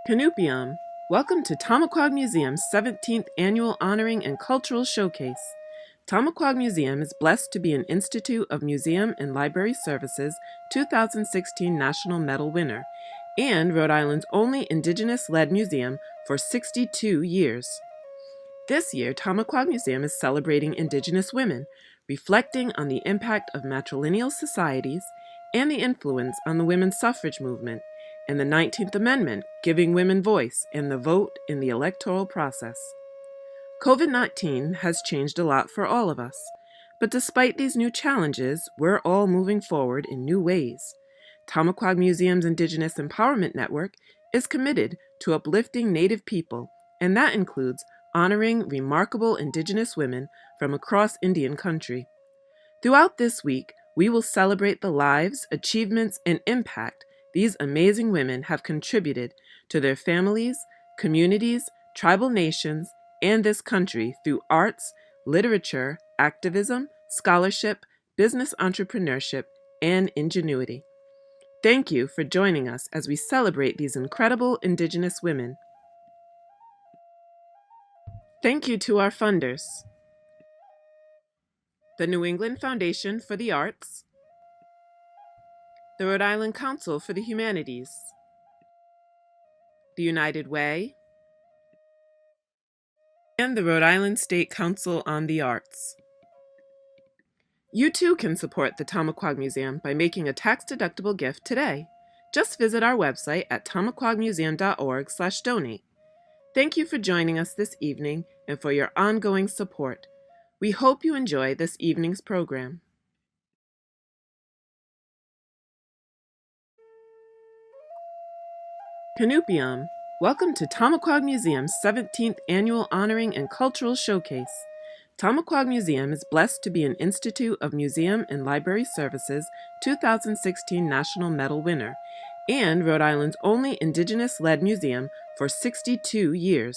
Canupium, welcome to Tomaquag Museum's 17th Annual Honoring and Cultural Showcase. Tomaquag Museum is blessed to be an Institute of Museum and Library Services 2016 National Medal winner and Rhode Island's only Indigenous-led museum for 62 years. This year, Tomaquag Museum is celebrating Indigenous women, reflecting on the impact of matrilineal societies and the influence on the women's suffrage movement, and the 19th Amendment, giving women voice and the vote in the electoral process. COVID-19 has changed a lot for all of us, but despite these new challenges, we're all moving forward in new ways. Tomaquag Museum's Indigenous Empowerment Network is committed to uplifting Native people, and that includes honoring remarkable Indigenous women from across Indian country. Throughout this week, we will celebrate the lives, achievements, and impact these amazing women have contributed to their families, communities, tribal nations, and this country through arts, literature, activism, scholarship, business entrepreneurship, and ingenuity. Thank you for joining us as we celebrate these incredible Indigenous women. Thank you to our funders: the New England Foundation for the Arts, the Rhode Island Council for the Humanities, the United Way, and the Rhode Island State Council on the Arts. You too can support the Tomaquag Museum by making a tax-deductible gift today. Just visit our website at tomaquagmuseum.org/donate. Thank you for joining us this evening and for your ongoing support. We hope you enjoy this evening's program. Canupium, welcome to Tomaquag Museum's 17th Annual Honoring and Cultural Showcase. Tomaquag Museum is blessed to be an Institute of Museum and Library Services 2016 National Medal winner and Rhode Island's only Indigenous-led museum for 62 years.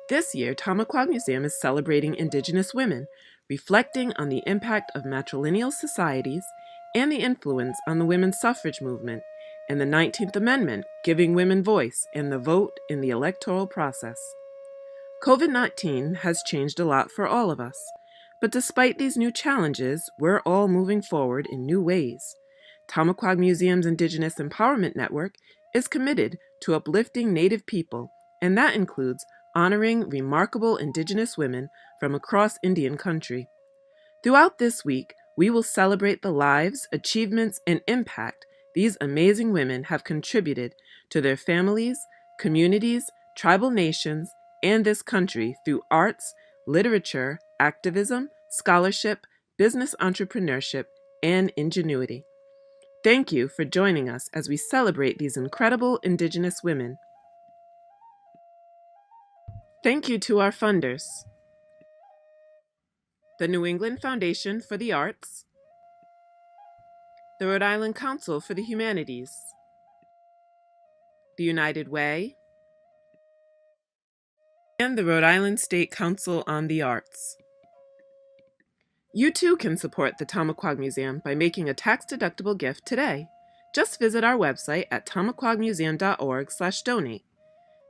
This year, Tomaquag Museum is celebrating Indigenous women, reflecting on the impact of matrilineal societies and the influence on the women's suffrage movement, and the 19th Amendment, giving women voice and the vote in the electoral process. COVID-19 has changed a lot for all of us, but despite these new challenges, we're all moving forward in new ways. Tomaquag Museum's Indigenous Empowerment Network is committed to uplifting Native people, and that includes honoring remarkable Indigenous women from across Indian country. Throughout this week, we will celebrate the lives, achievements, and impact these amazing women have contributed to their families, communities, tribal nations, and this country through arts, literature, activism, scholarship, business entrepreneurship, and ingenuity. Thank you for joining us as we celebrate these incredible Indigenous women. Thank you to our funders: the New England Foundation for the Arts, the Rhode Island Council for the Humanities, the United Way, and the Rhode Island State Council on the Arts. You too can support the Tomaquag Museum by making a tax-deductible gift today. Just visit our website at tomaquagmuseum.org/donate.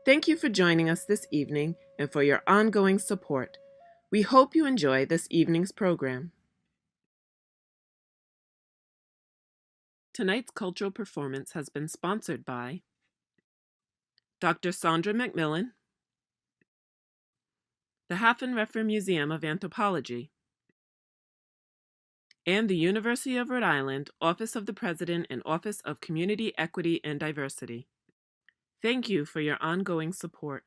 Thank you for joining us this evening and for your ongoing support. We hope you enjoy this evening's program. Tonight's cultural performance has been sponsored by Dr. Sandra McMillan, the Hafen-Redfer Museum of Anthropology, and the University of Rhode Island Office of the President and Office of Community Equity and Diversity. Thank you for your ongoing support.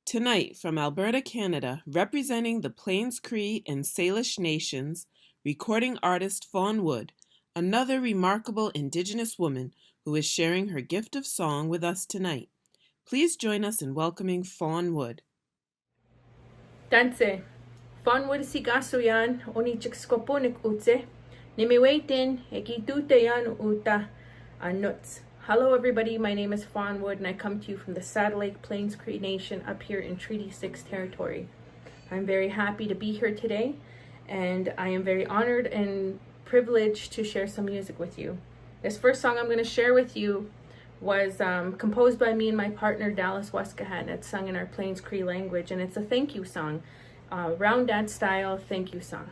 Tonight, from Alberta, Canada, representing the Plains Cree and Salish nations, recording artist Fawn Wood, another remarkable Indigenous woman who is sharing her gift of song with us tonight. Please join us in welcoming Fawn Wood. Danse, Fawn Wood si gasuyan, oni chikskoponik utse, nimiwaitin, ekituteyan uta anuts. Hello everybody, my name is Fawn Wood and I come to you from the Saddle Lake Plains Cree Nation up here in Treaty 6 territory. I'm very happy to be here today and I am very honored and privileged to share some music with you. This first song I'm going to share with you was composed by me and my partner Dallas Weskahan. It's sung in our Plains Cree language, and it's a thank you song, round dance style thank you song.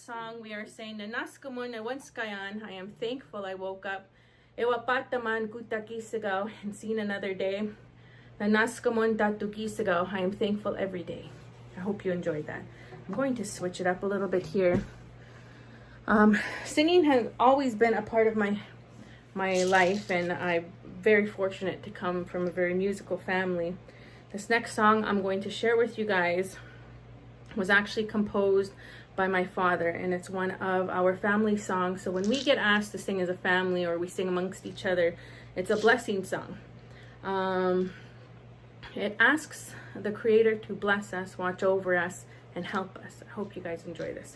Song, we are saying, I am thankful I woke up. Ewapataman kutakisigaw and seen another day. Nanaskamon tatukisigaw. I am thankful every day. I hope you enjoyed that. I'm going to switch it up a little bit here. Singing has always been a part of my life, and I'm very fortunate to come from a very musical family. This next song I'm going to share with you guys was actually composed by my father, and it's one of our family songs. So when we get asked to sing as a family or we sing amongst each other, it's a blessing song. It asks the Creator to bless us, watch over us, and help us. I hope you guys enjoy this.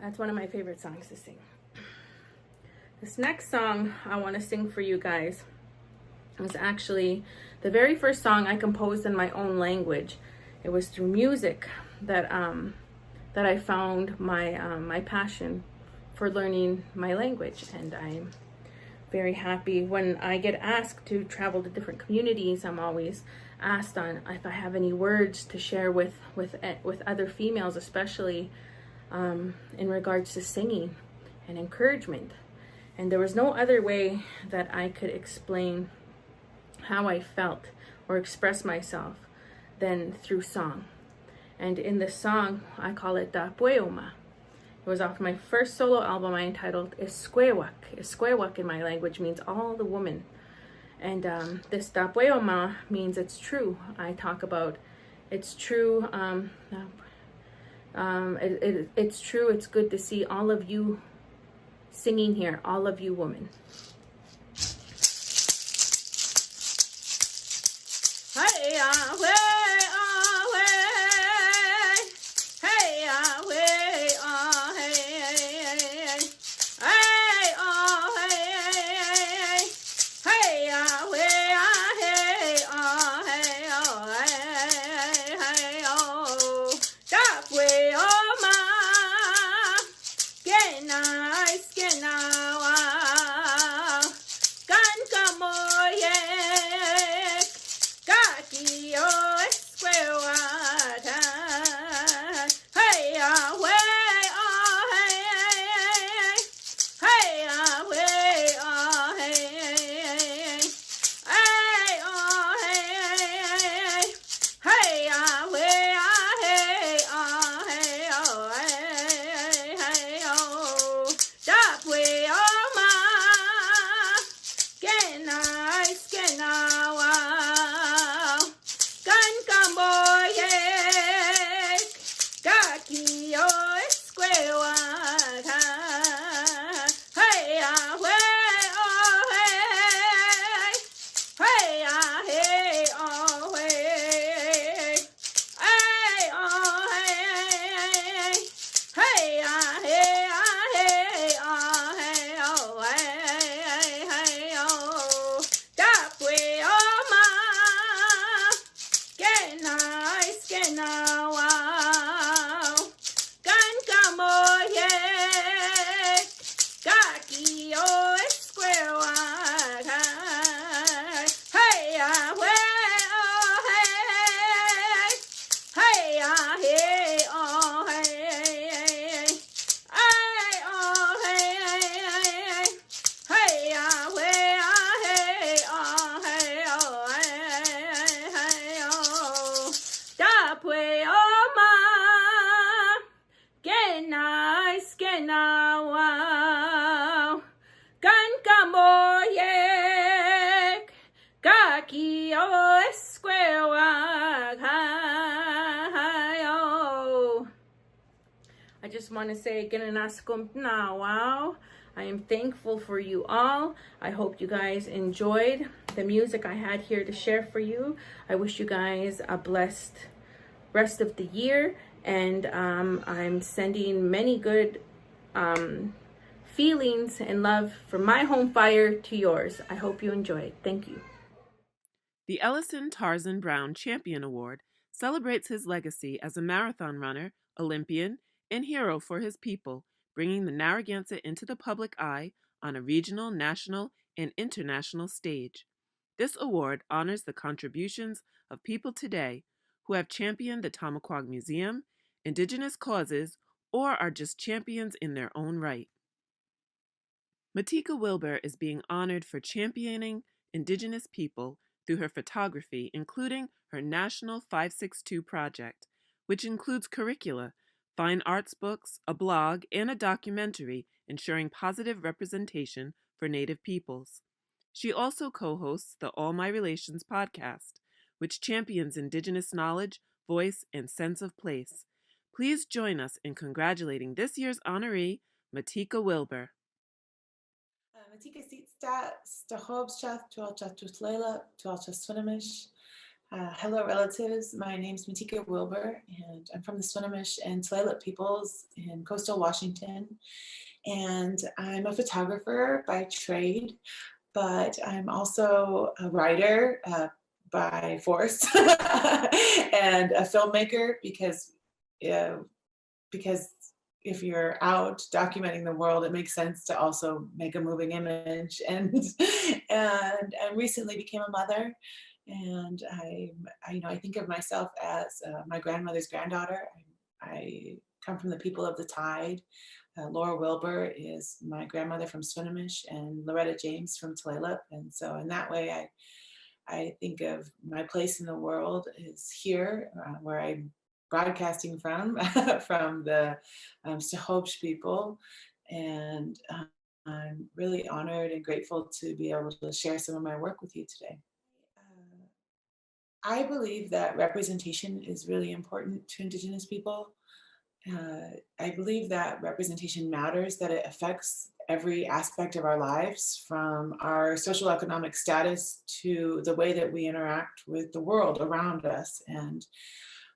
That's one of my favorite songs to sing. This next song I want to sing for you guys is actually the very first song I composed in my own language. It was through music that I found my passion for learning my language. And I'm very happy when I get asked to travel to different communities. I'm always asked on if I have any words to share with other females, especially in regards to singing and encouragement. And there was no other way that I could explain how I felt or express myself than through song. And in this song, I call it Da Pueoma. It was off my first solo album I entitled Esquewak. Esquewak in my language means all the woman. And this Da Pueoma means it's true. I talk about it's true. It's true. It's good to see all of you singing here, all of you women. I just want to say, wow. I am thankful for you all. I hope you guys enjoyed the music I had here to share for you. I wish you guys a blessed rest of the year, and I'm sending many good feelings and love from my home fire to yours. I hope you enjoyed. Thank you. The Ellison Tarzan Brown Champion Award celebrates his legacy as a marathon runner, Olympian, and hero for his people, bringing the Narragansett into the public eye on a regional, national, and international stage. This award honors the contributions of people today who have championed the Tomaquag Museum, Indigenous causes, or are just champions in their own right. Matika Wilbur is being honored for championing Indigenous people through her photography, including her National 562 project, which includes curricula, fine arts books, a blog, and a documentary ensuring positive representation for Native peoples. She also co-hosts the All My Relations podcast, which champions Indigenous knowledge, voice, and sense of place. Please join us in congratulating this year's honoree, Matika Wilbur. Matika Sitsta, Stahobshath, Tualcha Tutlela, Tualcha Swinomish. Hello, relatives. My name is Matika Wilbur, and I'm from the Swinomish and Tulalip peoples in coastal Washington. And I'm a photographer by trade, but I'm also a writer by force and a filmmaker because if you're out documenting the world, it makes sense to also make a moving image. And I recently became a mother, and I think of myself as my grandmother's granddaughter. I come from the people of the tide. Laura Wilbur is my grandmother from Swinomish, and Loretta James from Tulalip. And so in that way, I think of my place in the world is here, where I'm broadcasting from, from the Sahobsh people. And I'm really honored and grateful to be able to share some of my work with you today. I believe that representation is really important to Indigenous people. I believe that representation matters, that it affects every aspect of our lives, from our social economic status to the way that we interact with the world around us. And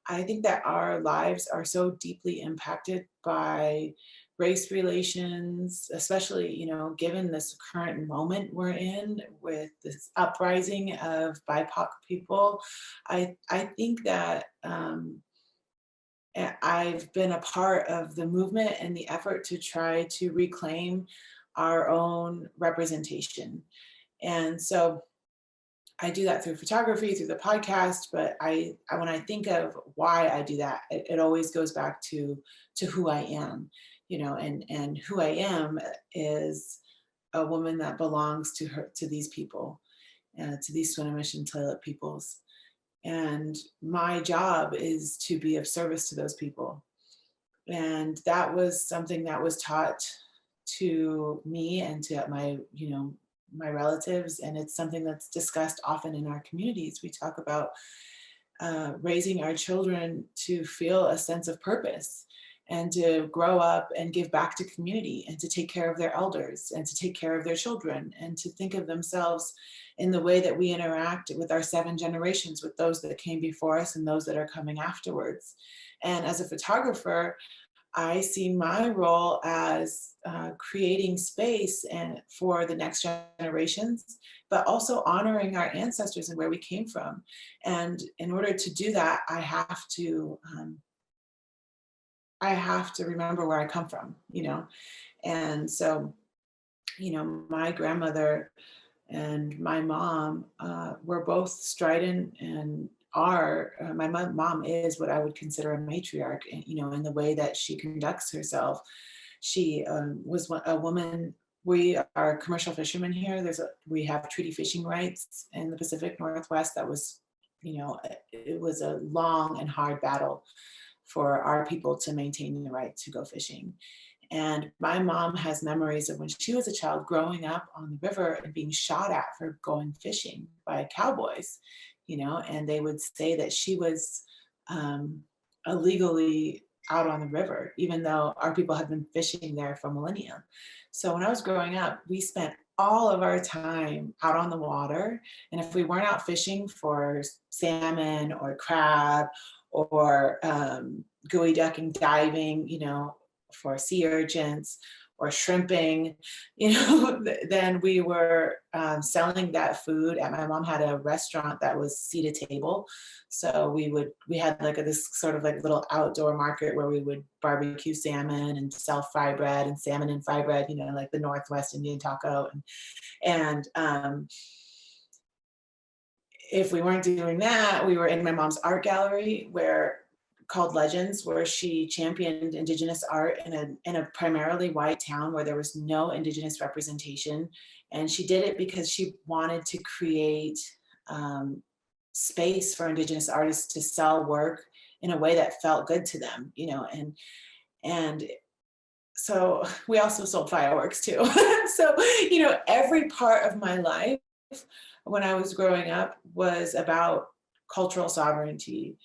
I think that our lives are so deeply impacted by race relations, especially, given this current moment we're in with this uprising of BIPOC people. I think that I've been a part of the movement and the effort to try to reclaim our own representation. And so I do that through photography, through the podcast, but when I think of why I do that, it always goes back to who I am, and who I am is a woman that belongs to these people, to these Swinomish and Tulalip peoples. And my job is to be of service to those people. And that was something that was taught to me and to my relatives. And it's something that's discussed often in our communities. We talk about raising our children to feel a sense of purpose and to grow up and give back to community and to take care of their elders and to take care of their children and to think of themselves in the way that we interact with our 7 generations, with those that came before us and those that are coming afterwards. And as a photographer, I see my role as creating space and for the next generations, but also honoring our ancestors and where we came from. And in order to do that, I have to remember where I come from, And so, my grandmother and my mom were both strident and my mom is what I would consider a matriarch, in the way that she conducts herself. She was a woman. We are commercial fishermen here. We have treaty fishing rights in the Pacific Northwest. That was, it was a long and hard battle for our people to maintain the right to go fishing. And my mom has memories of when she was a child growing up on the river and being shot at for going fishing by cowboys, and they would say that she was illegally out on the river, even though our people had been fishing there for millennia. So when I was growing up, we spent all of our time out on the water. And if we weren't out fishing for salmon or crab or gooey ducking, diving, for sea urchins or shrimping, then we were selling that food. And my mom had a restaurant that was seat to table. So we had this sort of little outdoor market where we would barbecue salmon and sell fry bread and salmon and fry bread, like the Northwest Indian taco. And if we weren't doing that, we were in my mom's art gallery called Legends, where she championed Indigenous art in a primarily white town where there was no Indigenous representation. And she did it because she wanted to create space for Indigenous artists to sell work in a way that felt good to them, and so we also sold fireworks too. So, every part of my life when I was growing up was about cultural sovereignty,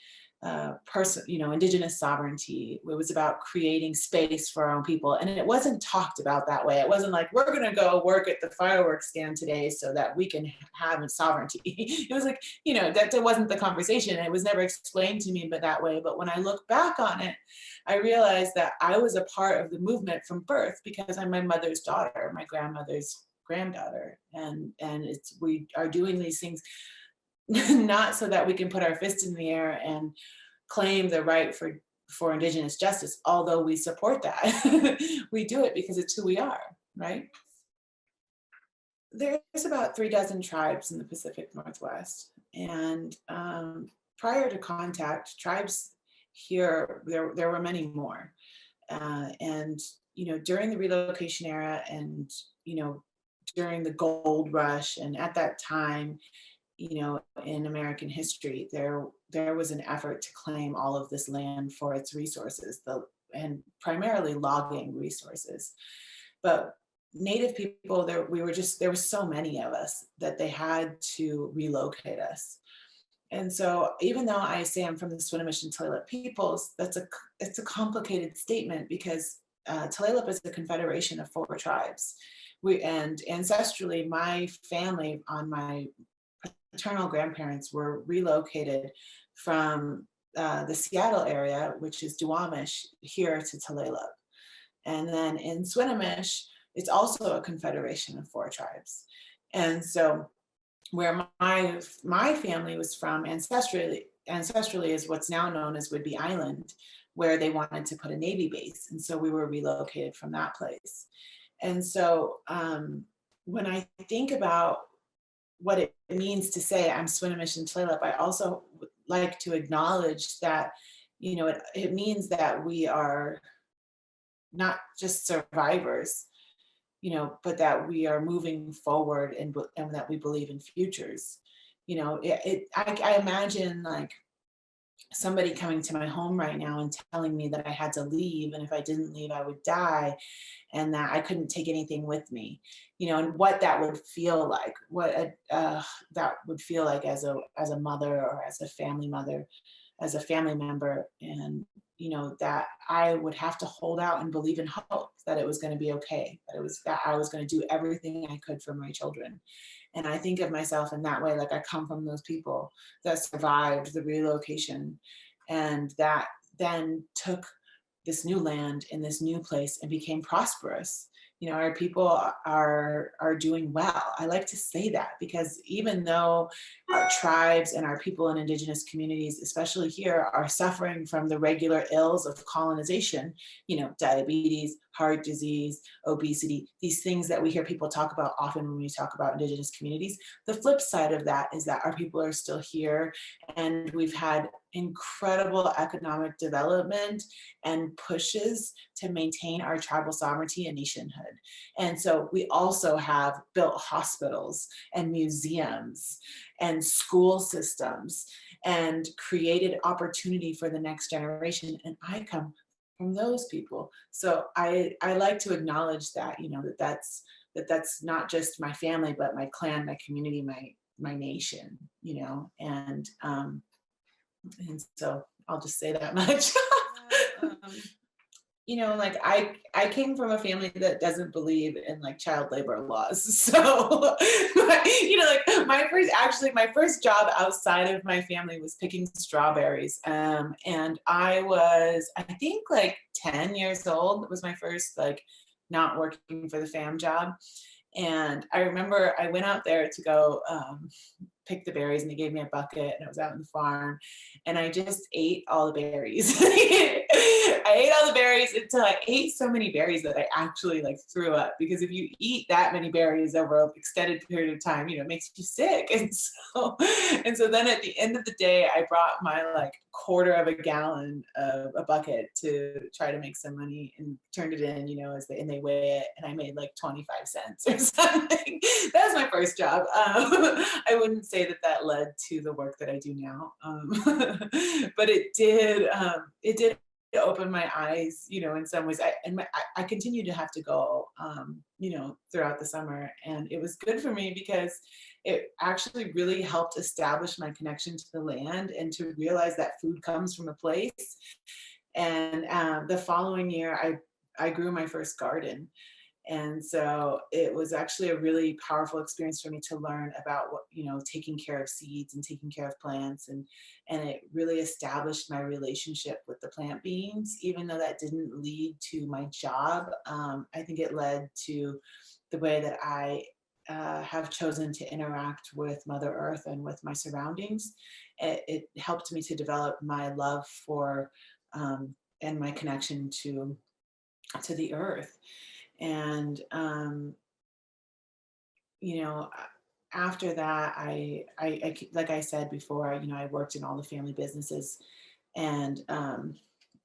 Indigenous sovereignty. It was about creating space for our own people. And it wasn't talked about that way. It wasn't like, we're going to go work at the fireworks stand today so that we can have sovereignty. It was like, that wasn't the conversation. It was never explained to me that way. But when I look back on it, I realized that I was a part of the movement from birth because I'm my mother's daughter, my grandmother's granddaughter. And we are doing these things not so that we can put our fist in the air and claim the right for for Indigenous justice, although we support that. We do it because it's who we are, right? There's about 36 tribes in the Pacific Northwest. And prior to contact, tribes here, there were many more. And, during the relocation era and, during the gold rush, and at that time, in American history, there was an effort to claim all of this land for its resources, and primarily logging resources. But Native people, there were so many of us that they had to relocate us. And so even though I say I'm from the Swinomish and Tulalip peoples, it's a complicated statement, because Tulalip is a confederation of 4 tribes. And ancestrally, my family on my paternal grandparents were relocated from the Seattle area, which is Duwamish, here to Tulalip. And then in Swinomish, it's also a confederation of 4 tribes. And so where my family was from ancestrally is what's now known as Whidbey Island, where they wanted to put a Navy base. And so we were relocated from that place. And so when I think about what it means to say I'm Swinomish and Tulalip, I also would like to acknowledge that, it means that we are not just survivors, but that we are moving forward, and that we believe in futures. I imagine like somebody coming to my home right now and telling me that I had to leave, and if I didn't leave, I would die, and that I couldn't take anything with me, and what that would feel like, that would feel like as a mother, or as a family mother, as a family member, and that I would have to hold out and believe in hope that it was going to be okay, that I was going to do everything I could for my children. And I think of myself in that way, like I come from those people that survived the relocation, and that then took this new land in this new place and became prosperous. Our people are doing well. I like to say that, because even though our tribes and our people in Indigenous communities, especially here, are suffering from the regular ills of colonization, diabetes, heart disease, obesity, these things that we hear people talk about often when we talk about Indigenous communities, the flip side of that is that our people are still here, and we've had incredible economic development and pushes to maintain our tribal sovereignty and nationhood. And so we also have built hospitals and museums and school systems, and created opportunity for the next generation. And I come from those people. So I like to acknowledge that, that's not just my family, but my clan, my community, my nation, and so I'll just say that much. Like I came from a family that doesn't believe in like child labor laws. So, like my first job outside of my family was picking strawberries. And I think like 10 years old was my first like not working for the fam job. And I remember I went out there to go pick the berries, and they gave me a bucket, and I was out in the farm, and I just ate all the berries. I ate all the berries until I ate so many berries that I actually like threw up, because if you eat that many berries over an extended period of time, it makes you sick. And so then at the end of the day, I brought my like quarter of a gallon of a bucket to try to make some money, and turned it in, and they weigh it, and I made like 25 cents or something. That was my first job. I wouldn't say that led to the work that I do now, but it did open my eyes, in some ways. I continue to have to go, throughout the summer, and it was good for me because it actually really helped establish my connection to the land, and to realize that food comes from a place. And the following year, I grew my first garden. And so it was actually a really powerful experience for me to learn about what, taking care of seeds and taking care of plants. And it really established my relationship with the plant beings, even though that didn't lead to my job. I think it led to the way that I have chosen to interact with Mother Earth and with my surroundings. It helped me to develop my love for and my connection to the earth. And you know, after that, like I said before, I worked in all the family businesses, and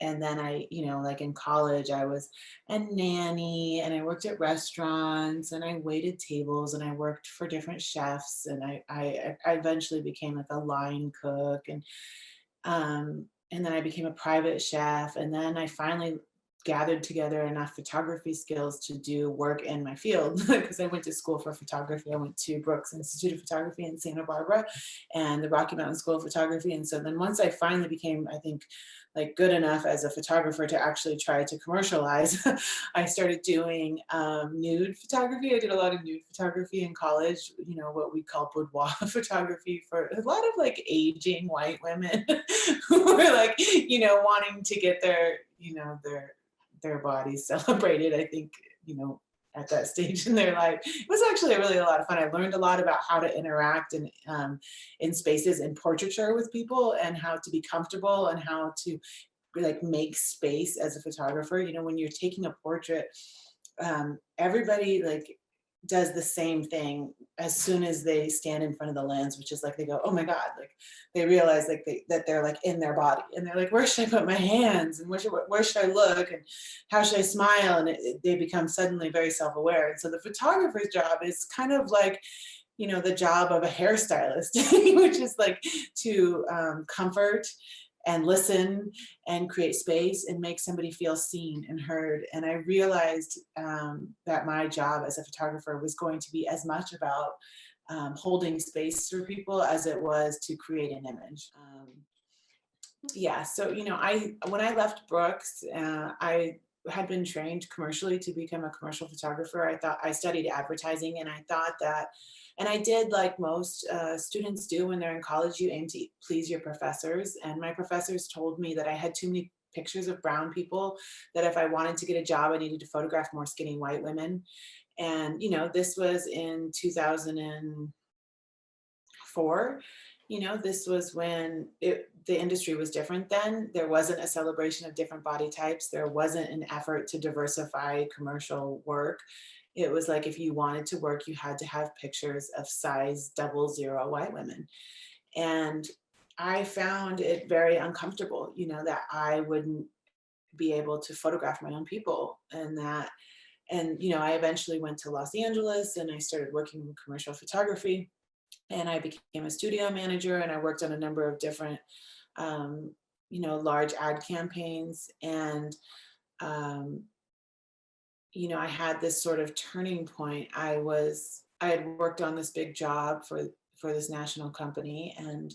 then like in college, I was a nanny, and I worked at restaurants, and I waited tables, and I worked for different chefs, and I eventually became like a line cook, and then I became a private chef, and then I finally gathered together enough photography skills to do work in my field because I went to school for photography. I went to Brooks Institute of Photography in Santa Barbara and the Rocky Mountain School of Photography. And so then once I finally became, I think, like good enough as a photographer to actually try to commercialize, I started doing nude photography. I did a lot of nude photography in college, what we call boudoir photography for a lot of like aging white women who were like, wanting to get their bodies celebrated, I think, at that stage in their life. It was actually really a lot of fun. I learned a lot about how to interact in spaces in portraiture with people, and how to be comfortable, and how to like make space as a photographer. When you're taking a portrait, everybody like does the same thing as soon as they stand in front of the lens, which is like they go, oh my God, like they realize like that they're like in their body, and they're like, where should I put my hands, and where should I look, and how should I smile, and they become suddenly very self-aware. And so the photographer's job is kind of like, the job of a hairstylist, which is like to comfort and listen and create space and make somebody feel seen and heard. And I realized that my job as a photographer was going to be as much about holding space for people as it was to create an image. Yeah, so when I left Brooks, I had been trained commercially to become a commercial photographer. I studied advertising, and I thought that, and I did like most students do when they're in college, you aim to please your professors. And my professors told me that I had too many pictures of brown people, that if I wanted to get a job, I needed to photograph more skinny white women. And, this was in 2004. This was when the industry was different then. There wasn't a celebration of different body types. There wasn't an effort to diversify commercial work. It was like, if you wanted to work, you had to have pictures of size 00 white women. And I found it very uncomfortable, that I wouldn't be able to photograph my own people. And I eventually went to Los Angeles, and I started working in commercial photography. And I became a studio manager, and I worked on a number of different, large ad campaigns. And, I had this sort of turning point. I had worked on this big job for this national company, and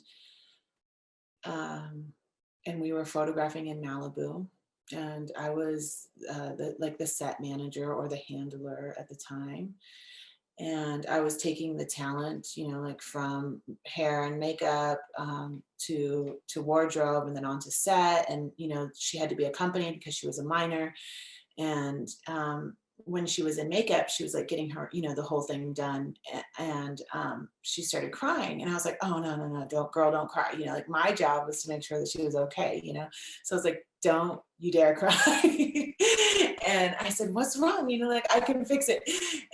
we were photographing in Malibu. And I was the set manager or the handler at the time. And I was taking the talent, like from hair and makeup to wardrobe, and then onto set. And, she had to be accompanied because she was a minor. And when she was in makeup, she was like getting her, the whole thing done. And she started crying. And I was like, oh, no, don't cry. Like my job was to make sure that she was okay, So I was like, don't you dare cry. And I said, what's wrong? Like I can fix it.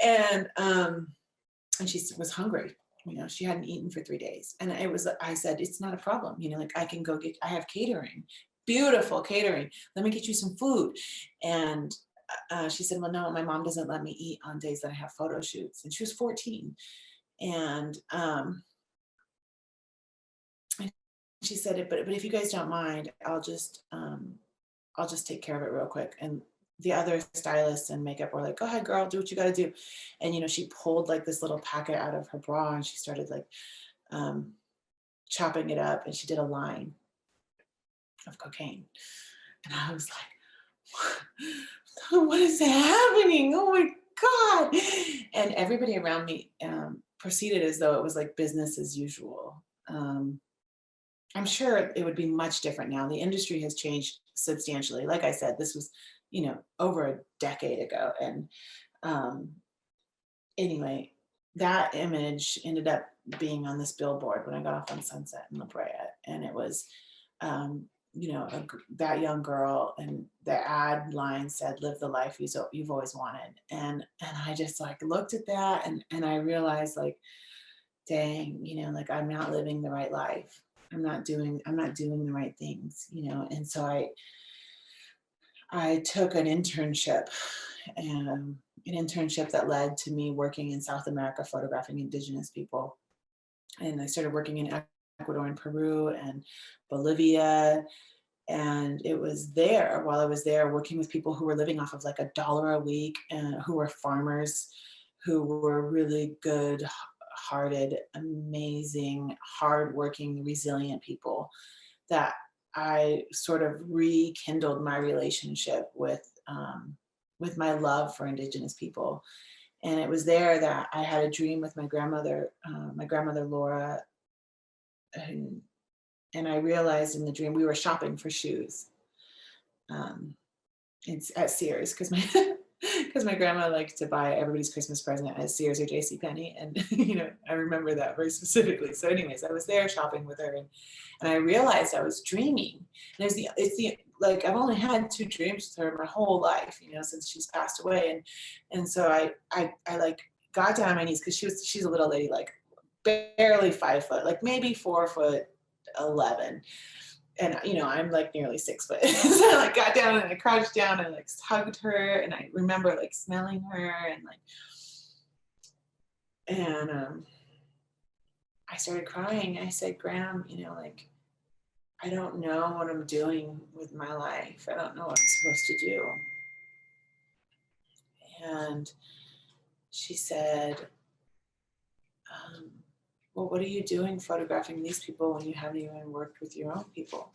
And she was hungry. She hadn't eaten for 3 days. And I said, it's not a problem. Like I can I have catering, beautiful catering. Let me get you some food. And she said, well, no, my mom doesn't let me eat on days that I have photo shoots. And she was 14. And she said, but if you guys don't mind, I'll just take care of it real quick. And the other stylists and makeup were like, go ahead, girl, do what you got to do. And, she pulled like this little packet out of her bra, and she started like chopping it up, and she did a line of cocaine. And I was like, what is happening? Oh my God. And everybody around me proceeded as though it was like business as usual. I'm sure it would be much different now. The industry has changed substantially. Like I said, this was, over a decade ago. And anyway, that image ended up being on this billboard when I got off on Sunset in La Brea. And it was that young girl, and the ad line said, "Live the life you've always wanted." And I just like looked at that, and I realized, like, dang, like I'm not living the right life. I'm not doing the right things, And so I took an internship that led to me working in South America, photographing Indigenous people. And I started working in Ecuador and Peru and Bolivia. And it was there, while I was there, working with people who were living off of like $1 a week, and who were farmers, who were really good hearted, amazing, hardworking, resilient people, that I sort of rekindled my relationship with my love for Indigenous people. And it was there that I had a dream with my grandmother Laura, and, and I realized in the dream we were shopping for shoes. It's at Sears, because my because my grandma liked to buy everybody's Christmas present at Sears or JCPenney. And I remember that very specifically. So anyways, I was there shopping with her, and I realized I was dreaming. And it's the like, I've only had 2 dreams with her my whole life, since she's passed away. And so I like got down on my knees, because she's a little lady, like barely 5 foot, like maybe 4'11". And I'm like nearly 6 foot. So I like got down and I crouched down and like hugged her, and I remember like smelling her, and I started crying. I said, "Graham, like, I don't know what I'm doing with my life. I don't know what I'm supposed to do." And she said, "Well, what are you doing photographing these people when you haven't even worked with your own people?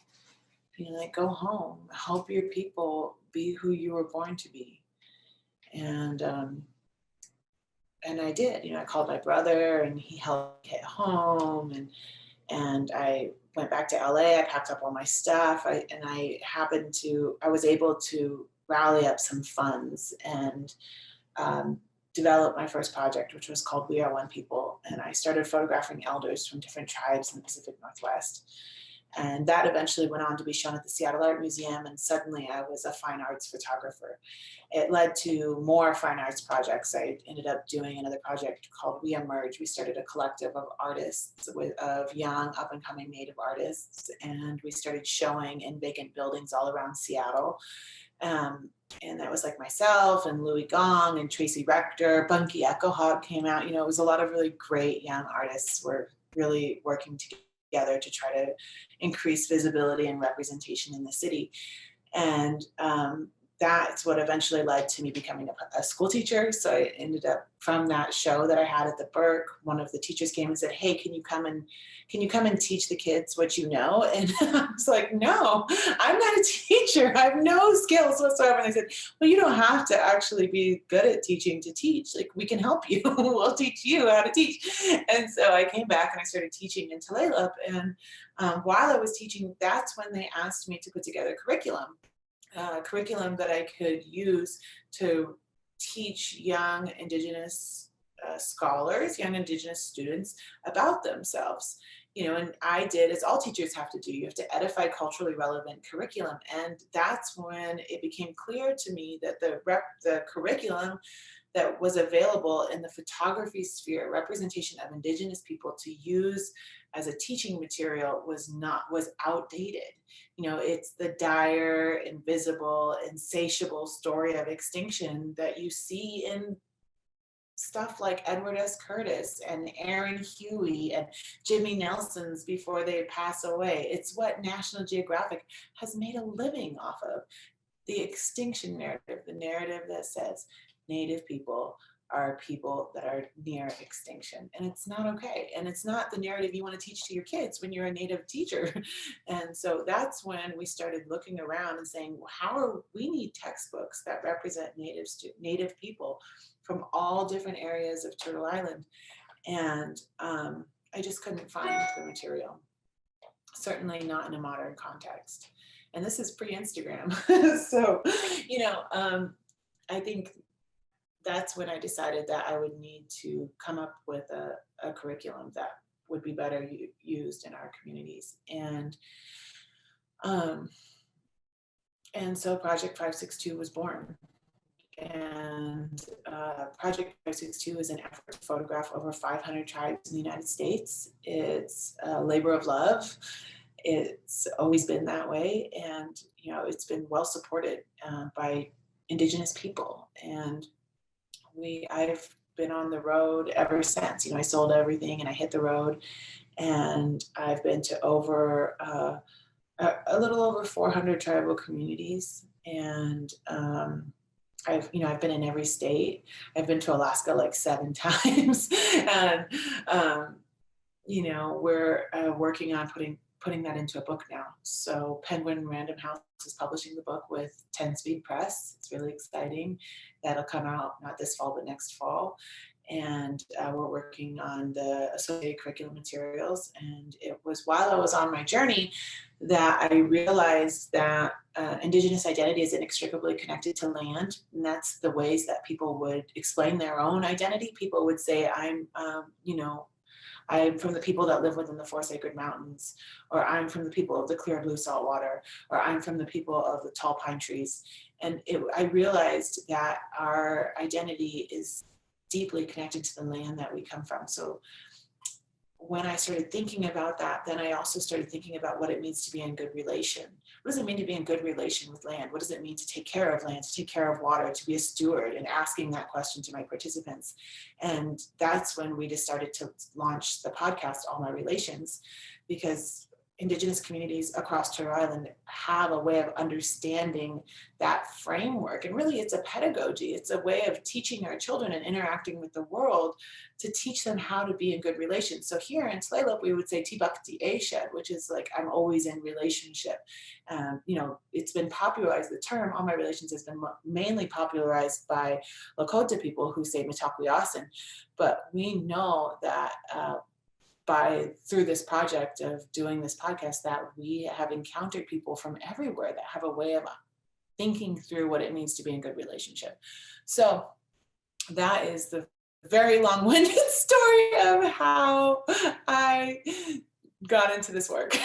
Like, go home, help your people be who you were born to be." And I did. I called my brother, and he helped me get home, and I went back to LA. I packed up all my stuff. I was able to rally up some funds and develop my first project, which was called We Are One People. And I started photographing elders from different tribes in the Pacific Northwest. And that eventually went on to be shown at the Seattle Art Museum, and suddenly I was a fine arts photographer. It led to more fine arts projects. I ended up doing another project called We Emerge. We started a collective of artists, of young up-and-coming Native artists, and we started showing in vacant buildings all around Seattle. And that was like myself and Louis Gong and Tracy Rector. Bunky Echohawk came out. It was a lot of really great young artists were really working together to try to increase visibility and representation in the city. And that's what eventually led to me becoming a school teacher. So I ended up, from that show that I had at the Burke, one of the teachers came and said, "Hey, can you come and teach the kids what you know?" And I was like, "No, I'm not a teacher. I have no skills whatsoever." And they said, "Well, you don't have to actually be good at teaching to teach. Like, we can help you. We'll teach you how to teach." And so I came back and I started teaching in Tulalip. And while I was teaching, that's when they asked me to put together curriculum that I could use to teach young Indigenous scholars, young Indigenous students, about themselves. And I did, as all teachers have to do, you have to edify culturally relevant curriculum. And that's when it became clear to me that the curriculum that was available in the photography sphere, representation of Indigenous people to use as a teaching material, was outdated. It's the dire, invisible, insatiable story of extinction that you see in stuff like Edward S. Curtis and Aaron Huey and Jimmy Nelson's before they pass away. It's what National Geographic has made a living off of. The extinction narrative, the narrative that says Native people are people that are near extinction. And it's not okay. And it's not the narrative you want to teach to your kids when you're a Native teacher. And so that's when we started looking around and saying, well, we need textbooks that represent Native people from all different areas of Turtle Island. And I just couldn't find the material, certainly not in a modern context. And this is pre-Instagram. So, I think that's when I decided that I would need to come up with a curriculum that would be better used in our communities. And And so Project 562 was born. And Project 562 is an effort to photograph over 500 tribes in the United States. It's a labor of love. It's always been that way. And, you know, it's been well supported by Indigenous people. And I've been on the road ever since. You know, I sold everything and I hit the road. And I've been to over a little over 400 tribal communities. And I've been in every state. I've been to Alaska like 7 times, and you know, we're working on putting that into a book now. So Penguin Random House is publishing the book with 10 Speed Press. It's really exciting. That'll come out not this fall but next fall. And we're working on the associated curriculum materials. And it was while I was on my journey that I realized that Indigenous identity is inextricably connected to land. And that's the ways that people would explain their own identity. People would say, I'm from the people that live within the 4 sacred mountains, or I'm from the people of the clear blue salt water, or I'm from the people of the tall pine trees. And I realized that our identity is deeply connected to the land that we come from. So when I started thinking about that, then I also started thinking about what it means to be in good relation. What does it mean to be in good relation with land? What does it mean to take care of land, to take care of water, to be a steward, and asking that question to my participants. And that's when we just started to launch the podcast, All My Relations, because Indigenous communities across Turtle Island have a way of understanding that framework. And really, it's a pedagogy. It's a way of teaching our children and interacting with the world to teach them how to be in good relations. So here in Tulalip, we would say Tibakti Eshed, which is like, I'm always in relationship. It's been popularized, the term All My Relations has been mainly popularized by Lakota people who say Mitakuyasin. But we know that through this project of doing this podcast, that we have encountered people from everywhere that have a way of thinking through what it means to be in good relationship. So that is the very long-winded story of how I got into this work.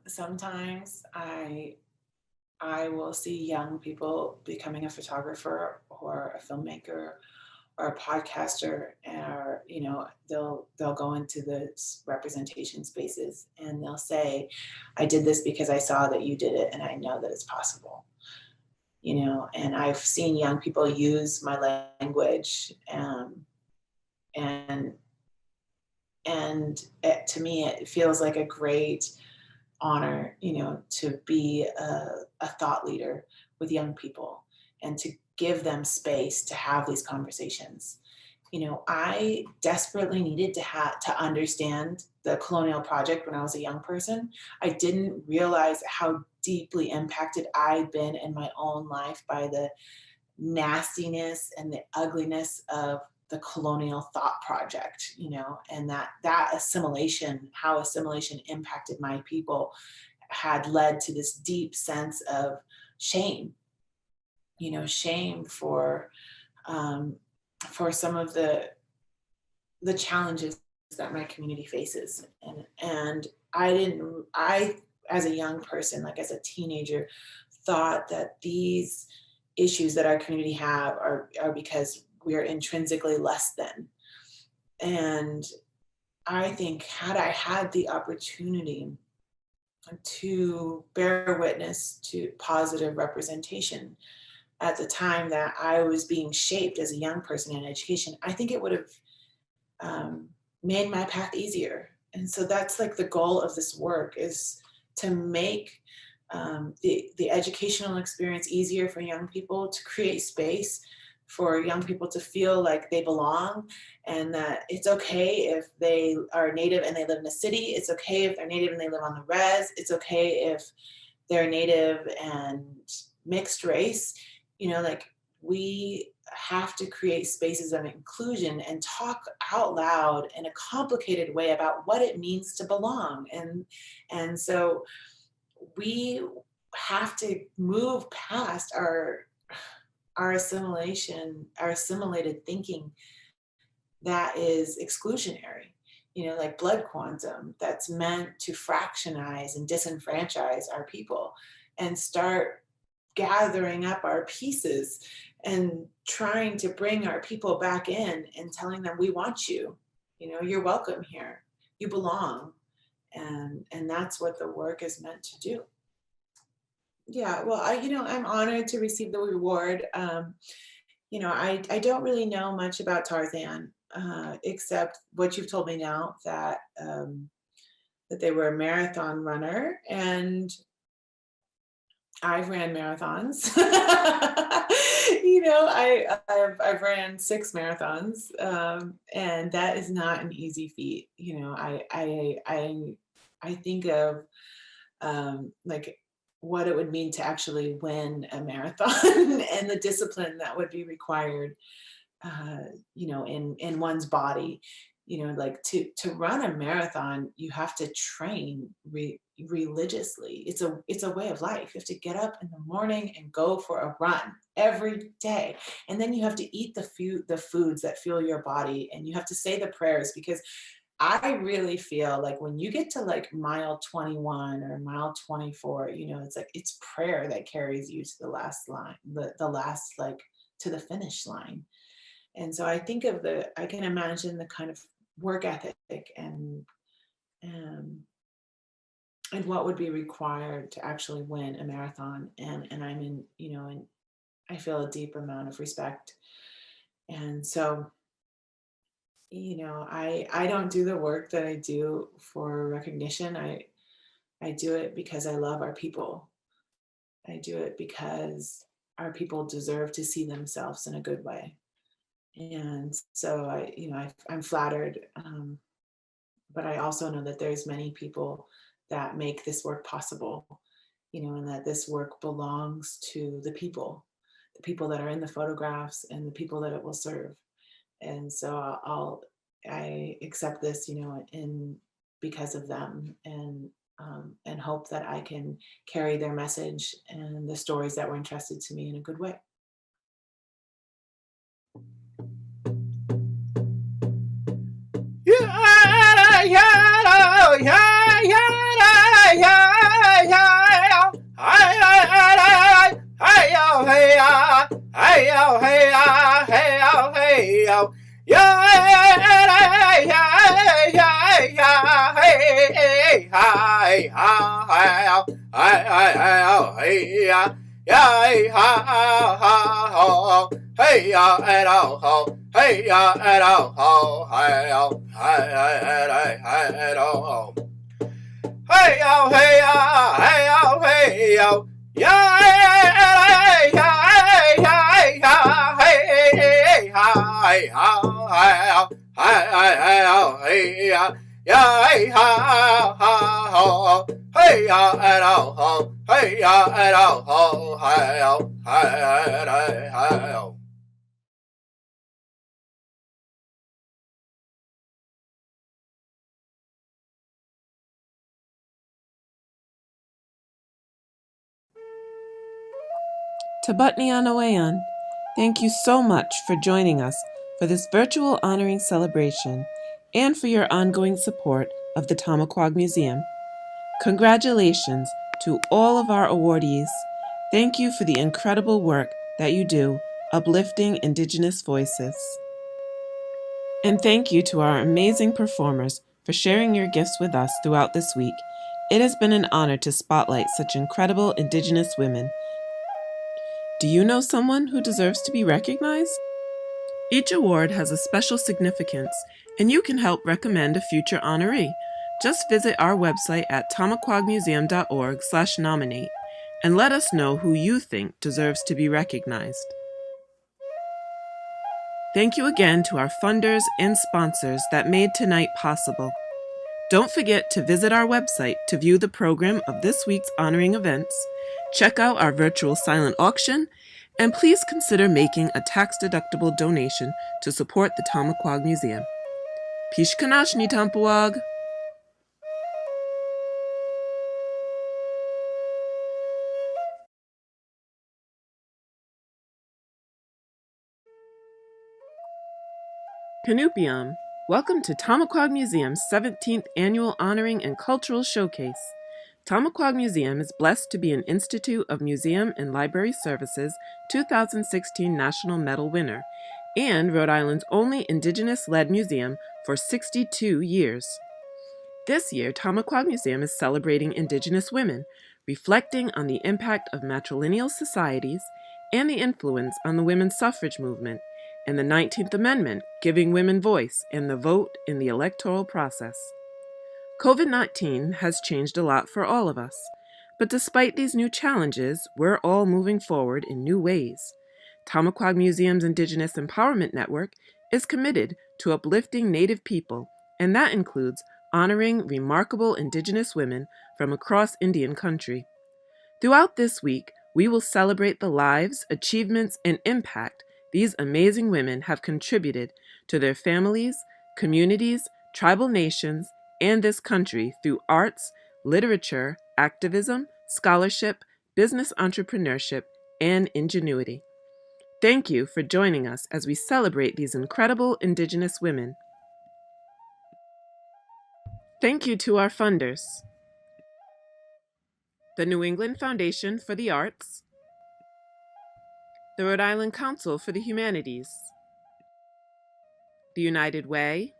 Sometimes I will see young people becoming a photographer or a filmmaker or a podcaster, or they'll go into the representation spaces and they'll say, I did this because I saw that you did it and I know that it's possible. And I've seen young people use my language, and to me it feels like a great honor, to be a thought leader with young people and to give them space to have these conversations. I desperately needed to understand the colonial project when I was a young person. I didn't realize how deeply impacted I'd been in my own life by the nastiness and the ugliness of the colonial thought project, and that assimilation, how assimilation impacted my people, had led to this deep sense of shame, shame for some of the challenges that my community faces. And I, as a young person, like as a teenager, thought that these issues that our community have are because we're intrinsically less than. And I think had I had the opportunity to bear witness to positive representation at the time that I was being shaped as a young person in education, I think it would have made my path easier. And so that's like the goal of this work, is to make the educational experience easier for young people, to create space for young people to feel like they belong, and that it's okay if they are Native and they live in a city. It's okay if they're Native and they live on the res. It's okay if they're Native and mixed race. We have to create spaces of inclusion and talk out loud in a complicated way about what it means to belong. And so we have to move past our assimilation, our assimilated thinking that is exclusionary. like blood quantum that's meant to fractionize and disenfranchise our people and start gathering up our pieces and trying to bring our people back in and telling them, we want you, you're welcome here, you belong. And that's what the work is meant to do. Yeah, well, I'm honored to receive the reward. I don't really know much about Tarzan, except what you've told me now, that they were a marathon runner, and I've ran marathons. I've ran 6 marathons, and that is not an easy feat. I think of like what it would mean to actually win a marathon and the discipline that would be required, in one's body. Like to run a marathon, you have to train religiously. It's a way of life. You have to get up in the morning and go for a run every day, and then you have to eat the foods that fuel your body, and you have to say the prayers, because I really feel like when you get to like mile 21 or mile 24, it's like it's prayer that carries you to the last line, the last, like, to the finish line. And so I can imagine the kind of work ethic um, and what would be required to actually win a marathon. And I'm and I feel a deep amount of respect. And so, I don't do the work that I do for recognition. I do it because I love our people. I do it because our people deserve to see themselves in a good way. And so I'm flattered, but I also know that there's many people that make this work possible, and that this work belongs to the people that are in the photographs and the people that it will serve. And so I accept this, in because of them, and hope that I can carry their message and the stories that were entrusted to me in a good way. Hey ya at all ho, hey ya at all ho, hey ya, at all. Hey yo, hey ya, hey yo, hey yo, ya, hey ya, hey ya, hey ya, hey ya, ya, hey ho, hey ya at all ho, hey ya at all ho, hey yo. Tabatnianawayan, thank you so much for joining us for this virtual honoring celebration and for your ongoing support of the Tomaquag Museum. Congratulations to all of our awardees. Thank you for the incredible work that you do uplifting Indigenous voices. And thank you to our amazing performers for sharing your gifts with us throughout this week. It has been an honor to spotlight such incredible Indigenous women. Do you know someone who deserves to be recognized? Each award has a special significance, and you can help recommend a future honoree. Just visit our website at tomaquagmuseum.org/nominate and let us know who you think deserves to be recognized. Thank you again to our funders and sponsors that made tonight possible. Don't forget to visit our website to view the program of this week's honoring events, check out our virtual silent auction, and please consider making a tax-deductible donation to support the Tomaquag Museum. Pishkanashni Tampawag! Kanupiam, Welcome to Tomaquag Museum's 17th Annual Honoring and Cultural Showcase. Tomaquag Museum is blessed to be an Institute of Museum and Library Services 2016 National Medal winner and Rhode Island's only Indigenous-led museum for 62 years. This year, Tomaquag Museum is celebrating Indigenous women, reflecting on the impact of matrilineal societies and the influence on the women's suffrage movement, and the 19th Amendment, giving women voice and the vote in the electoral process. COVID-19 has changed a lot for all of us, but despite these new challenges, we're all moving forward in new ways. Tomaquag Museum's Indigenous Empowerment Network is committed to uplifting Native people, and that includes honoring remarkable Indigenous women from across Indian country. Throughout this week, we will celebrate the lives, achievements, and impact these amazing women have contributed to their families, communities, tribal nations, and this country through arts, literature, activism, scholarship, business entrepreneurship, and ingenuity. Thank you for joining us as we celebrate these incredible Indigenous women. Thank you to our funders: the New England Foundation for the Arts, the Rhode Island Council for the Humanities, the United Way,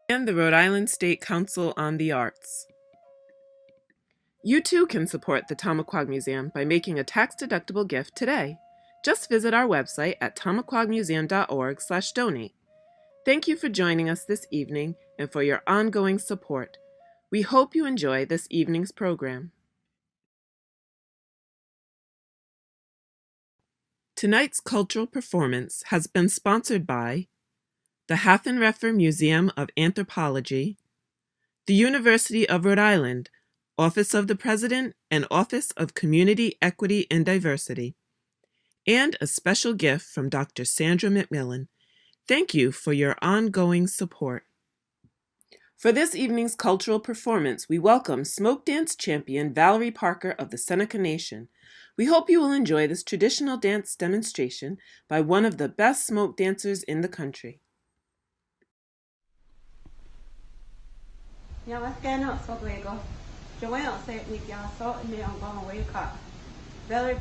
and the Rhode Island State Council on the Arts. You too can support the Tomaquag Museum by making a tax-deductible gift today. Just visit our website at tomaquagmuseum.org/donate. Thank you for joining us this evening and for your ongoing support. We hope you enjoy this evening's program. Tonight's cultural performance has been sponsored by the Hafen-Redfer Museum of Anthropology, the University of Rhode Island, Office of the President and Office of Community Equity and Diversity, and a special gift from Dr. Sandra McMillan. Thank you for your ongoing support. For this evening's cultural performance, we welcome Smoke Dance champion Valerie Parker of the Seneca Nation. We hope you will enjoy this traditional dance demonstration by one of the best smoke dancers in the country. Valerie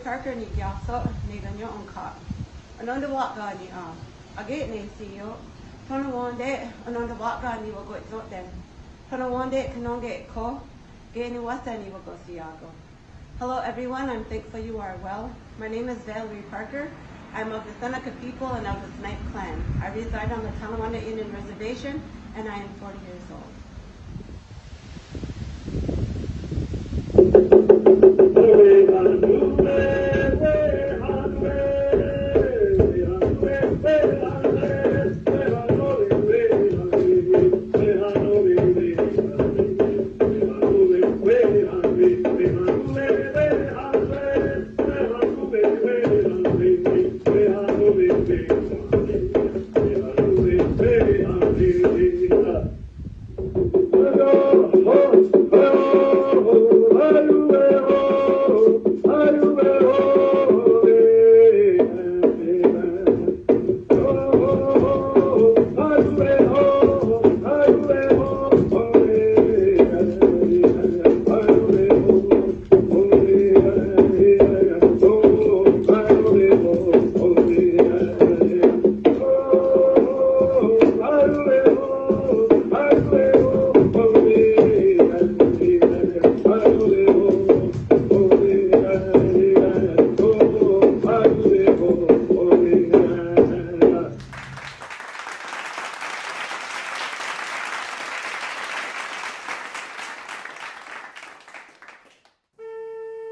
Parker ni gyasot ni ganyo onka. Anonda waka ni agate ni siyo. Tono wande anonda waka ni wago zoten. Tono wande kanonge ko. Gani wasa ni wago siyago. Hello everyone, I'm thankful you are well. My name is Valerie Parker. I'm of the Seneca people and of the Snipe clan. I reside on the Tonawanda Indian Reservation and I am 40 years old.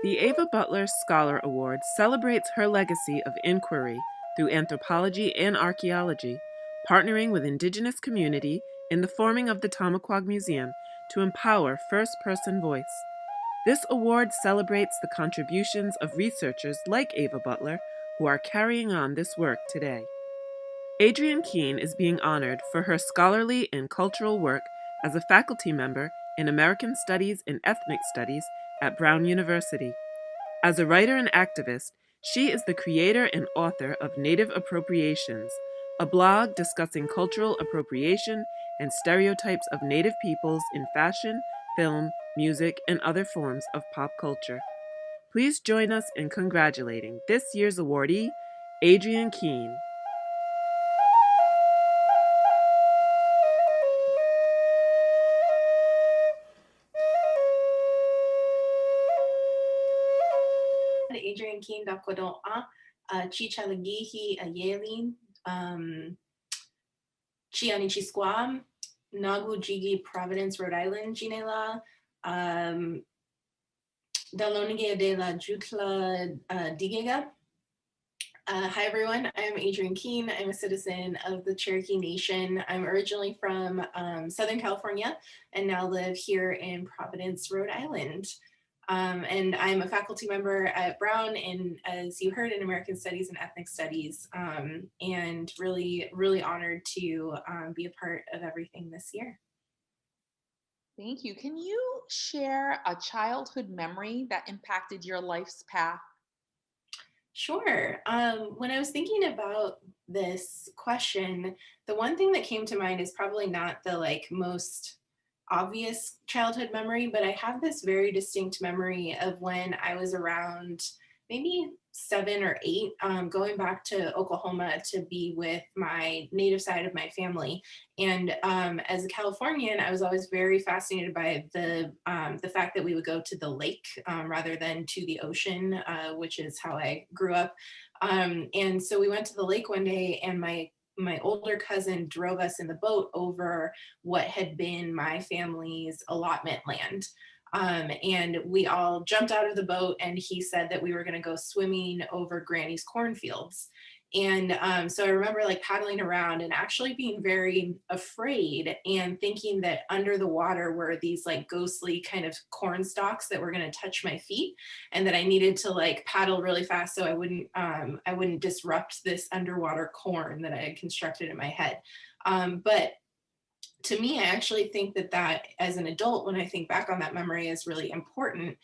The Ava Butler Scholar Award celebrates her legacy of inquiry through anthropology and archaeology, partnering with Indigenous community in the forming of the Tomaquag Museum to empower first-person voice. This award celebrates the contributions of researchers like Ava Butler who are carrying on this work today. Adrienne Keene is being honored for her scholarly and cultural work as a faculty member in American Studies and Ethnic Studies at Brown University. As a writer and activist, she is the creator and author of Native Appropriations, a blog discussing cultural appropriation and stereotypes of Native peoples in fashion, film, music, and other forms of pop culture. Please join us in congratulating this year's awardee, Adrienne Keene. Adrienne Keene Dakodoa, Chichalagihi Ayelin, Chianichisquam, Nagu Jigi, Providence, Rhode Island, Ginela, Dalonige de la Jutla Digega. Hi everyone, I'm Adrienne Keene. I'm a citizen of the Cherokee Nation. I'm originally from Southern California and now live here in Providence, Rhode Island. And I'm a faculty member at Brown in, as you heard, in American Studies and Ethnic Studies, and really, really honored to be a part of everything this year. Thank you. Can you share a childhood memory that impacted your life's path? Sure. When I was thinking about this question, the one thing that came to mind is probably not the most obvious childhood memory, but I have this very distinct memory of when I was around maybe 7 or 8, going back to Oklahoma to be with my native side of my family. And as a Californian, I was always very fascinated by the fact that we would go to the lake rather than to the ocean, which is how I grew up. And so we went to the lake one day, and my older cousin drove us in the boat over what had been my family's allotment land. And we all jumped out of the boat, and he said that we were going to go swimming over Granny's cornfields. And so I remember paddling around and actually being very afraid and thinking that under the water were these ghostly kind of corn stalks that were going to touch my feet, and that I needed to paddle really fast so I wouldn't disrupt this underwater corn that I had constructed in my head. But to me, I actually think that as an adult, when I think back on that memory, is really important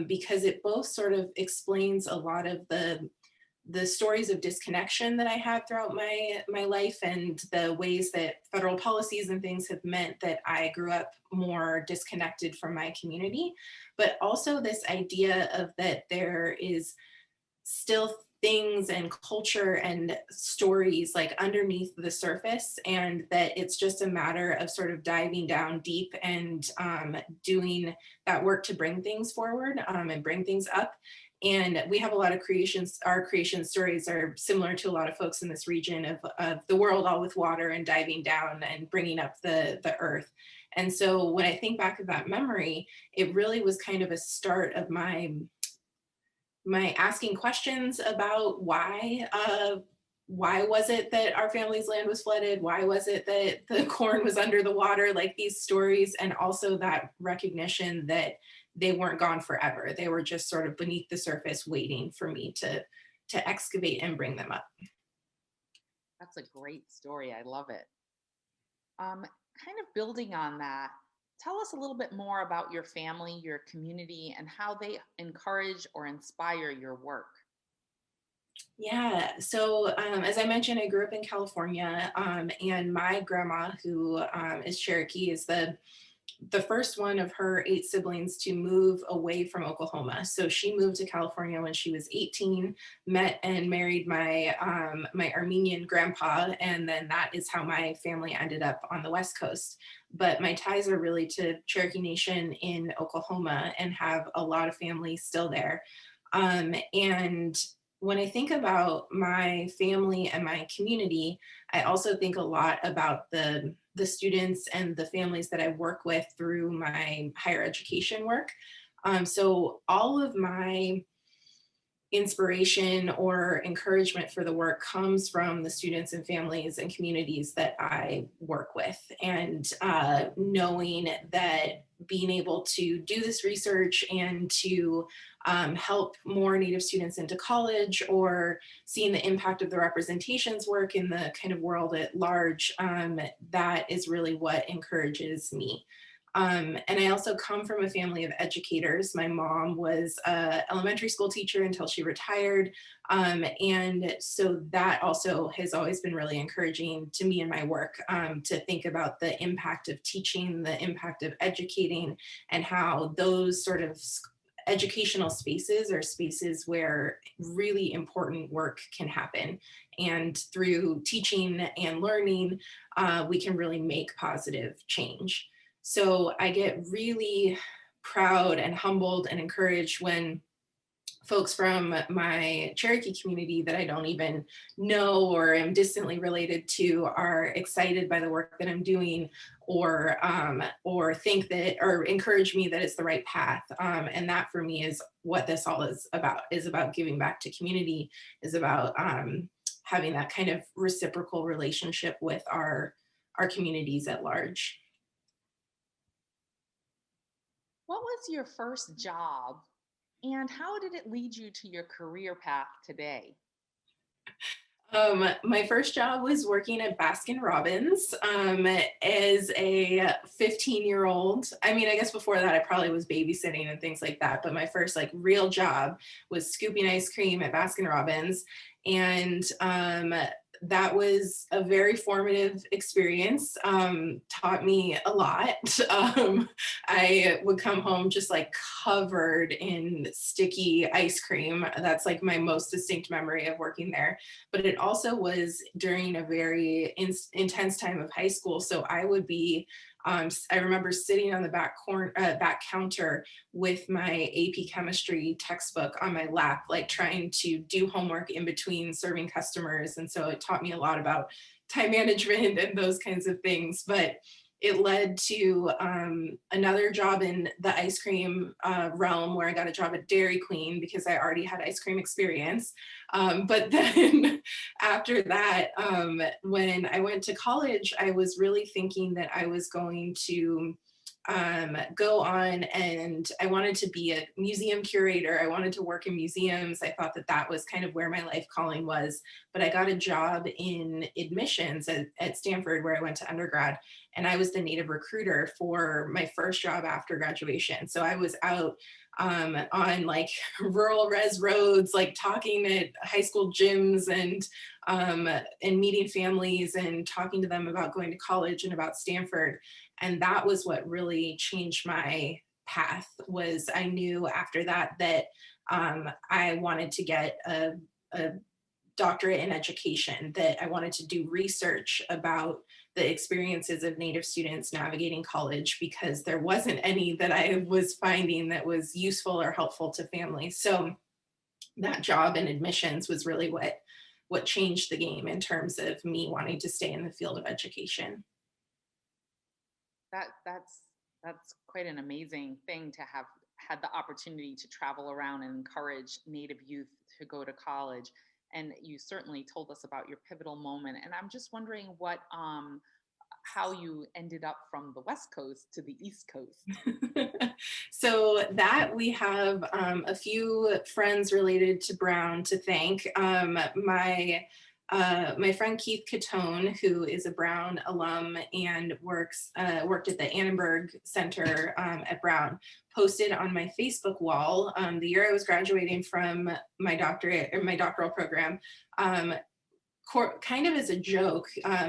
because it both sort of explains a lot of the stories of disconnection that I had throughout my life, and the ways that federal policies and things have meant that I grew up more disconnected from my community, but also this idea of that there is still things and culture and stories underneath the surface, and that it's just a matter of sort of diving down deep and doing that work to bring things forward and bring things up. And we have a lot of creations. Our creation stories are similar to a lot of folks in this region of the world, all with water and diving down and bringing up the earth. And so when I think back of that memory, it really was kind of a start of my asking questions about why was it that our family's land was flooded? Why was it that the corn was under the water? These stories, and also that recognition that they weren't gone forever. They were just sort of beneath the surface waiting for me to excavate and bring them up. That's a great story. I love it. Kind of building on that, tell us a little bit more about your family, your community, and how they encourage or inspire your work. Yeah, so as I mentioned, I grew up in California, and my grandma, who is Cherokee, is the first one of her 8 siblings to move away from Oklahoma. So she moved to California when she was 18, met and married my Armenian grandpa, and then that is how my family ended up on the West Coast. But my ties are really to Cherokee Nation in Oklahoma, and have a lot of family still there. And when I think about my family and my community, I also think a lot about the students and the families that I work with through my higher education work. So all of my inspiration or encouragement for the work comes from the students and families and communities that I work with. And knowing that being able to do this research and to help more Native students into college, or seeing the impact of the representations work in the kind of world at large, that is really what encourages me. And I also come from a family of educators. My mom was an elementary school teacher until she retired. And so that also has always been really encouraging to me in my work, to think about the impact of teaching, the impact of educating, and how those sort of educational spaces are spaces where really important work can happen. And through teaching and learning, we can really make positive change. So I get really proud and humbled and encouraged when folks from my Cherokee community that I don't even know or am distantly related to are excited by the work that I'm doing, or think that, or encourage me that it's the right path. And that for me is what this all is about giving back to community, is about having that kind of reciprocal relationship with our communities at large. What was your first job and how did it lead you to your career path today? My first job was working at Baskin Robbins as a 15-year-old. I mean, I guess before that I probably was babysitting and things like that, but my first like real job was scooping ice cream at Baskin Robbins. And that was a very formative experience, taught me a lot. I would come home just like covered in sticky ice cream. That's like my most distinct memory of working there. But it also was during a very intense time of high school. So I would be, I remember sitting on the back counter with my AP chemistry textbook on my lap, like trying to do homework in between serving customers. And so it taught me a lot about time management and those kinds of things. But it led to another job in the ice cream realm, where I got a job at Dairy Queen because I already had ice cream experience. But then after that, when I went to college, I was really thinking that I was going to go on, and I wanted to be a museum curator. I wanted to work in museums. I thought that that was kind of where my life calling was. But I got a job in admissions at Stanford, where I went to undergrad, and I was the native recruiter for my first job after graduation. So I was out on like rural res roads, like talking at high school gyms and meeting families and talking to them about going to college and about Stanford. And that was what really changed my path. Was I knew after that that I wanted to get a doctorate in education, that I wanted to do research about the experiences of Native students navigating college, because there wasn't any that I was finding that was useful or helpful to families. So that job in admissions was really what changed the game in terms of me wanting to stay in the field of education. That's quite an amazing thing to have had the opportunity to travel around and encourage Native youth to go to college. And you certainly told us about your pivotal moment. And I'm just wondering how you ended up from the West Coast to the East Coast. So that we have a few friends related to Brown to thank. My friend Keith Catone, who is a Brown alum and worked at the Annenberg Center at Brown, posted on my Facebook wall the year I was graduating from my doctoral program, kind of as a joke.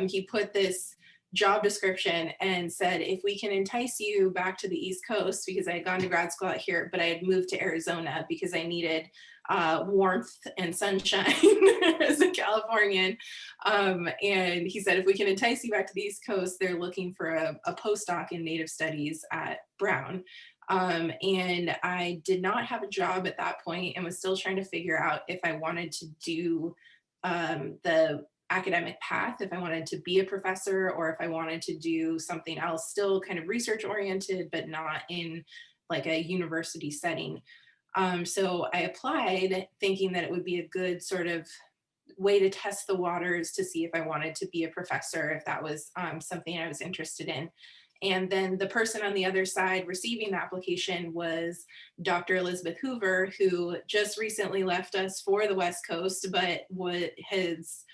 He put this job description and said, if we can entice you back to the East Coast, because I had gone to grad school out here, but I had moved to Arizona because I needed warmth and sunshine as a Californian. And he said, if we can entice you back to the East Coast, they're looking for a postdoc in Native Studies at Brown. And I did not have a job at that point and was still trying to figure out if I wanted to do the academic path, if I wanted to be a professor, or if I wanted to do something else, still kind of research oriented, but not in like a university setting. So I applied thinking that it would be a good sort of way to test the waters to see if I wanted to be a professor, if that was something I was interested in. And then the person on the other side receiving the application was Dr. Elizabeth Hoover, who just recently left us for the West Coast, but is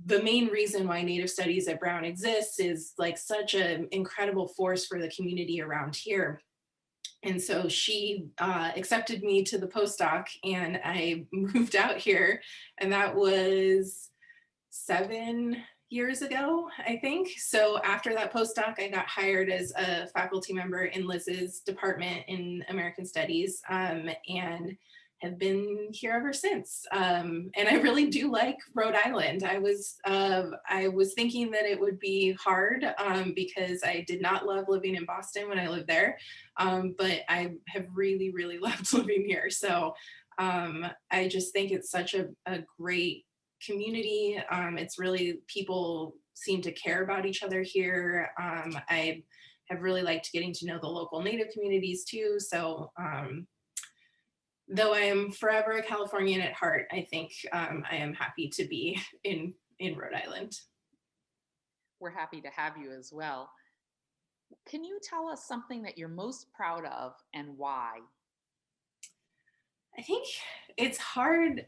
the main reason why Native Studies at Brown exists is like such an incredible force for the community around here. And so she accepted me to the postdoc, and I moved out here, and that was 7 years ago, I think. So after that postdoc, I got hired as a faculty member in Liz's department in American Studies, and have been here ever since. And I really do like Rhode Island. I was thinking that it would be hard because I did not love living in Boston when I lived there, but I have really, really loved living here. So I just think it's such a great community. It's really, people seem to care about each other here. I have really liked getting to know the local Native communities too. So though I am forever a Californian at heart, I think I am happy to be in Rhode Island. We're happy to have you as well. Can you tell us something that you're most proud of and why? I think it's hard.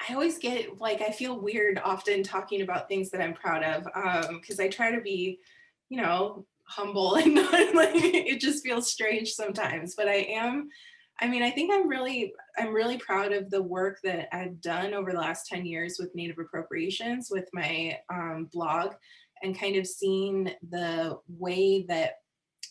I always get like, I feel weird often talking about things that I'm proud of because I try to be, you know, humble and not like, it just feels strange sometimes, but I think I'm really proud of the work that I've done over the last 10 years with Native appropriations with my blog, and kind of seeing the way that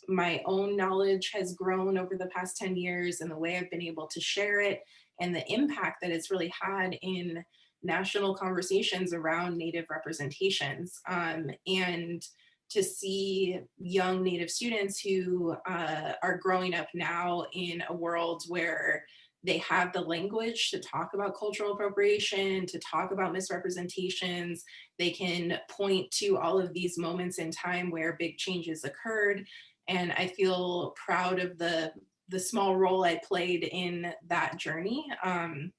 my own knowledge has grown over the past 10 years and the way I've been able to share it and the impact that it's really had in national conversations around Native representations. And to see young Native students who are growing up now in a world where they have the language to talk about cultural appropriation, to talk about misrepresentations. They can point to all of these moments in time where big changes occurred. And I feel proud of the small role I played in that journey. And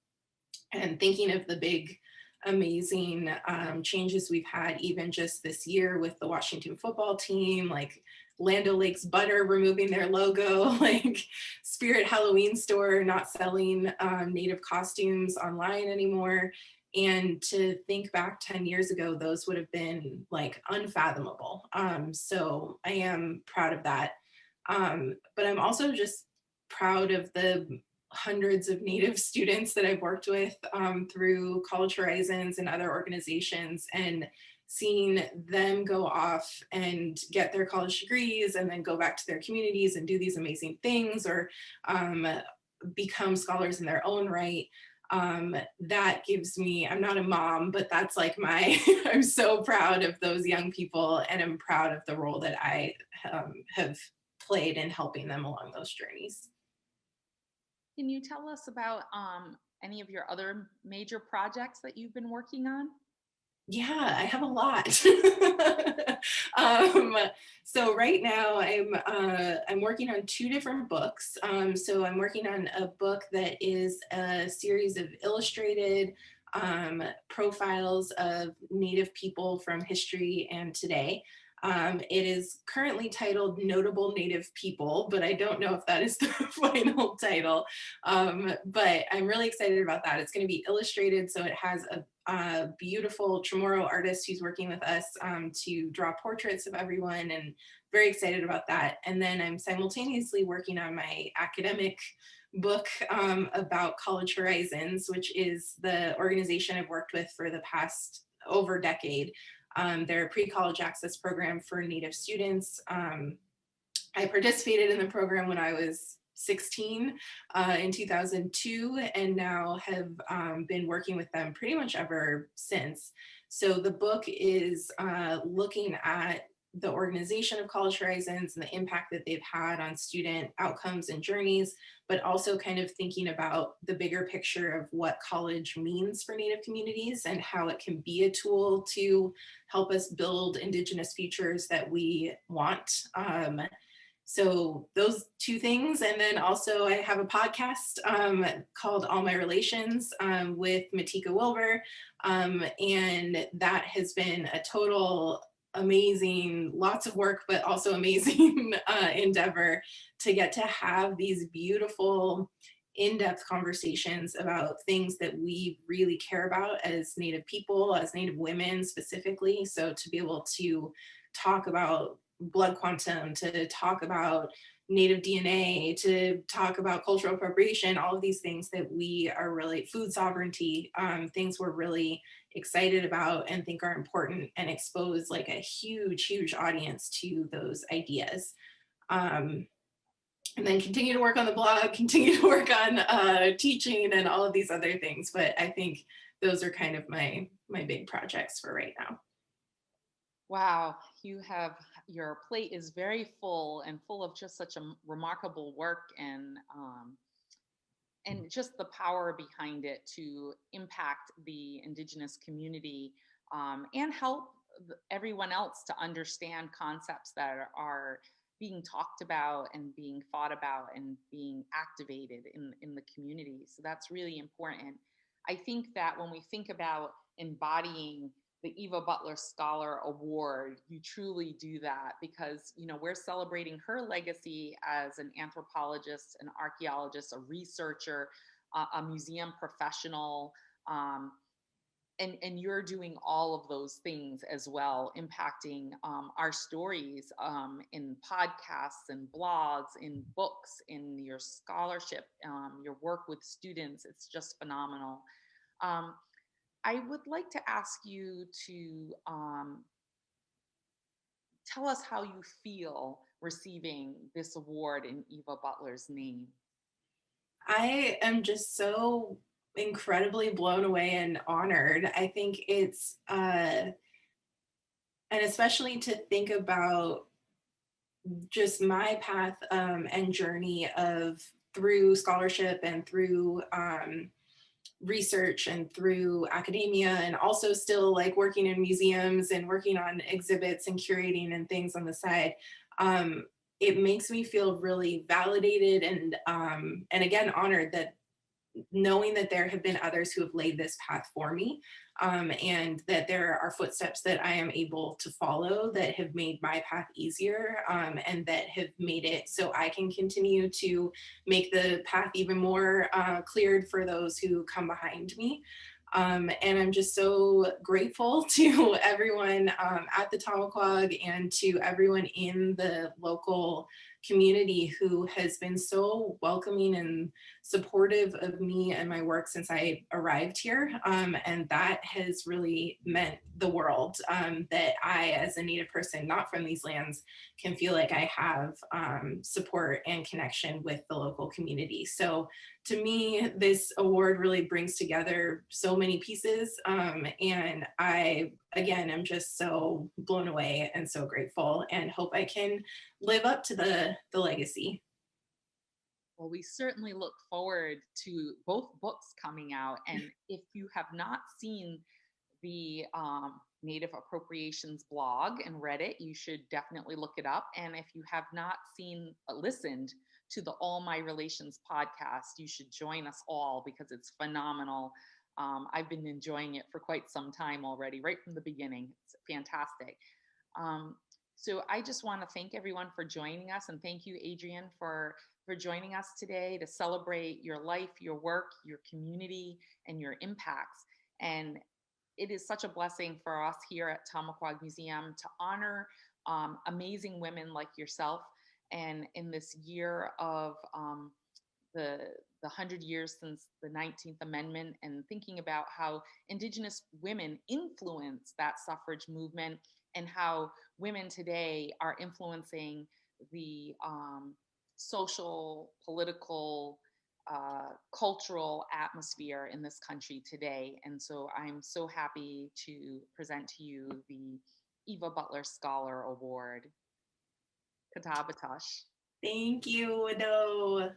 thinking of the big, amazing changes we've had even just this year with the Washington football team, like Land O'Lakes Butter removing their logo, like Spirit Halloween store not selling Native costumes online anymore. And to think back 10 years ago, those would have been like unfathomable. So I am proud of that. But I'm also just proud of the hundreds of Native students that I've worked with through College Horizons and other organizations, and seeing them go off and get their college degrees and then go back to their communities and do these amazing things, or become scholars in their own right. That gives me, I'm not a mom, but that's like I'm so proud of those young people, and I'm proud of the role that I have played in helping them along those journeys. Can you tell us about any of your other major projects that you've been working on? Yeah, I have a lot. So right now I'm working on 2 different books. So I'm working on a book that is a series of illustrated profiles of Native people from history and today. It is currently titled Notable Native People, but I don't know if that is the final title. But I'm really excited about that. It's going to be illustrated, so it has a beautiful Chamorro artist who's working with us to draw portraits of everyone, and very excited about that. And then I'm simultaneously working on my academic book about College Horizons, which is the organization I've worked with for the past over a decade. They're a pre-college access program for Native students. I participated in the program when I was 16 in 2002, and now have been working with them pretty much ever since. So the book is looking at the organization of College Horizons and the impact that they've had on student outcomes and journeys, but also kind of thinking about the bigger picture of what college means for Native communities and how it can be a tool to help us build Indigenous futures that we want. So those 2 things. And then also I have a podcast called All My Relations with Matika Wilbur. And that has been a total amazing, lots of work, but also amazing endeavor to get to have these beautiful in-depth conversations about things that we really care about as Native people, as Native women specifically. So to be able to talk about blood quantum, to talk about Native DNA, to talk about cultural appropriation, all of these things that we are really, food sovereignty, things we're really excited about and think are important, and expose like a huge audience to those ideas. And then continue to work on the blog, continue to work on teaching and all of these other things. But I think those are kind of my big projects for right now. Wow, your plate is very full and full of just such a remarkable work, and just the power behind it to impact the Indigenous community, and help everyone else to understand concepts that are being talked about and being thought about and being activated in the community. So that's really important. I think that when we think about embodying the Eva Butler Scholar Award, you truly do that, because we're celebrating her legacy as an anthropologist, an archaeologist, a researcher, a museum professional, and you're doing all of those things as well, impacting our stories in podcasts and blogs, in books, in your scholarship, your work with students. It's just phenomenal. I would like to ask you to tell us how you feel receiving this award in Eva Butler's name. I am just so incredibly blown away and honored. I think it's, and especially to think about just my path and journey of through scholarship and through research and through academia, and also still like working in museums and working on exhibits and curating and things on the side. It makes me feel really validated and again honored, that knowing that there have been others who have laid this path for me, and that there are footsteps that I am able to follow that have made my path easier, and that have made it so I can continue to make the path even more cleared for those who come behind me. And I'm just so grateful to everyone at the Tomaquag and to everyone in the local community who has been so welcoming and supportive of me and my work since I arrived here. And that has really meant the world, that I, as a Native person not from these lands, can feel like I have support and connection with the local community. So to me, this award really brings together so many pieces. And I, again, am just so blown away and so grateful, and hope I can live up to the legacy. Well, we certainly look forward to both books coming out. And if you have not seen the Native Appropriations blog and read it, you should definitely look it up. And if you have not listened to the All My Relations podcast, you should join us all, because it's phenomenal. I've been enjoying it for quite some time already, right from the beginning. It's fantastic. So I just want to thank everyone for joining us, and thank you, Adrienne, for joining us today to celebrate your life, your work, your community, and your impacts. And it is such a blessing for us here at Tomaquag Museum to honor amazing women like yourself. And in this year of the 100 years since the 19th Amendment, and thinking about how Indigenous women influence that suffrage movement, and how women today are influencing the social, political, cultural atmosphere in this country today. And so I'm so happy to present to you the Eva Butler Scholar Award. Katabatosh. Thank you, Ado.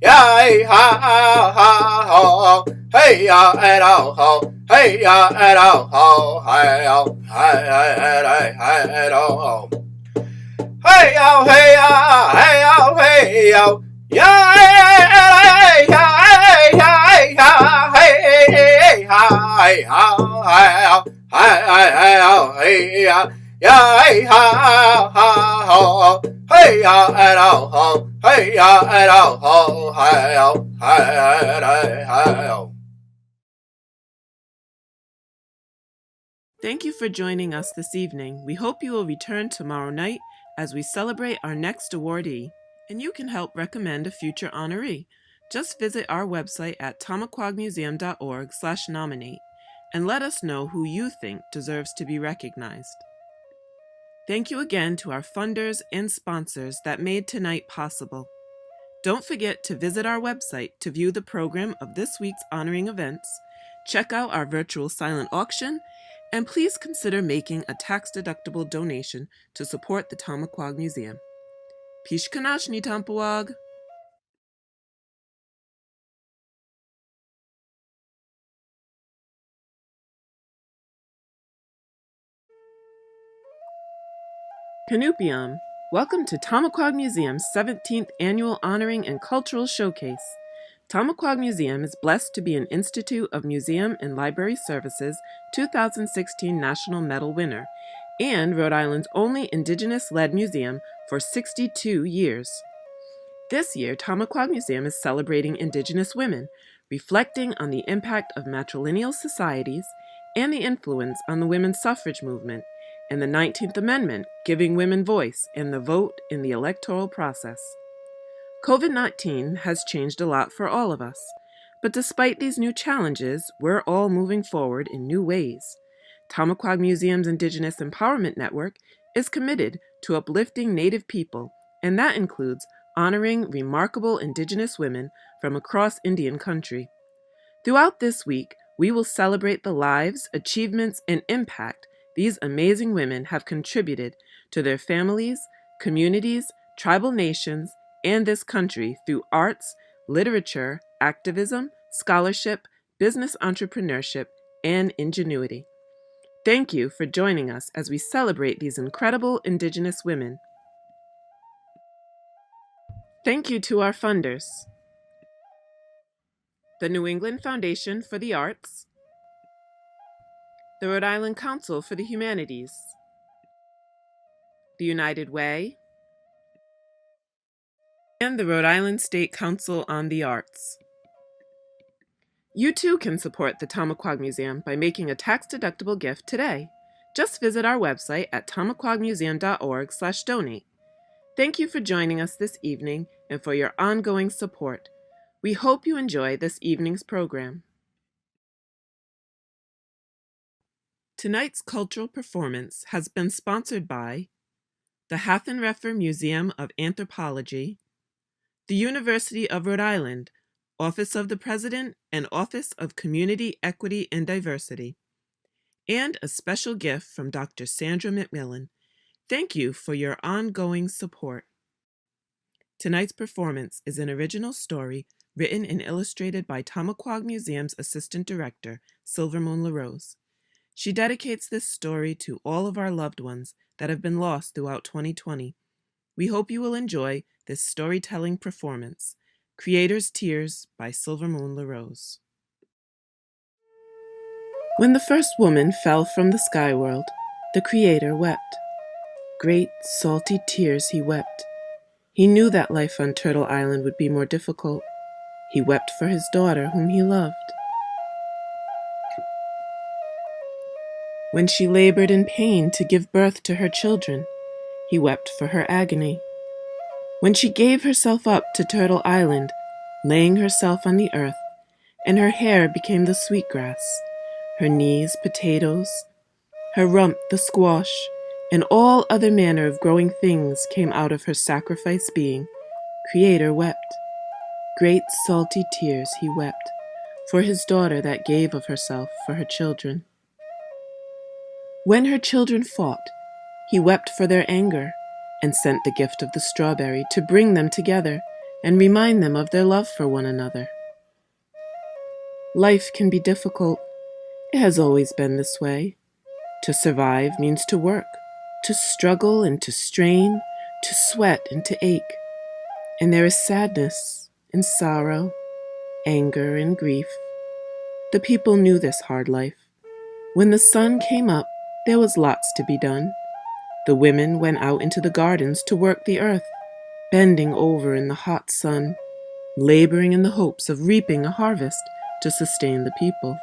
ya ha ha ho, hey ya and ho, hey ya and ho, hey yo, hey ho. Hey yo, hey yo, hey yo, hey yo, yeah, hey yo, hey yo, hey yo, hey yo, hey yo, hey yo, yeah, hey ha ho, hey ya and ho, hey ya and ho, hey yo, hey yo. Thank you for joining us this evening. We hope you will return tomorrow night as we celebrate our next awardee. And you can help recommend a future honoree. Just visit our website at tomaquagmuseum.org/nominate and let us know who you think deserves to be recognized. Thank you again to our funders and sponsors that made tonight possible. Don't forget to visit our website to view the program of this week's honoring events, check out our virtual silent auction, and please consider making a tax-deductible donation to support the Tomaquag Museum. Pishkanashni Tampawag! Kanupiam! Welcome to Tomaquag Museum's 17th Annual Honoring and Cultural Showcase. Tomaquag Museum is blessed to be an Institute of Museum and Library Services 2016 National Medal winner and Rhode Island's only Indigenous-led museum for 62 years. This year, Tomaquag Museum is celebrating Indigenous women, reflecting on the impact of matrilineal societies and the influence on the women's suffrage movement, and the 19th Amendment, giving women voice and the vote in the electoral process. COVID-19 has changed a lot for all of us, but despite these new challenges, we're all moving forward in new ways. Tomaquag Museum's Indigenous Empowerment Network is committed to uplifting Native people, and that includes honoring remarkable Indigenous women from across Indian country. Throughout this week, we will celebrate the lives, achievements, and impact these amazing women have contributed to their families, communities, tribal nations, and this country through arts, literature, activism, scholarship, business entrepreneurship, and ingenuity. Thank you for joining us as we celebrate these incredible Indigenous women. Thank you to our funders: the New England Foundation for the Arts, the Rhode Island Council for the Humanities, the United Way, and the Rhode Island State Council on the Arts. You too can support the Tomaquag Museum by making a tax-deductible gift today. Just visit our website at tomaquagmuseum.org/donate. Thank you for joining us this evening and for your ongoing support. We hope you enjoy this evening's program. Tonight's cultural performance has been sponsored by the Hathenreffer Museum of Anthropology, the University of Rhode Island, Office of the President and Office of Community Equity and Diversity, and a special gift from Dr. Sandra McMillan. Thank you for your ongoing support. Tonight's performance is an original story written and illustrated by Tomaquag Museum's Assistant Director, Silvermoon LaRose. She dedicates this story to all of our loved ones that have been lost throughout 2020. We hope you will enjoy this storytelling performance, Creator's Tears by Silvermoon LaRose. When the first woman fell from the sky world, the Creator wept. Great, salty tears he wept. He knew that life on Turtle Island would be more difficult. He wept for his daughter, whom he loved. When she labored in pain to give birth to her children, he wept for her agony. When she gave herself up to Turtle Island, laying herself on the earth, and her hair became the sweetgrass, her knees potatoes, her rump the squash, and all other manner of growing things came out of her sacrifice being, Creator wept. Great salty tears he wept, for his daughter that gave of herself for her children. When her children fought, he wept for their anger, and sent the gift of the strawberry to bring them together and remind them of their love for one another. Life can be difficult. It has always been this way. To survive means to work, to struggle and to strain, to sweat and to ache. And there is sadness and sorrow, anger and grief. The people knew this hard life. When the sun came up, there was lots to be done. The women went out into the gardens to work the earth, bending over in the hot sun, laboring in the hopes of reaping a harvest to sustain the people.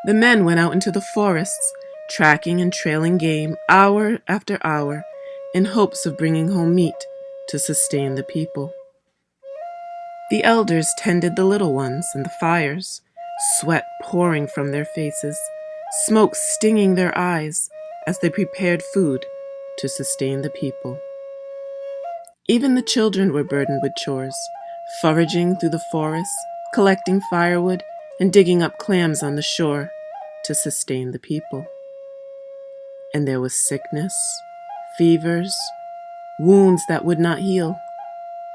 The men went out into the forests, tracking and trailing game hour after hour in hopes of bringing home meat to sustain the people. The elders tended the little ones and the fires, sweat pouring from their faces, smoke stinging their eyes as they prepared food to sustain the people. Even the children were burdened with chores, foraging through the forests, collecting firewood, and digging up clams on the shore to sustain the people. And there was sickness, fevers, wounds that would not heal,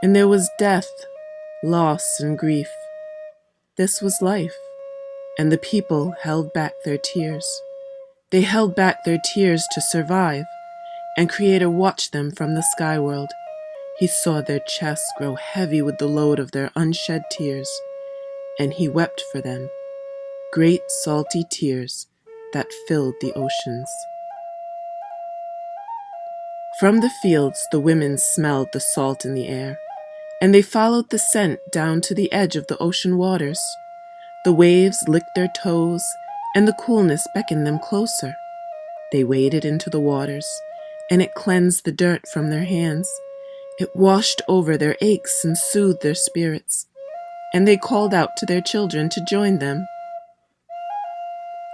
and there was death, loss, and grief. This was life, and the people held back their tears. They held back their tears to survive, and Creator watched them from the sky world. He saw their chests grow heavy with the load of their unshed tears, and he wept for them, great salty tears that filled the oceans. From the fields the women smelled the salt in the air, and they followed the scent down to the edge of the ocean waters. The waves licked their toes, and the coolness beckoned them closer. They waded into the waters, and it cleansed the dirt from their hands. It washed over their aches and soothed their spirits, and they called out to their children to join them.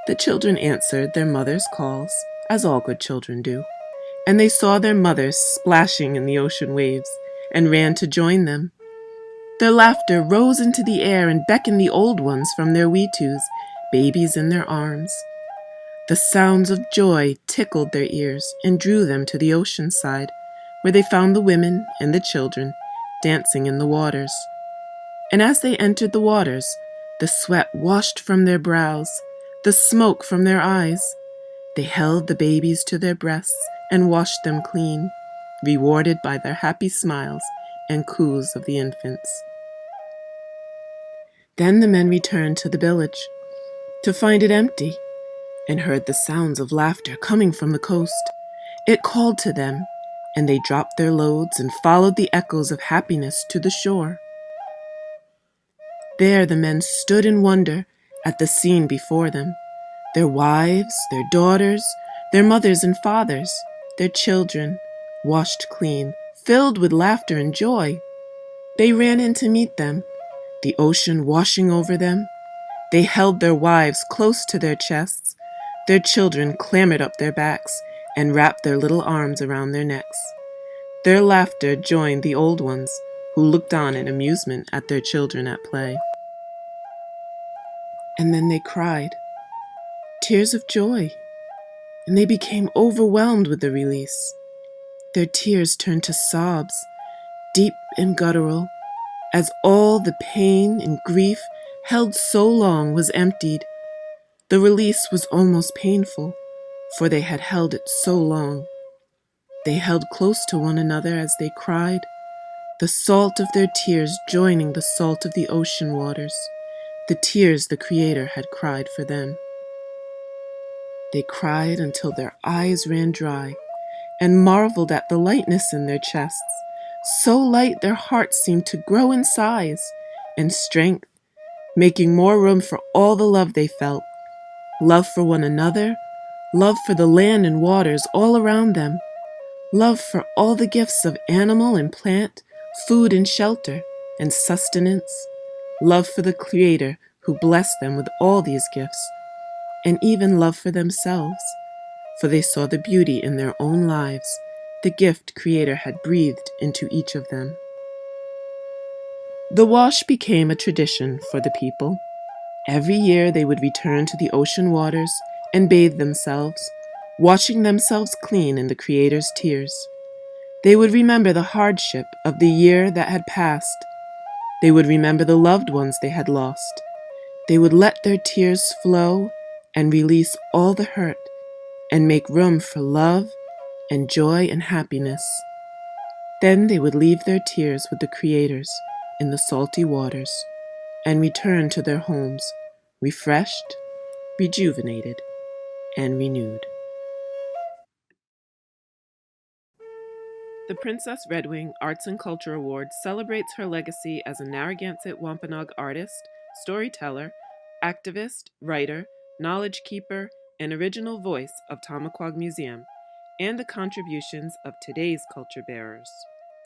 The children answered their mother's calls, as all good children do, and they saw their mothers splashing in the ocean waves and ran to join them. Their laughter rose into the air and beckoned the old ones from their weetus, babies in their arms. The sounds of joy tickled their ears and drew them to the ocean side, where they found the women and the children dancing in the waters. And as they entered the waters, the sweat washed from their brows, the smoke from their eyes. They held the babies to their breasts and washed them clean, rewarded by their happy smiles and coos of the infants. Then the men returned to the village to find it empty, and heard the sounds of laughter coming from the coast. It called to them, and they dropped their loads and followed the echoes of happiness to the shore. There the men stood in wonder at the scene before them. Their wives, their daughters, their mothers and fathers, their children, washed clean, filled with laughter and joy. They ran in to meet them, the ocean washing over them. They held their wives close to their chests. Their children clambered up their backs and wrapped their little arms around their necks. Their laughter joined the old ones, who looked on in amusement at their children at play. And then they cried, tears of joy, and they became overwhelmed with the release. Their tears turned to sobs, deep and guttural, as all the pain and grief held so long was emptied. The release was almost painful, for they had held it so long. They held close to one another as they cried, the salt of their tears joining the salt of the ocean waters, the tears the Creator had cried for them. They cried until their eyes ran dry, and marveled at the lightness in their chests, so light their hearts seemed to grow in size and strength, making more room for all the love they felt, love for one another, love for the land and waters all around them, love for all the gifts of animal and plant, food and shelter and sustenance, love for the Creator who blessed them with all these gifts, and even love for themselves, for they saw the beauty in their own lives, the gift Creator had breathed into each of them. The wash became a tradition for the people. Every year they would return to the ocean waters and bathe themselves, washing themselves clean in the Creator's tears. They would remember the hardship of the year that had passed. They would remember the loved ones they had lost. They would let their tears flow and release all the hurt and make room for love and joy and happiness. Then they would leave their tears with the creators in the salty waters and return to their homes, refreshed, rejuvenated, and renewed. The Princess Redwing Arts and Culture Award celebrates her legacy as a Narragansett Wampanoag artist, storyteller, activist, writer, knowledge keeper, and original voice of Tomaquag Museum, and the contributions of today's culture bearers.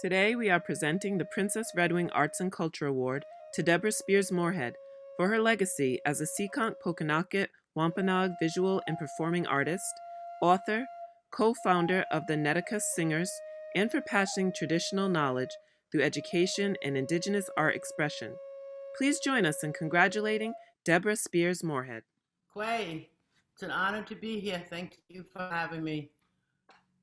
Today we are presenting the Princess Redwing Arts and Culture Award to Deborah Spears Moorhead for her legacy as a Seekonk Pokanoket Wampanoag visual and performing artist, author, co-founder of the Neticus Singers, and for passing traditional knowledge through education and Indigenous art expression. Please join us in congratulating Deborah Spears Moorhead. Quay, it's an honor to be here. Thank you for having me.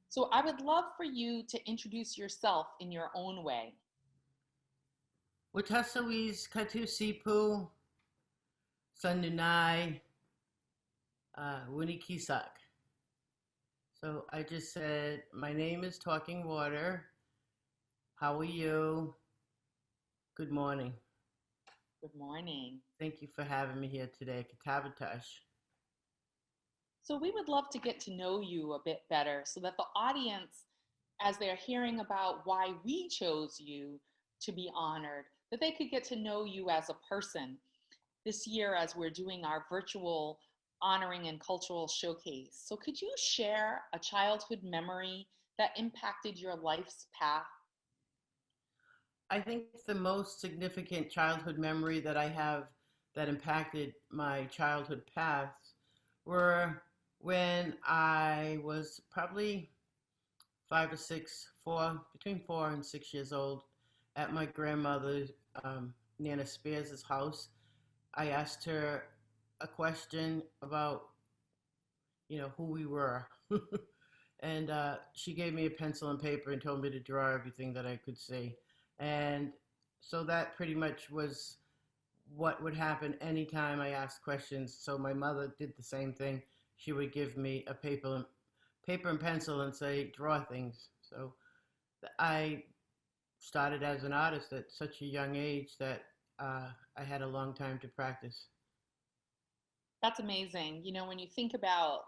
So I would love for you to introduce yourself in your own way. Watasawi's Katu Sipu, Sandunai, Winnie Kisak. So I just said, my name is Talking Water. How are you? Good morning. Good morning. Thank you for having me here today. Katavatash. So we would love to get to know you a bit better so that the audience, as they're hearing about why we chose you to be honored, that they could get to know you as a person. This year, as we're doing our virtual honoring and cultural showcase. So could you share a childhood memory that impacted your life's path? I think the most significant childhood memory that I have that impacted my childhood path were when I was probably 5 or 6, between 4 and 6 years old, at my grandmother, Nana Spears' house. I asked her a question about, who we were. And she gave me a pencil and paper and told me to draw everything that I could see. And so that pretty much was what would happen anytime I asked questions. So my mother did the same thing. She would give me a paper and pencil and say, draw things. So I started as an artist at such a young age that I had a long time to practice. That's amazing. You know, when you think about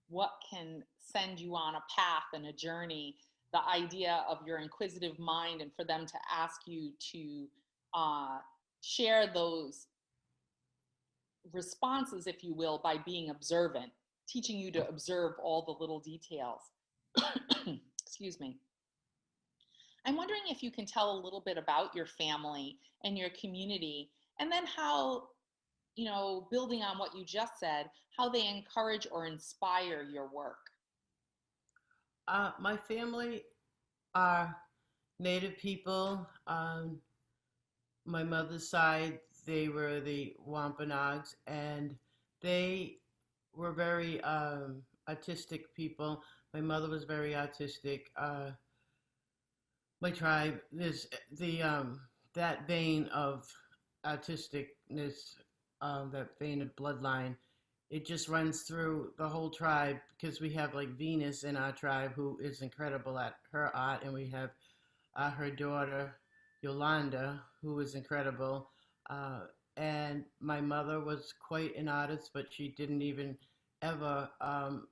what can send you on a path and a journey, the idea of your inquisitive mind and for them to ask you to share those responses, if you will, by being observant, teaching you to observe all the little details. Excuse me. I'm wondering if you can tell a little bit about your family and your community, and then how, building on what you just said, how they encourage or inspire your work. My family are Native people. My mother's side, they were the Wampanoags, and they were very artistic people. My mother was very artistic. My tribe, there's that vein of artisticness, that vein of bloodline. It just runs through the whole tribe because we have like Venus in our tribe who is incredible at her art, and we have her daughter Yolanda who is incredible. And my mother was quite an artist, but she didn't even ever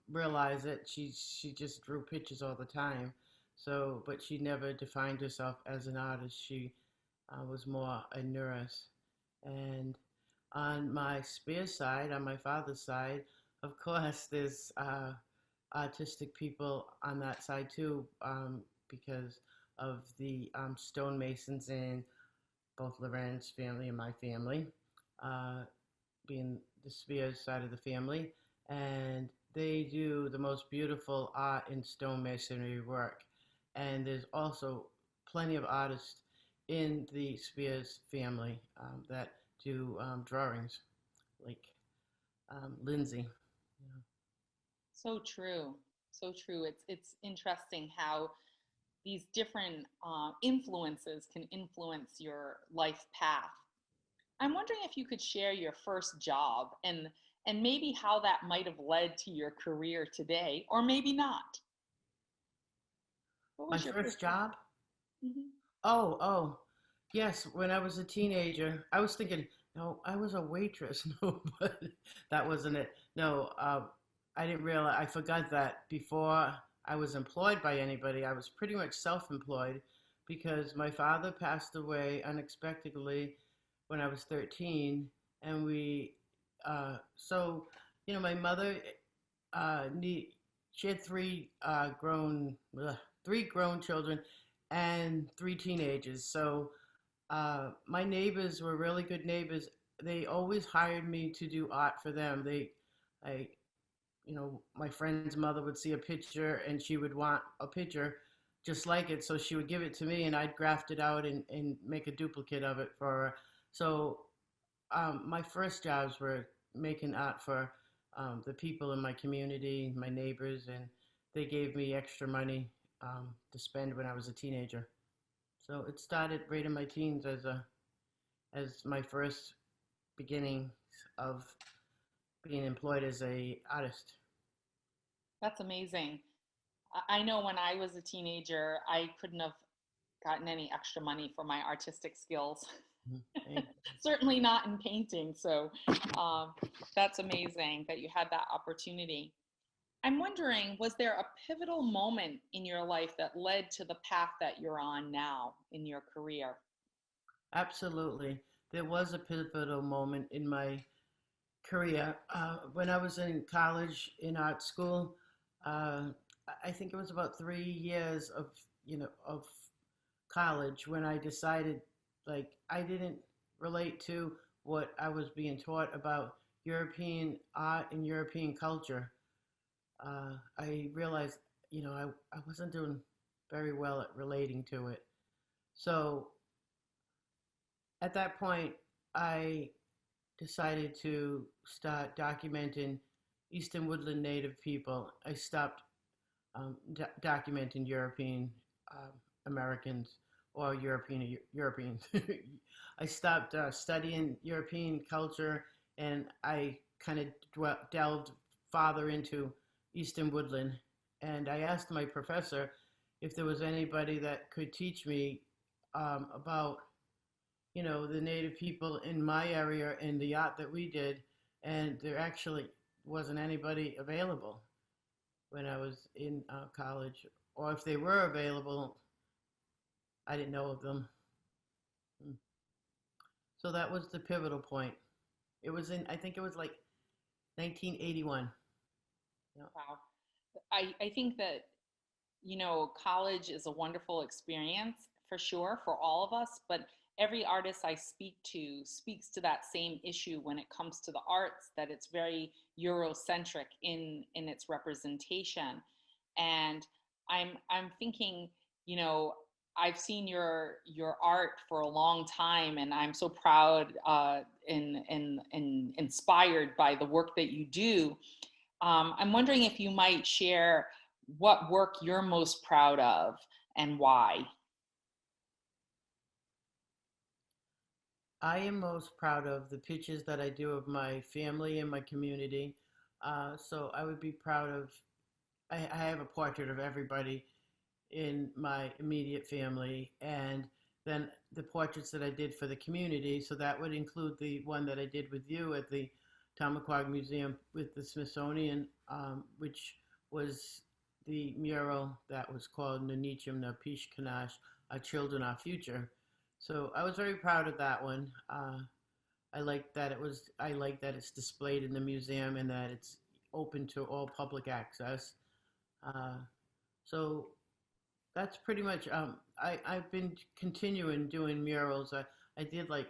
realize it. She just drew pictures all the time. So, but she never defined herself as an artist. She was more a nurse. And on my Spears side, on my father's side, of course, there's artistic people on that side too, because of the stonemasons in both Loren's family and my family, being the Spears side of the family. And they do the most beautiful art in stonemasonry work. And there's also plenty of artists in the Spears family that do drawings, like Lindsay. So true. So true. It's interesting how these different influences can influence your life path. I'm wondering if you could share your first job and maybe how that might have led to your career today, or maybe not. What My was your first first job? job? Mhm. Oh, yes. When I was a teenager, I was thinking, no, I was a waitress. No, but that wasn't it. No, I didn't realize, I forgot that before I was employed by anybody, I was pretty much self-employed because my father passed away unexpectedly when I was 13. And my mother, need, she had three grown children and three teenagers. So my neighbors were really good neighbors. They always hired me to do art for them. I, my friend's mother would see a picture and she would want a picture just like it. So she would give it to me and I'd graft it out and make a duplicate of it for her. So my first jobs were making art for the people in my community, my neighbors, and they gave me extra money to spend when I was a teenager. So it started right in my teens as my first beginning of being employed as a artist. That's amazing. I know when I was a teenager, I couldn't have gotten any extra money for my artistic skills. Okay. Certainly not in painting. So um, that's amazing that you had that opportunity. I'm wondering, was there a pivotal moment in your life that led to the path that you're on now in your career? Absolutely. There was a pivotal moment in my career. When I was in college in art school, uh, I think it was about 3 years of college when I decided like I didn't relate to what I was being taught about European art and European culture. I realized, I wasn't doing very well at relating to it. So at that point, I decided to start documenting Eastern Woodland Native people. I stopped documenting European Americans or Europeans. I stopped studying European culture and I kind of delved farther into Eastern Woodland. And I asked my professor if there was anybody that could teach me about the native people in my area and the art that we did, and there actually wasn't anybody available when I was in college, or if they were available, I didn't know of them. So that was the pivotal point. It was I think it was like 1981. Yeah. Wow. I think that, college is a wonderful experience for sure for all of us, but every artist I speak to speaks to that same issue when it comes to the arts, that it's very Eurocentric in its representation. And I'm thinking, you know, I've seen your art for a long time, and I'm so proud and inspired by the work that you do. I'm wondering if you might share what work you're most proud of and why. I am most proud of the pictures that I do of my family and my community. So I would be proud of, I have a portrait of everybody in my immediate family, and then the portraits that I did for the community. So that would include the one that I did with you at the Tomaquag Museum with the Smithsonian, which was the mural that was called Nunichim Na Pish Kanash, Our Children, Our Future. So I was very proud of that one. I like that it's displayed in the museum and that it's open to all public access. Uh, so that's pretty much, I've been continuing doing murals. I did like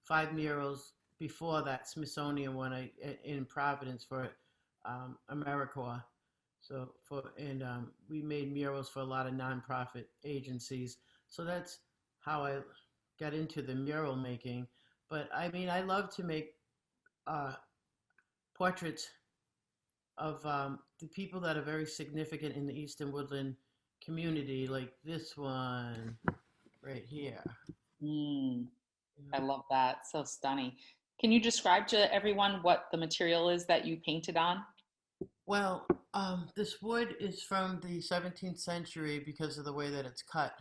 5 murals before that Smithsonian one in Providence for AmeriCorps. We made murals for a lot of nonprofit agencies. So that's how I got into the mural making. But I mean, I love to make uh, portraits of the people that are very significant in the Eastern Woodland community, like this one right here. I love that. So stunning. Can you describe to everyone what the material is that you painted on? Well, this wood is from the 17th century because of the way that it's cut.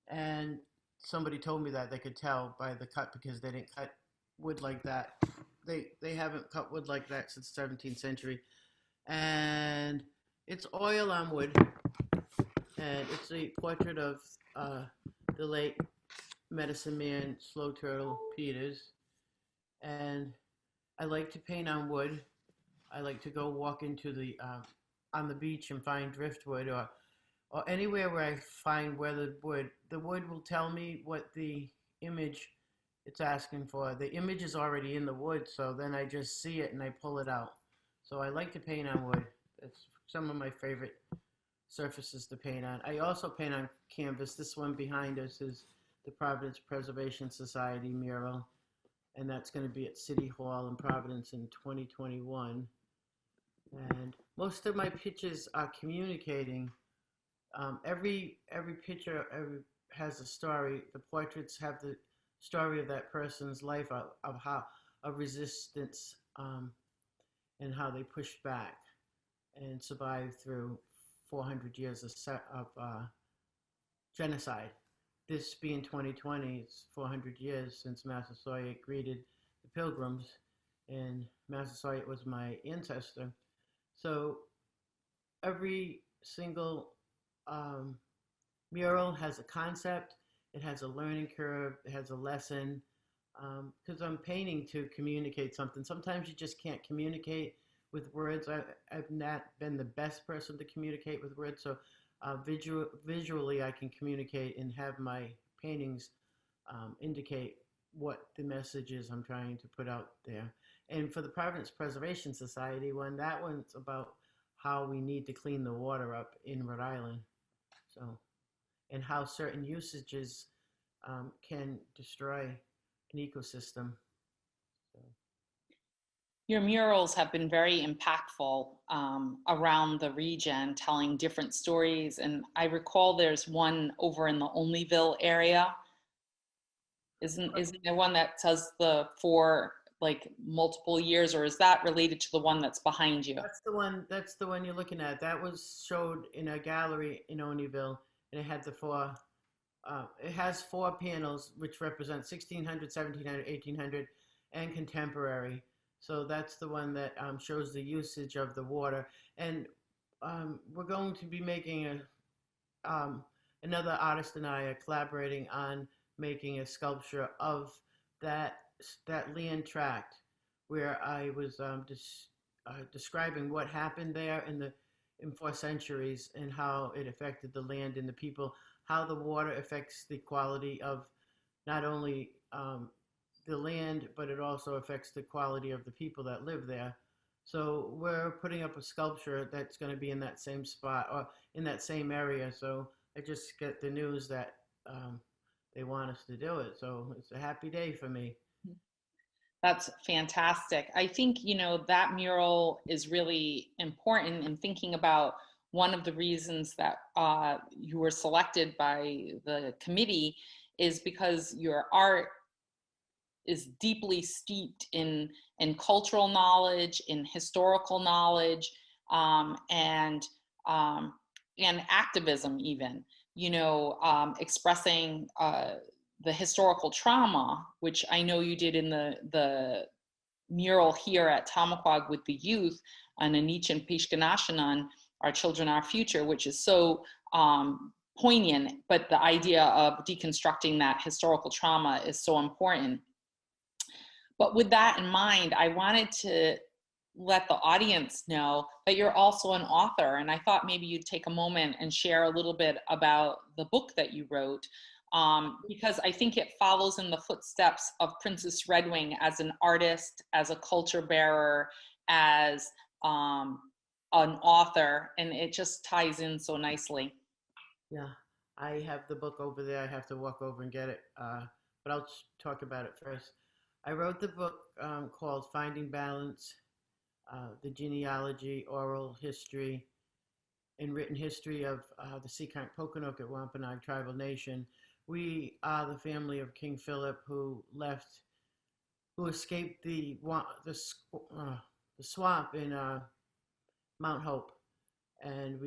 And somebody told me that they could tell by the cut because they didn't cut wood like that. They haven't cut wood like that since the 17th century. And it's oil on wood. And it's a portrait of the late medicine man, Slow Turtle Peters. And I like to paint on wood. I like to go walk into the on the beach and find driftwood or anywhere where I find weathered wood. The wood will tell me what the image it's asking for. The image is already in the wood, so then I just see it and I pull it out. So I like to paint on wood. It's some of my favorite surfaces to paint on. I also paint on canvas. This one behind us is the Providence Preservation Society mural, and that's going to be at City Hall in Providence in 2021. And most of my pictures are communicating. Every picture has a story. The portraits have the story of that person's life, of resistance, and how they pushed back and survived through 400 years of genocide. This being 2020, it's 400 years since Massasoit greeted the Pilgrims, and Massasoit was my ancestor. So every single mural has a concept, it has a learning curve, it has a lesson, because I'm painting to communicate something. Sometimes you just can't communicate with words. I've not been the best person to communicate with words, so visually I can communicate and have my paintings indicate what the message is I'm trying to put out there. And for the Providence Preservation Society one, that one's about how we need to clean the water up in Rhode Island. So, and how certain usages can destroy an ecosystem. So. Your murals have been very impactful around the region, telling different stories. And I recall there's one over in the Olympian area. Isn't there one that says for like multiple years, or is that related to the one that's behind you? That's the one you're looking at. That was showed in a gallery in Olneyville, and it had it has 4 panels which represent 1600, 1700, 1800, and contemporary. So that's the one that shows the usage of the water. And we're going to be making another artist and I are collaborating on making a sculpture of that land tract where I was describing what happened there in 4 centuries and how it affected the land and the people, how the water affects the quality of not only the land, but it also affects the quality of the people that live there. So we're putting up a sculpture that's going to be in that same spot or in that same area. So I just get the news that they want us to do it. So it's a happy day for me. That's fantastic. I think, that mural is really important in thinking about one of the reasons that you were selected by the committee is because your art is deeply steeped in cultural knowledge, in historical knowledge, and activism even, expressing the historical trauma, which I know you did in the mural here at Tomaquag with the youth on Anichin Pishkanashanan, Our Children, Our Future, which is so poignant, but the idea of deconstructing that historical trauma is so important. But with that in mind, I wanted to let the audience know that you're also an author, and I thought maybe you'd take a moment and share a little bit about the book that you wrote, because I think it follows in the footsteps of Princess Redwing as an artist, as a culture bearer, as an author, and it just ties in so nicely. Yeah, I have the book over there. I have to walk over and get it, but I'll talk about it first. I wrote the book called Finding Balance, the genealogy, oral history, in written history of the Seacock Pokanoket Wampanoag tribal nation. We are the family of King Philip who escaped the swamp in Mount Hope. And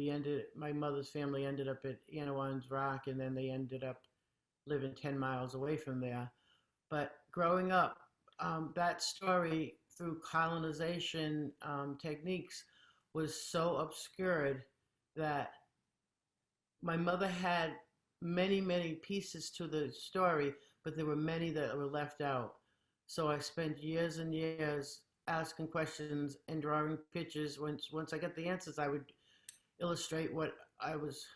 my mother's family ended up at Anawan's Rock, and then they ended up living 10 miles away from there. But growing up, that story through colonization techniques was so obscured that my mother had many, many pieces to the story, but there were many that were left out. So I spent years and years asking questions and drawing pictures. Once I got the answers, I would illustrate what I was,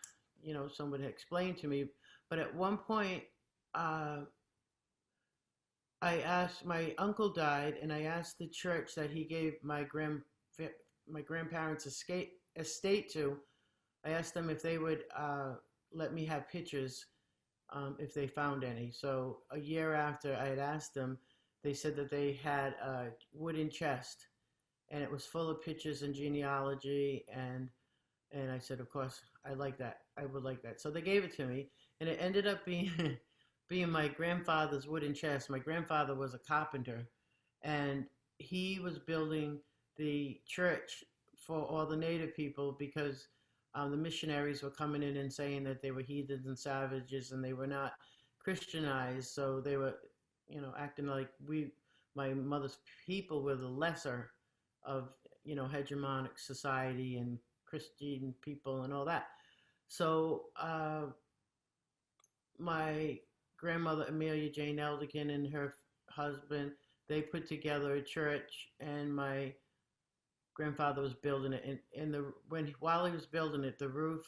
someone had explained to me. But at one point, I asked, my uncle died, and I asked the church that he gave my grandparents' estate to, I asked them if they would let me have pictures if they found any. So a year after I had asked them, they said that they had a wooden chest, and it was full of pictures and genealogy, and I said, of course, I like that. I would like that. So they gave it to me, and it ended up being my grandfather's wooden chest. My grandfather was a carpenter, and he was building the church for all the native people because the missionaries were coming in and saying that they were heathens and savages and they were not Christianized. So they were, acting like my mother's people were the lesser of, hegemonic society and Christian people and all that. So my grandmother, Amelia Jane Elderkin, and her husband, they put together a church, and my grandfather was building it. And while he was building it, the roof,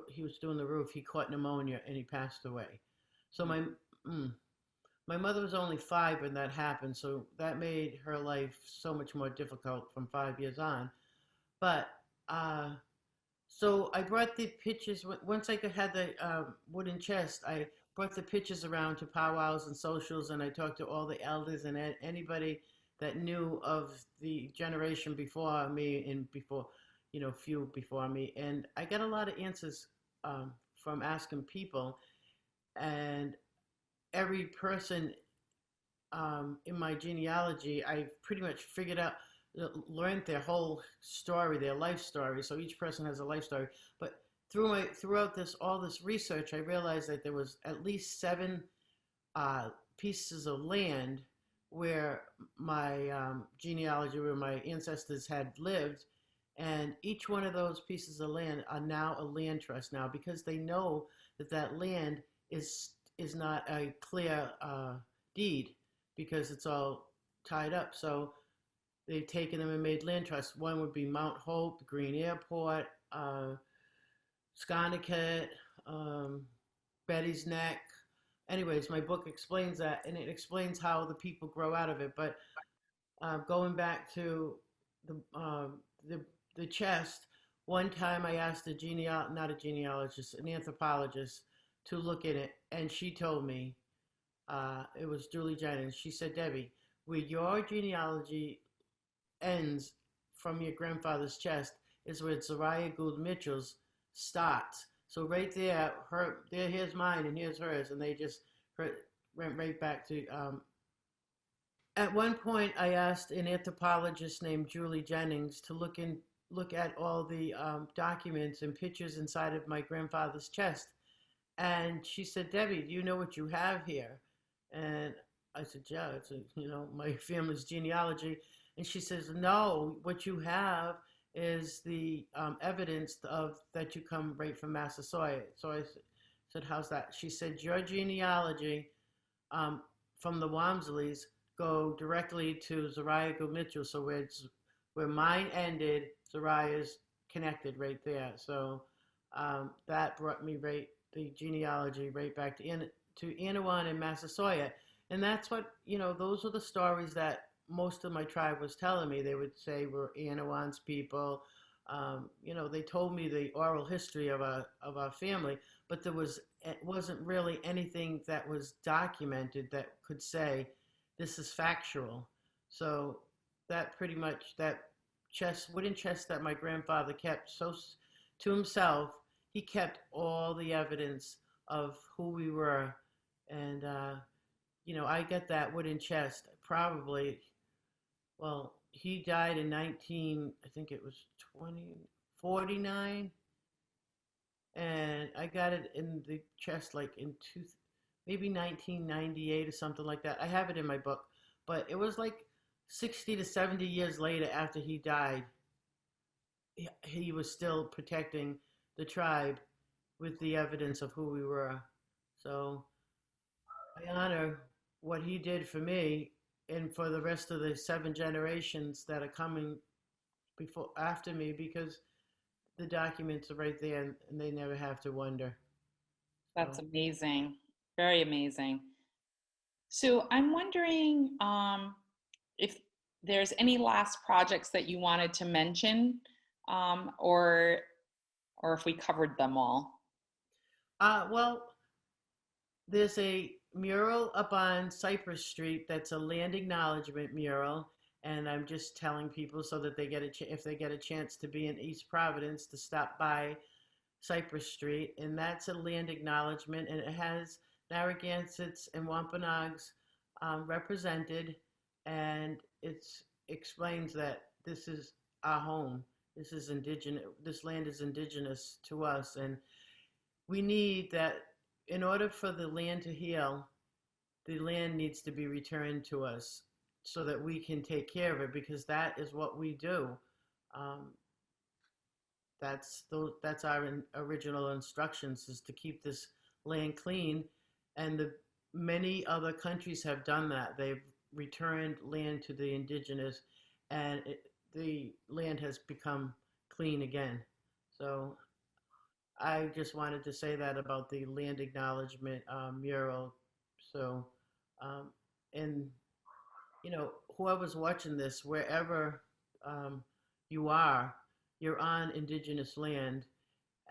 he was doing the roof, he caught pneumonia and he passed away. So my mother was only 5 when that happened, so that made her life so much more difficult from 5 years on. But so I brought the pictures, once I had the wooden chest, I brought the pictures around to powwows and socials, and I talked to all the elders and anybody that knew of the generation before me and before, few before me. And I got a lot of answers from asking people, and every person in my genealogy, I pretty much figured out, learned their whole story, their life story. So each person has a life story. But throughout all this research, I realized that there was at least 7 pieces of land where my genealogy, where my ancestors had lived, and each one of those pieces of land are now a land trust now, because they know that land is not a clear deed, because it's all tied up. So they've taken them and made land trusts. One would be Mount Hope, Green Airport, Sconticut, Betty's Neck. Anyways, my book explains that, and it explains how the people grow out of it. But going back to the chest, one time I asked not a genealogist, an anthropologist, to look at it, and she told me, it was Julie Jennings, she said, Debbie, where your genealogy ends from your grandfather's chest is where Zariah Gould Mitchell's starts. So right there, here's mine and here's hers, and they just went right back to. At one point, I asked an anthropologist named Julie Jennings to look at all the documents and pictures inside of my grandfather's chest, and she said, Debbie, do you know what you have here? And I said, yeah, it's my family's genealogy. And she says, no, what you have is the evidence of that you come right from Massasoit. So I said, how's that? She said, your genealogy from the Wamsleys go directly to Zariah Gould Mitchell. So where mine ended, Zariah's connected right there. So that brought me the genealogy right back to Anawan and Massasoit. And that's what, those are the stories that most of my tribe was telling me. They would say we're Anawan's people. They told me the oral history of our family, but it wasn't really anything that was documented that could say this is factual. So that pretty much, that chest, wooden chest that my grandfather kept to himself. He kept all the evidence of who we were. And, I got that wooden chest probably, well, he died in I think it was 2049. And I got it in the chest like maybe 1998 or something like that. I have it in my book, but it was like 60 to 70 years later after he died, he was still protecting the tribe with the evidence of who we were. So I honor what he did for me and for the rest of the 7 generations that are coming after me, because the documents are right there and they never have to wonder. That's amazing. Very amazing. So I'm wondering if there's any last projects that you wanted to mention, or if we covered them all. Well, there's a mural up on Cypress Street that's a land acknowledgement mural, and I'm just telling people so that they get if they get a chance to be in East Providence, to stop by Cypress Street, and that's a land acknowledgement, and it has Narragansetts and Wampanoags represented, and it explains that this is our home. This is indigenous. This land is indigenous to us, and we need that. In order for the land to heal, the land needs to be returned to us so that we can take care of it, because that is what we do. That's our original instructions, is to keep this land clean, and many other countries have done that. They've returned land to the indigenous, and the land has become clean again. So I just wanted to say that about the land acknowledgement mural. So, and whoever's watching this, wherever you are, you're on indigenous land,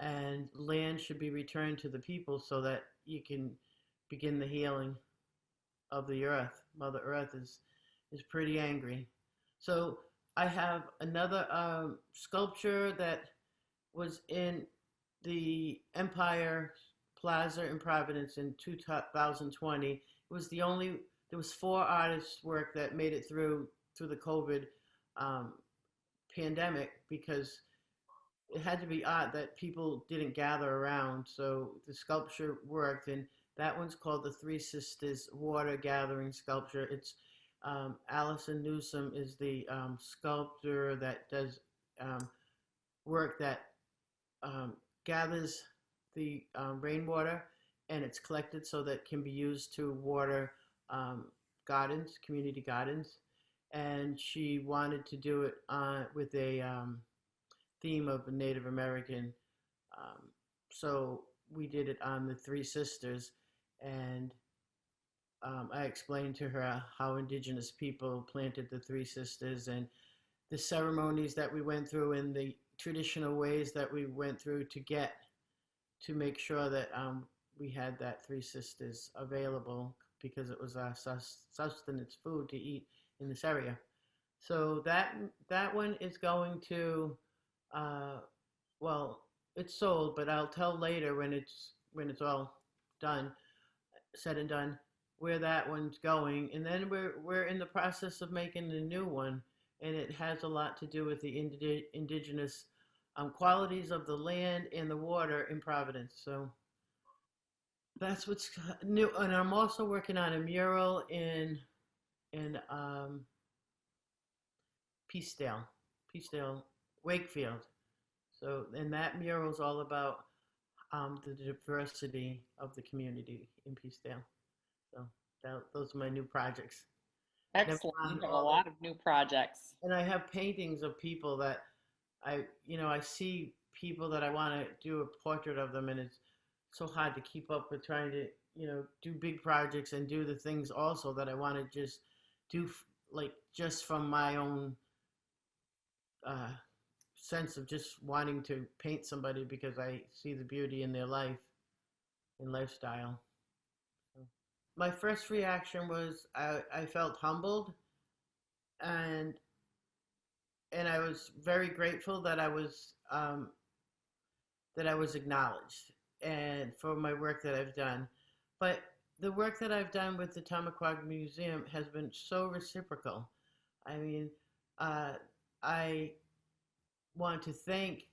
and land should be returned to the people so that you can begin the healing of the earth. Mother Earth is pretty angry. So I have another sculpture that was in the Empire Plaza in Providence in 2020. It was there was 4 artists' work that made it through the COVID pandemic, because it had to be art that people didn't gather around. So the sculpture worked, and that one's called the Three Sisters Water Gathering Sculpture. It's Allison Newsom is the sculptor that does work that gathers the rainwater, and it's collected so that it can be used to water gardens, community gardens. And she wanted to do it with a theme of Native American. So we did it on the Three Sisters, and I explained to her how indigenous people planted the Three Sisters, and the ceremonies that we went through, and the traditional ways that we went through to make sure that we had that Three Sisters available, because it was our sustenance food to eat in this area. So that one is going to, well, it's sold, but I'll tell later when it's all done, said and done, where that one's going. And then we're in the process of making a new one, and it has a lot to do with the indigenous qualities of the land and the water in Providence. So that's what's new. And I'm also working on a mural in Peacedale, Wakefield. So, and that mural is all about the diversity of the community in Peacedale. So those are my new projects. Excellent. You have a lot of new projects. And I have paintings of people that I see people that I want to do a portrait of them, and it's so hard to keep up with trying to, do big projects and do the things also that I want to just do, like, just from my own sense of just wanting to paint somebody because I see the beauty in their life and lifestyle. So my first reaction was I felt humbled, and and I was very grateful that I was acknowledged and for my work that I've done. But the work that I've done with the Tomaquag Museum has been so reciprocal. I mean, I want to thank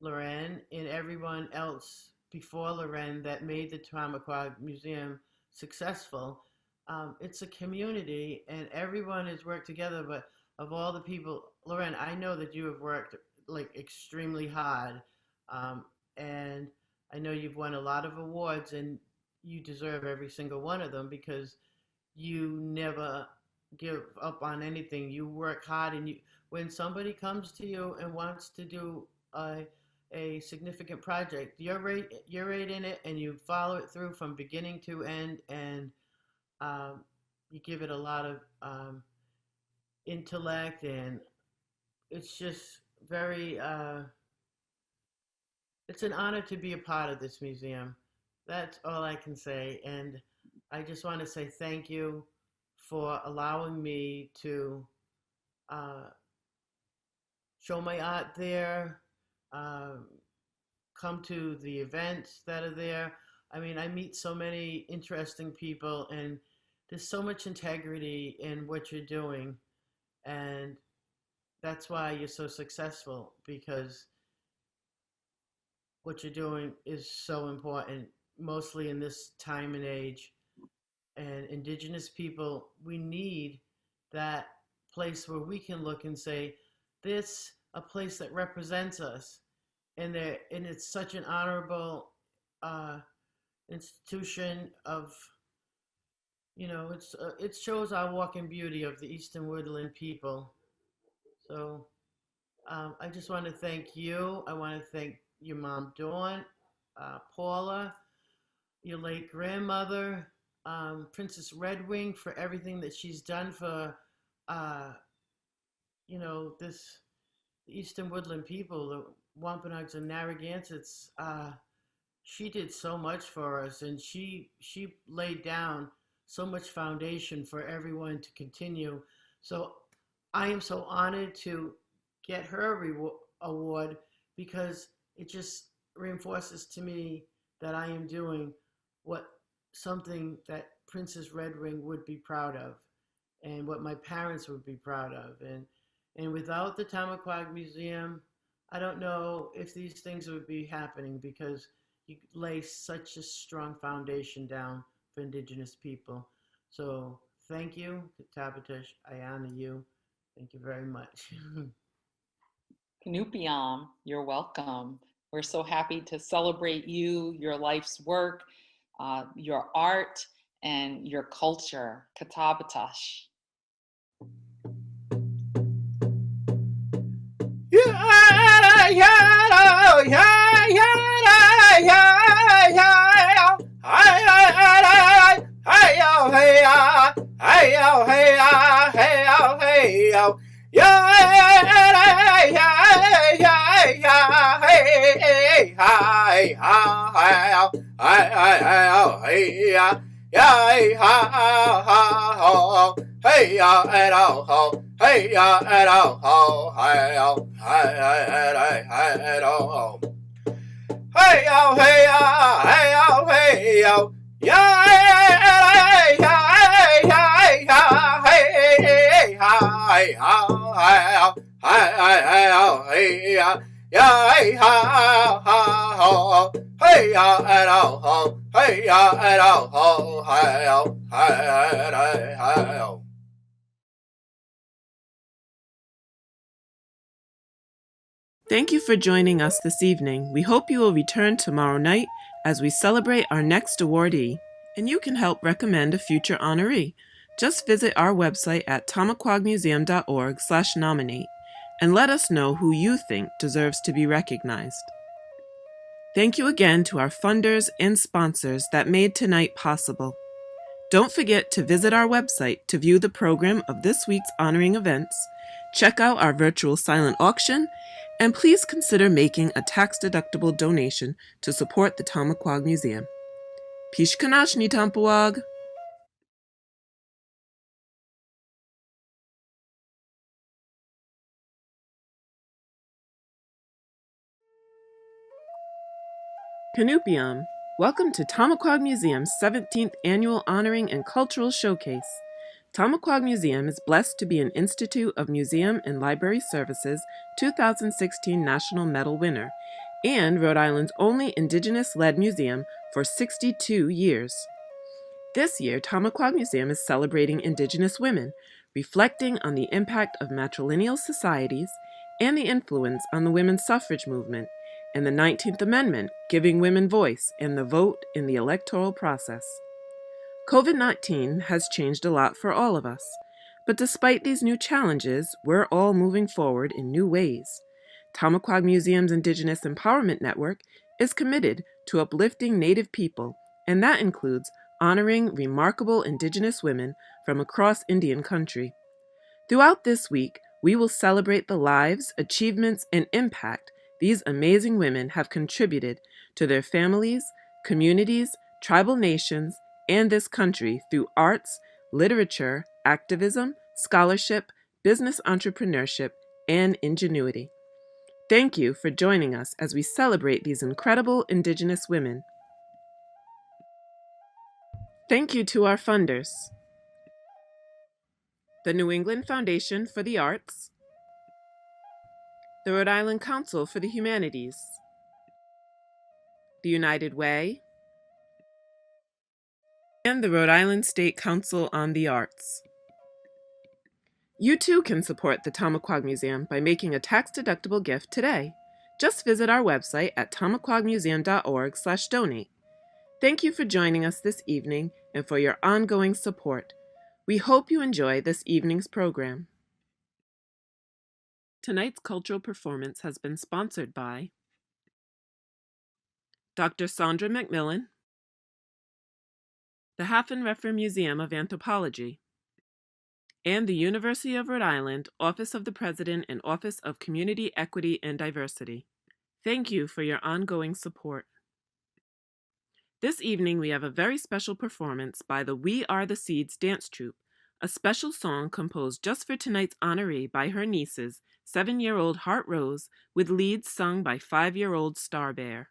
Loren and everyone else before Loren that made the Tomaquag Museum successful. It's a community and everyone has worked together, but of all the people, Loren, I know that you have worked like extremely hard. And I know you've won a lot of awards and you deserve every single one of them because you never give up on anything. You work hard, and when somebody comes to you and wants to do a significant project, you're right in it, and you follow it through from beginning to end, and you give it a lot of intellect, and it's just very. It's an honor to be a part of this museum. That's all I can say, and I just want to say thank you for allowing me to show my art there, come to the events that are there. I mean, I meet so many interesting people, and there's so much integrity in what you're doing, and that's why you're so successful, because what you're doing is so important, mostly in this time and age. And Indigenous people, we need that place where we can look and say, this a place that represents us, and it's such an honorable institution of, it shows our walking beauty of the Eastern Woodland people. So I just want to thank you. I want to thank your mom, Dawn, Paula, your late grandmother, Princess Redwing, for everything that she's done for, this Eastern Woodland people, the Wampanoags and Narragansetts. She did so much for us, and she laid down so much foundation for everyone to continue. So I am so honored to get her award, because it just reinforces to me that I am doing something that Princess Redwing would be proud of, and what my parents would be proud of. And without the Tomaquag Museum, I don't know if these things would be happening, because you lay such a strong foundation down for Indigenous people. So thank you, Tabatash. I honor you. Thank you very much. Kanupiam, you're welcome. We're so happy to celebrate you, your life's work, your art, and your culture. Katabatash. Hey ya and oh, hey ya and oh, hey oh, hey oh, hey yo, hey ya, hey yo, hey yo, ya, hey ya, hey ya, hey ya, hey ya, ya, hey ha, hey ya and oh, hey ya and oh, hey oh. Thank you for joining us this evening. We hope you will return tomorrow night as we celebrate our next awardee, and you can help recommend a future honoree. Just visit our website at tomaquagmuseum.org/nominate and let us know who you think deserves to be recognized. Thank you again to our funders and sponsors that made tonight possible. Don't forget to visit our website to view the program of this week's honoring events, check out our virtual silent auction, and please consider making a tax-deductible donation to support the Tomaquag Museum. Pishkanashni Tampawag! Canupium, welcome to Tomaquag Museum's 17th Annual Honoring and Cultural Showcase. Tomaquag Museum is blessed to be an Institute of Museum and Library Services 2016 National Medal winner and Rhode Island's only Indigenous-led museum for 62 years. This year, Tomaquag Museum is celebrating Indigenous women, reflecting on the impact of matrilineal societies and the influence on the women's suffrage movement, and the 19th Amendment, giving women voice and the vote in the electoral process. COVID-19 has changed a lot for all of us, but despite these new challenges, we're all moving forward in new ways. Tomaquag Museum's Indigenous Empowerment Network is committed to uplifting Native people, and that includes honoring remarkable Indigenous women from across Indian country. Throughout this week, we will celebrate the lives, achievements, and impact these amazing women have contributed to their families, communities, tribal nations, and this country through arts, literature, activism, scholarship, business entrepreneurship, and ingenuity. Thank you for joining us as we celebrate these incredible Indigenous women. Thank you to our funders: the New England Foundation for the Arts, the Rhode Island Council for the Humanities, the United Way, and the Rhode Island State Council on the Arts. You too can support the Tomaquag Museum by making a tax-deductible gift today. Just visit our website at tomaquagmuseum.org/donate. Thank you for joining us this evening and for your ongoing support. We hope you enjoy this evening's program. Tonight's cultural performance has been sponsored by Dr. Sandra McMillan, the Hafen-Redfer Museum of Anthropology, and the University of Rhode Island Office of the President and Office of Community Equity and Diversity. Thank you for your ongoing support. This evening we have a very special performance by the We Are the Seeds dance troupe, a special song composed just for tonight's honoree by her nieces, 7-year-old Heart Rose, with leads sung by 5-year-old Star Bear.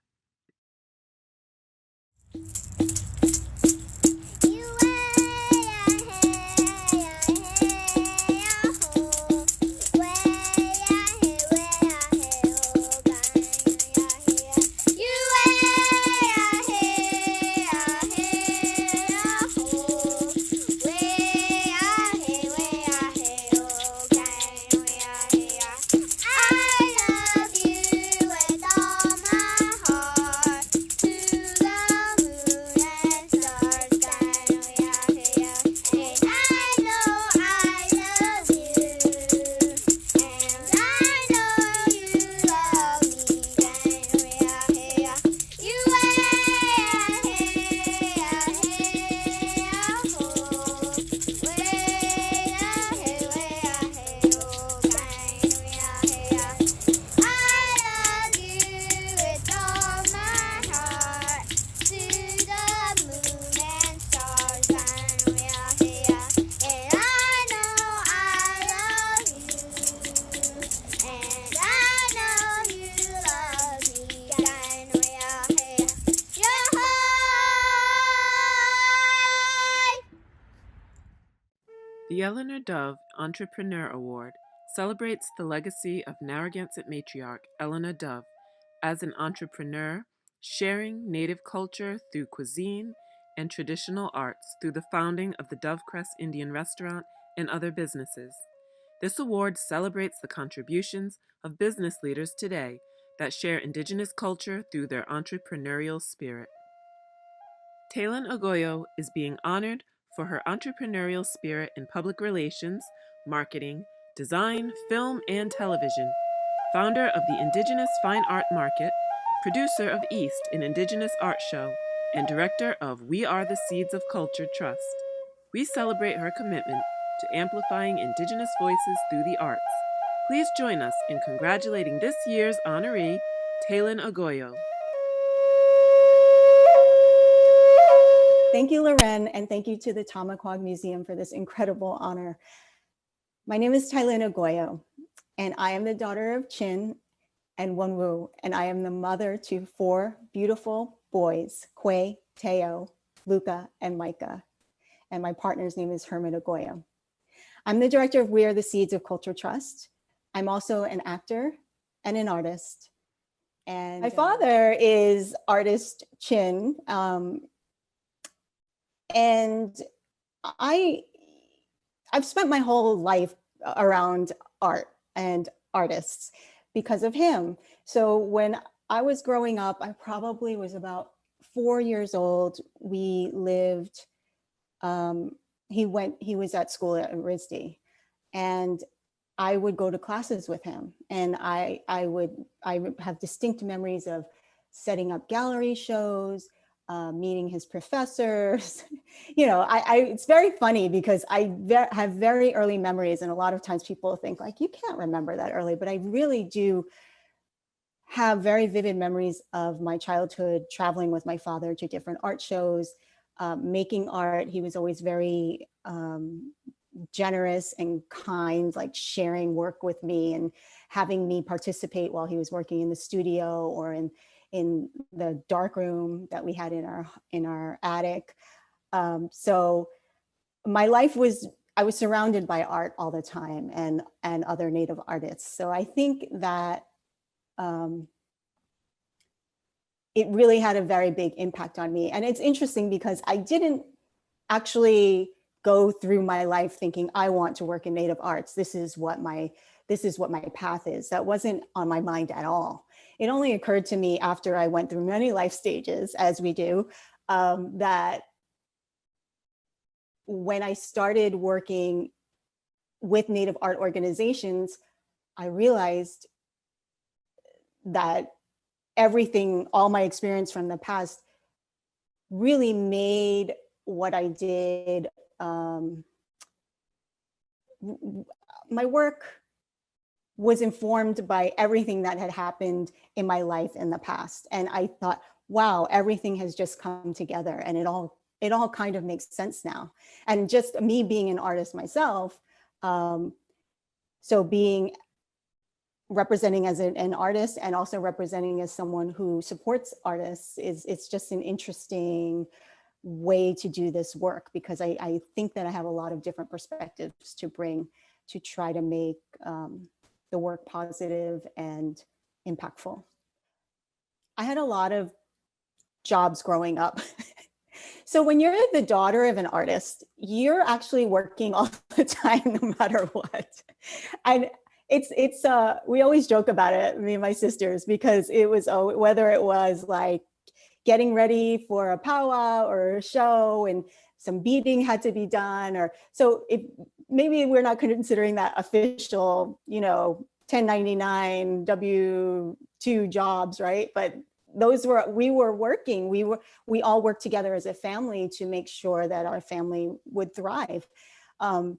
The Eleanor Dove Entrepreneur Award celebrates the legacy of Narragansett matriarch Eleanor Dove as an entrepreneur, sharing Native culture through cuisine and traditional arts through the founding of the Dovecrest Indian Restaurant and other businesses. This award celebrates the contributions of business leaders today that share Indigenous culture through their entrepreneurial spirit. Taylin Agoyo is being honored for her entrepreneurial spirit in public relations, marketing, design, film, and television, founder of the Indigenous Fine Art Market, producer of East, an Indigenous art show, and director of We Are the Seeds of Culture Trust. We celebrate her commitment to amplifying Indigenous voices through the arts. Please join us in congratulating this year's honoree, Taylin Agoyo. Thank you, Loren, and thank you to the Tomaquag Museum for this incredible honor. My name is Taylin Agoyo, and I am the daughter of Chin and Wunwu, and I am the mother to 4 beautiful boys, Quay, Teo, Luca, and Micah. And my partner's name is Herman Agoya. I'm the director of We Are the Seeds of Culture Trust. I'm also an actor and an artist. And my father is artist Chin. And I've spent my whole life around art and artists because of him. So when I was growing up, I probably was about 4 years old. We lived, he was at school at RISD, and I would go to classes with him. And I have distinct memories of setting up gallery shows, meeting his professors. You know, it's very funny because I have very early memories, and a lot of times people think like, you can't remember that early, but I really do have very vivid memories of my childhood, traveling with my father to different art shows, making art. He was always very generous and kind, like sharing work with me and having me participate while he was working in the studio or in the dark room that we had in our attic. So my life I was surrounded by art all the time and other Native artists. So I think that it really had a very big impact on me. And it's interesting because I didn't actually go through my life thinking I want to work in Native arts. This is what my path is. That wasn't on my mind at all. It only occurred to me after I went through many life stages, as we do, that when I started working with Native art organizations, I realized that everything, all my experience from the past really made what I did, my work was informed by everything that had happened in my life in the past. And I thought, wow, everything has just come together and it all kind of makes sense now. And just me being an artist myself, so representing as an artist and also representing as someone who supports artists it's just an interesting way to do this work, because I think that I have a lot of different perspectives to bring to try to make the work positive and impactful. I had a lot of jobs growing up. So when you're the daughter of an artist, you're actually working all the time, no matter what. And we always joke about it, me and my sisters, because it was, whether it was like getting ready for a powwow or a show and some beading had to be done, or so maybe we're not considering that official, 1099 W-2 jobs, right? But we were working, we all worked together as a family to make sure that our family would thrive. And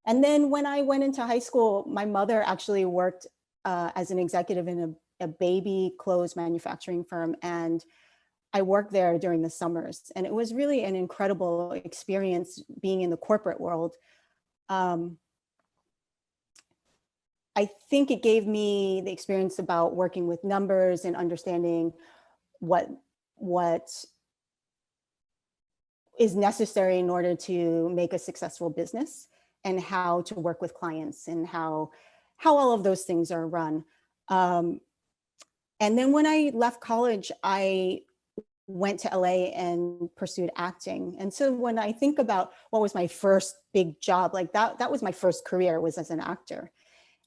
then when I went into high school, my mother actually worked as an executive in a baby clothes manufacturing firm. And I worked there during the summers. And it was really an incredible experience being in the corporate world. I think it gave me the experience about working with numbers and understanding what is necessary in order to make a successful business, and how to work with clients and how all of those things are run. And then when I left college, I went to LA and pursued acting. And so when I think about what was my first big job, like that was my first career, was as an actor.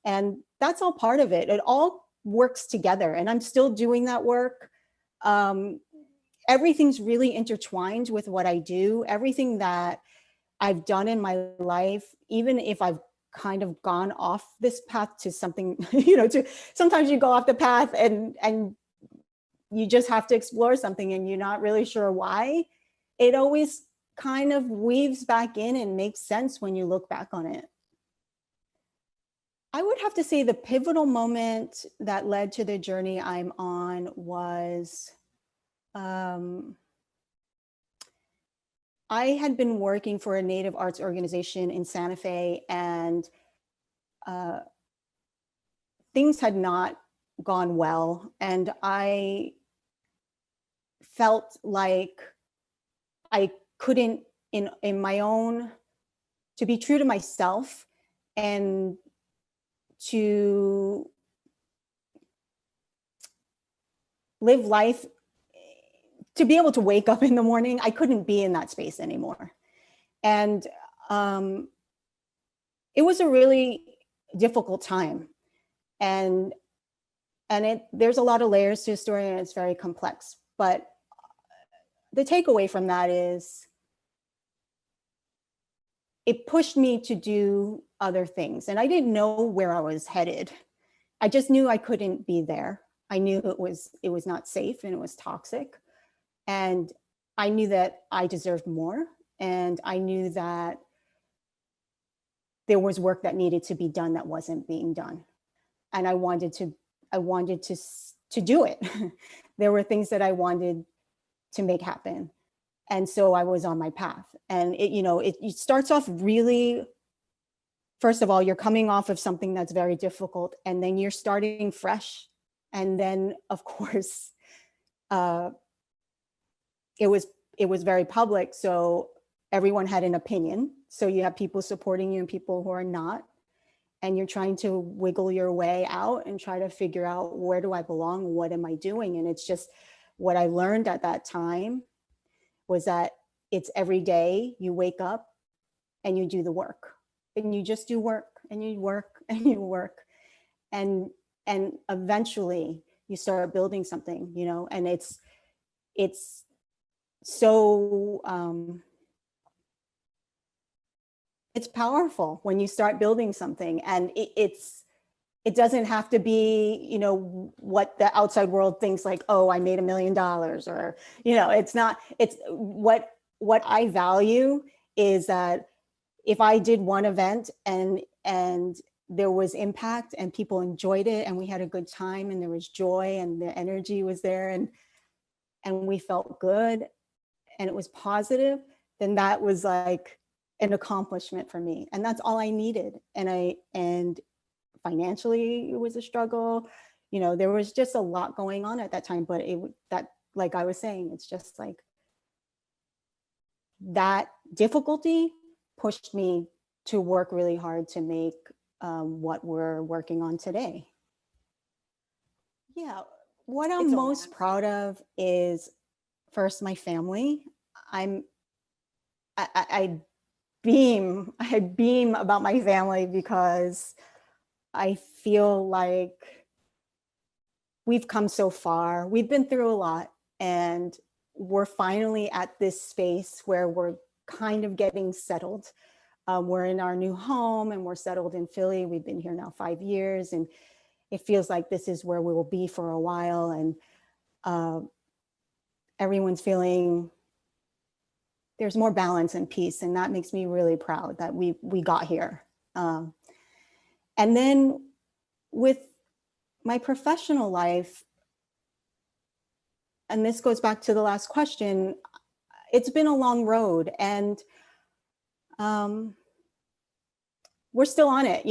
And that's all part of it. It all works together, and I'm still doing that work. Everything's really intertwined with what I do. Everything that I've done in my life, even if I've kind of gone off this path to something, sometimes you go off the path and you just have to explore something and you're not really sure why. It always kind of weaves back in and makes sense when you look back on it. I would have to say the pivotal moment that led to the journey I'm on was, I had been working for a Native arts organization in Santa Fe, and things had not gone well, and I felt like I couldn't, in my own, to be true to myself and to live life, to be able to wake up in the morning, I couldn't be in that space anymore. And it was a really difficult time. And there's a lot of layers to the story, and it's very complex. But the takeaway from that is it pushed me to do other things. And I didn't know where I was headed. I just knew I couldn't be there. I knew it was not safe and it was toxic. And I knew that I deserved more. And I knew that there was work that needed to be done that wasn't being done. And I wanted to do it. There were things that I wanted to make happen. And so I was on my path. And it starts off really, first of all, you're coming off of something that's very difficult, and then you're starting fresh. And then, of course, it was very public. So everyone had an opinion. So you have people supporting you and people who are not. And you're trying to wiggle your way out and try to figure out, where do I belong? What am I doing? And it's just, what I learned at that time was that it's every day you wake up and you do the work, and you just do work, and you work and you work. And eventually you start building something, and it's so, it's powerful when you start building something, and it doesn't have to be, what the outside world thinks, like, oh, I made $1 million, or, it's not, it's what I value is that if I did one event and there was impact and people enjoyed it and we had a good time and there was joy and the energy was there and we felt good and it was positive, then that was like an accomplishment for me. And that's all I needed. And financially it was a struggle. There was just a lot going on at that time, but like I was saying, it's just like that difficulty pushed me to work really hard to make what we're working on today. Yeah, what I'm most proud of is, first, my family. I beam about my family because I feel like we've come so far. We've been through a lot, and we're finally at this space where we're kind of getting settled. We're in our new home and we're settled in Philly. We've been here now 5 years, and it feels like this is where we will be for a while. And everyone's feeling there's more balance and peace, and that makes me really proud that we got here. And then with my professional life, and this goes back to the last question, it's been a long road, and we're still on it.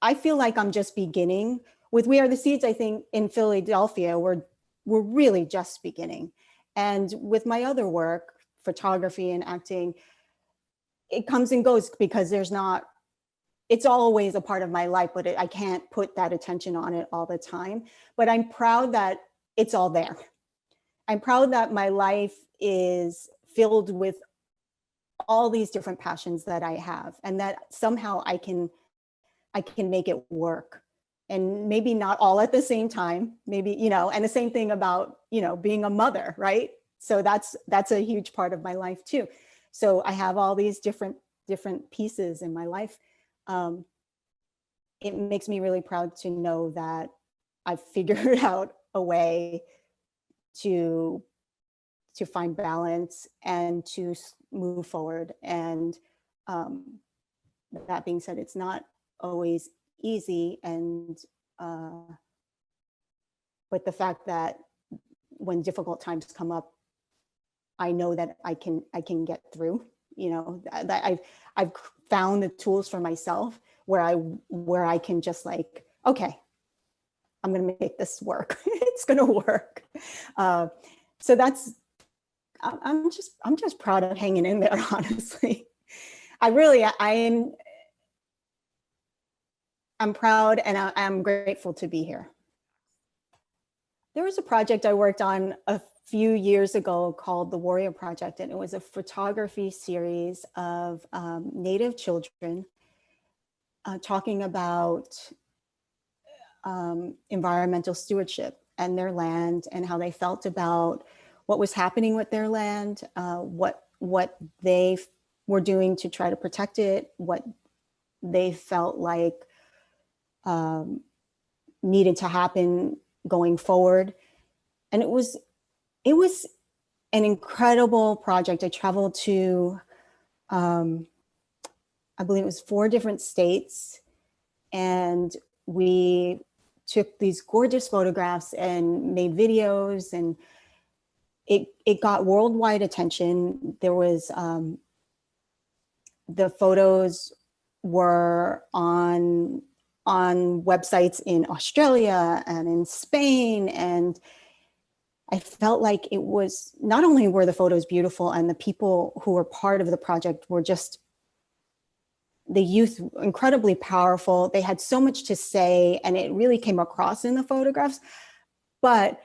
I feel like I'm just beginning. With We Are the Seeds, I think in Philadelphia, we're really just beginning. And with my other work, photography and acting, it comes and goes because it's always a part of my life, but I can't put that attention on it all the time. But I'm proud that it's all there. I'm proud that my life is filled with all these different passions that I have, and that somehow I can make it work. And maybe not all at the same time, maybe, and the same thing about, being a mother, right? So that's a huge part of my life too. So I have all these different pieces in my life. It makes me really proud to know that I've figured out a way to find balance and to move forward. And that being said, it's not always easy. And but the fact that when difficult times come up, I know that I can get through. That I've found the tools for myself where I can just like, okay, I'm going to make this work. It's going to work. So that's, I'm just proud of hanging in there, honestly. I'm proud, and I'm grateful to be here. There was a project I worked on a few years ago called the Warrior Project, and it was a photography series of Native children talking about environmental stewardship and their land, and how they felt about what was happening with their land, what they were doing to try to protect it, what they felt like needed to happen going forward. And it was an incredible project. I traveled to, I believe it was 4 different states, and we took these gorgeous photographs and made videos, and it got worldwide attention. There was, the photos were on websites in Australia and in Spain, and I felt like it was, not only were the photos beautiful, and the people who were part of the project were just, the youth, incredibly powerful. They had so much to say, and it really came across in the photographs. But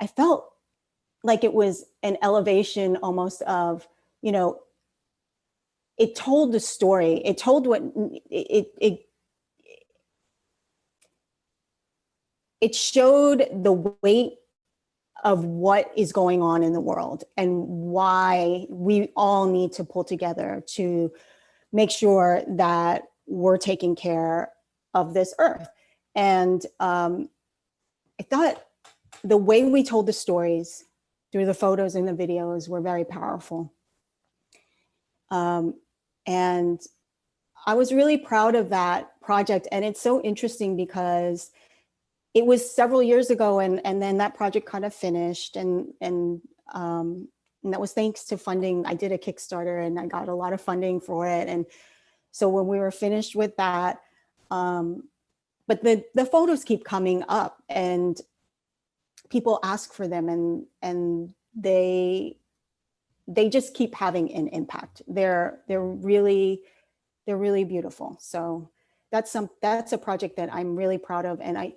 I felt like it was an elevation almost of, you know, it told the story. It told what it showed the weight of what is going on in the world, and why we all need to pull together to make sure that we're taking care of this earth. And I thought the way we told the stories through the photos and the videos were very powerful. And I was really proud of that project. And it's so interesting because it was several years ago, and then that project kind of finished, and that was thanks to funding. I did a Kickstarter and I got a lot of funding for it. And so when we were finished with that, but the photos keep coming up, and people ask for them, and they just keep having an impact. They're really beautiful. So that's a project that I'm really proud of. And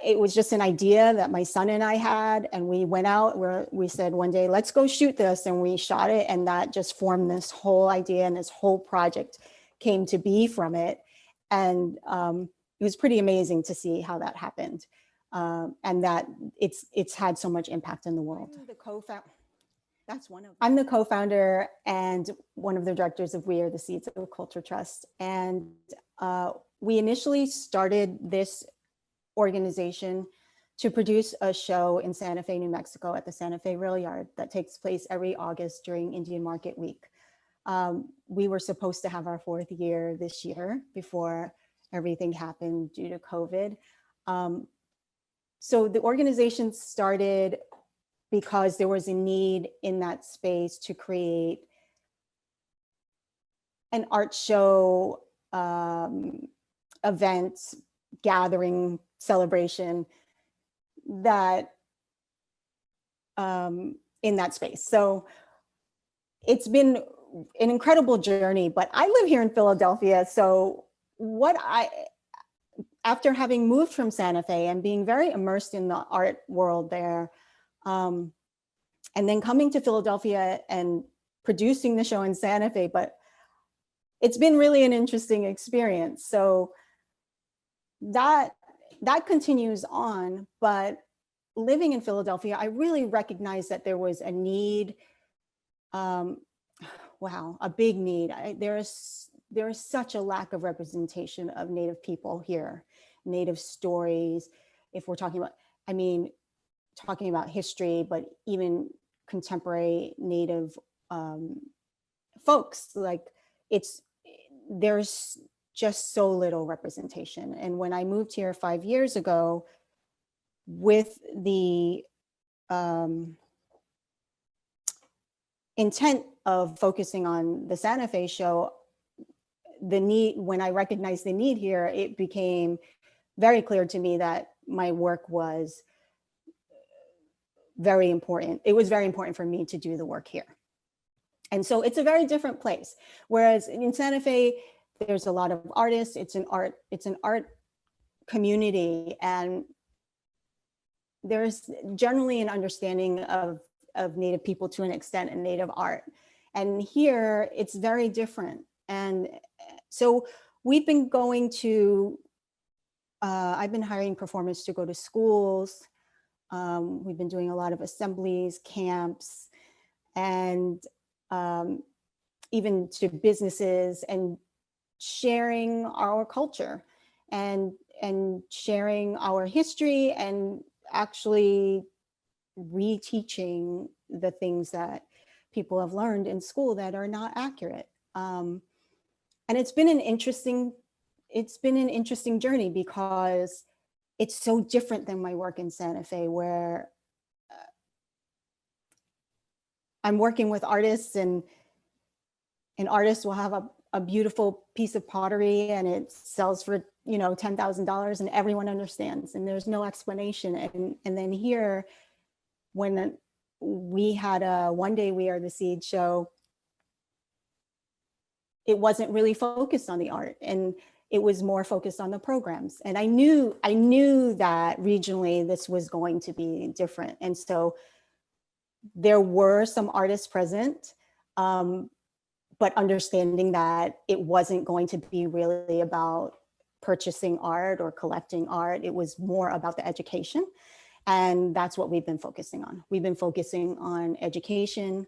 it was just an idea that my son and I had, and we went out where we said one day, let's go shoot this. And we shot it, and that just formed this whole idea, and this whole project came to be from it. And it was pretty amazing to see how that happened, and that it's had so much impact in the world. I'm the co-founder and one of the directors of We Are the Seeds of Culture Trust. And we initially started this organization to produce a show in Santa Fe, New Mexico, at the Santa Fe Rail Yard that takes place every August during Indian Market Week. We were supposed to have our 4th year this year before everything happened due to COVID. So the organization started because there was a need in that space to create an art show, event, gathering, celebration that in that space. So it's been an incredible journey, but I live here in Philadelphia. So after having moved from Santa Fe and being very immersed in the art world there, and then coming to Philadelphia and producing the show in Santa Fe, but it's been really an interesting experience. So that continues on, but living in Philadelphia, I really recognized that there was a need, a big need. There is such a lack of representation of Native people here, Native stories. If we're talking about history, but even contemporary Native folks, like there's just so little representation. And when I moved here 5 years ago, with the intent of focusing on the Santa Fe show, when I recognized the need here, it became very clear to me that my work was very important. It was very important for me to do the work here. And so it's a very different place. Whereas in Santa Fe, there's a lot of artists. It's an art community, and there's generally an understanding of Native people to an extent and Native art. And here it's very different. And so we've been going to, I've been hiring performers to go to schools. We've been doing a lot of assemblies, camps, and even to businesses, and sharing our culture and sharing our history, and actually reteaching the things that people have learned in school that are not accurate. And it's been an interesting journey, because it's so different than my work in Santa Fe, where I'm working with artists, and an artist will have a beautiful piece of pottery and it sells for, you know, $10,000, and everyone understands, and there's no explanation. And then here, when we had a One Day We Are the Seed show, it wasn't really focused on the art, and it was more focused on the programs. And I knew that regionally this was going to be different. And so there were some artists present, but understanding that it wasn't going to be really about purchasing art or collecting art. It was more about the education. And that's what we've been focusing on. We've been focusing on education.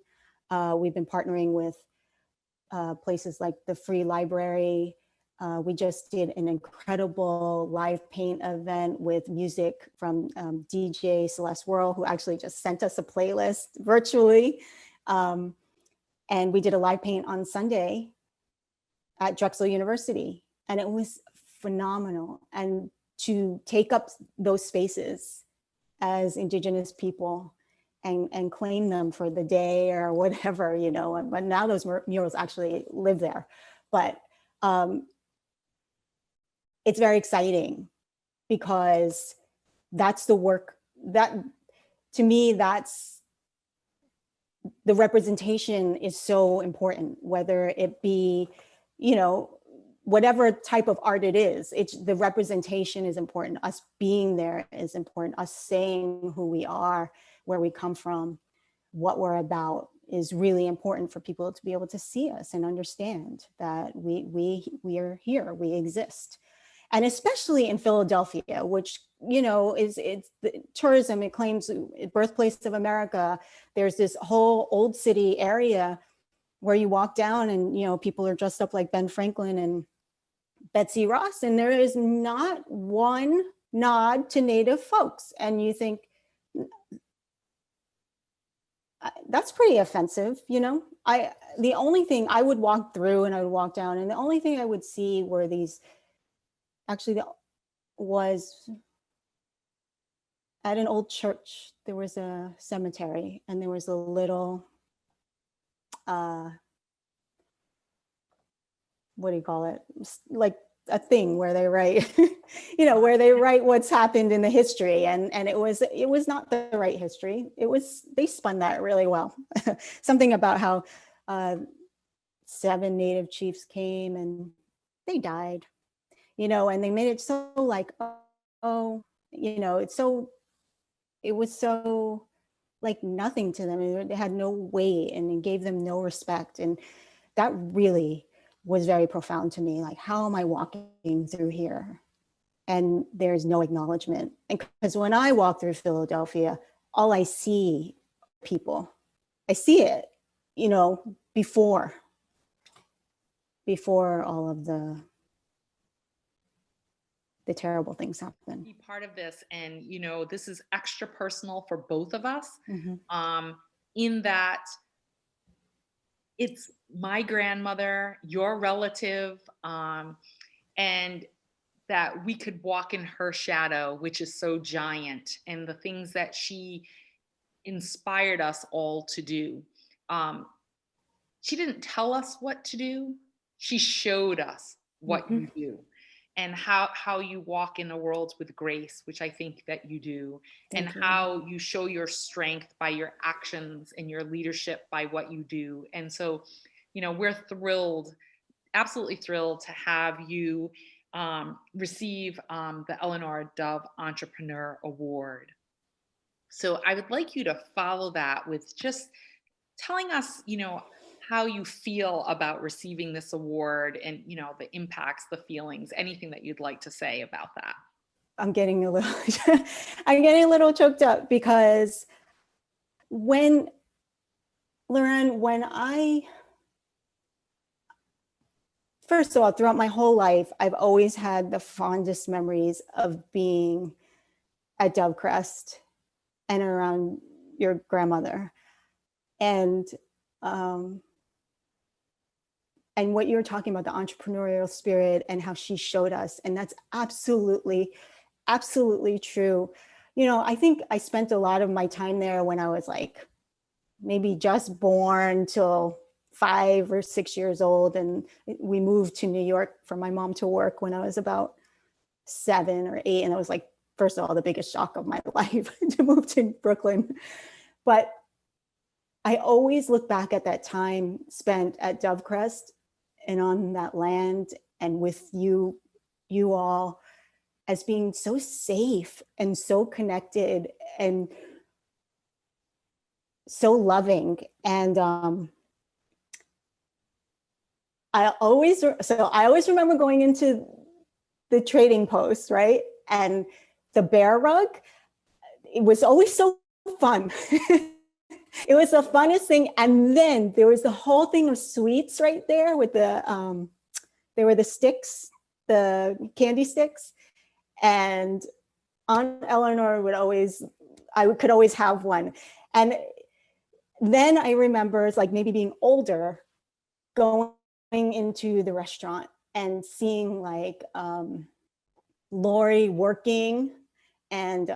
We've been partnering with places like the Free Library. We just did an incredible live paint event with music from DJ Celeste World, who actually just sent us a playlist virtually. And we did a live paint on Sunday at Drexel University, and it was phenomenal. And to take up those spaces as Indigenous people and claim them for the day or whatever, you know, but now those murals actually live there. But it's very exciting, because that's the work that, to me, that's the representation is so important, whether it be, you know, whatever type of art it is. It's the representation is important. Us being there is important. Us saying who we are, where we come from, what we're about is really important for people to be able to see us and understand that we are here, we exist. And especially in Philadelphia, which, you know, it's the tourism, it claims birthplace of America. There's this whole old city area where you walk down and, you know, people are dressed up like Ben Franklin and Betsy Ross, and there is not one nod to Native folks. And you think, that's pretty offensive, you know? The only thing I would walk through, and I would walk down, and the only thing I would see were these, actually was at an old church, there was a cemetery, and there was a little, what do you call it? Like a thing where they write, you know, where they write what's happened in the history. And it was not the right history. They spun that really well. Something about how 7 Native chiefs came and they died, you know, and they made it so like, oh, you know, it was so like nothing to them. They had no weight, and it gave them no respect. And that really was very profound to me. Like, how am I walking through here and there's no acknowledgement? And because when I walk through Philadelphia, all I see people, I see it, you know, before all of the terrible things happen. Be part of this, and you know, this is extra personal for both of us, in that it's my grandmother, your relative, and that we could walk in her shadow, which is so giant, and the things that she inspired us all to do. She didn't tell us what to do. She showed us what you do. and how you walk in the world with grace, which I think that you do, and Thank you. how you show your strength by your actions and your leadership by what you do. And so, we're thrilled, absolutely thrilled to have you receive the Eleanor Dove Entrepreneur Award. So I would like you to follow that with just telling us, how you feel about receiving this award and, the impacts, the feelings, anything that you'd like to say about that. I'm getting a little, I'm getting a little choked up because Lauren, first of all, throughout my whole life, I've always had the fondest memories of being at Dovecrest and around your grandmother. And what you're talking about, the entrepreneurial spirit and how she showed us. And that's absolutely, absolutely true. I think I spent a lot of my time there when I was like, maybe just born till 5 or 6 years old. And we moved to New York for my mom to work when I was about 7 or 8. And it was like, first of all, the biggest shock of my life to move to Brooklyn. But I always look back at that time spent at Dovecrest and on that land and with you all as being so safe and so connected and so loving. And I always remember going into the trading post, right? And the bear rug, it was always so fun. It was the funnest thing. And then there was the whole thing of sweets right there with the, there were the sticks, the candy sticks. And Aunt Eleanor I could always have one. And then I remember it's like maybe being older, going into the restaurant and seeing like Lori working, and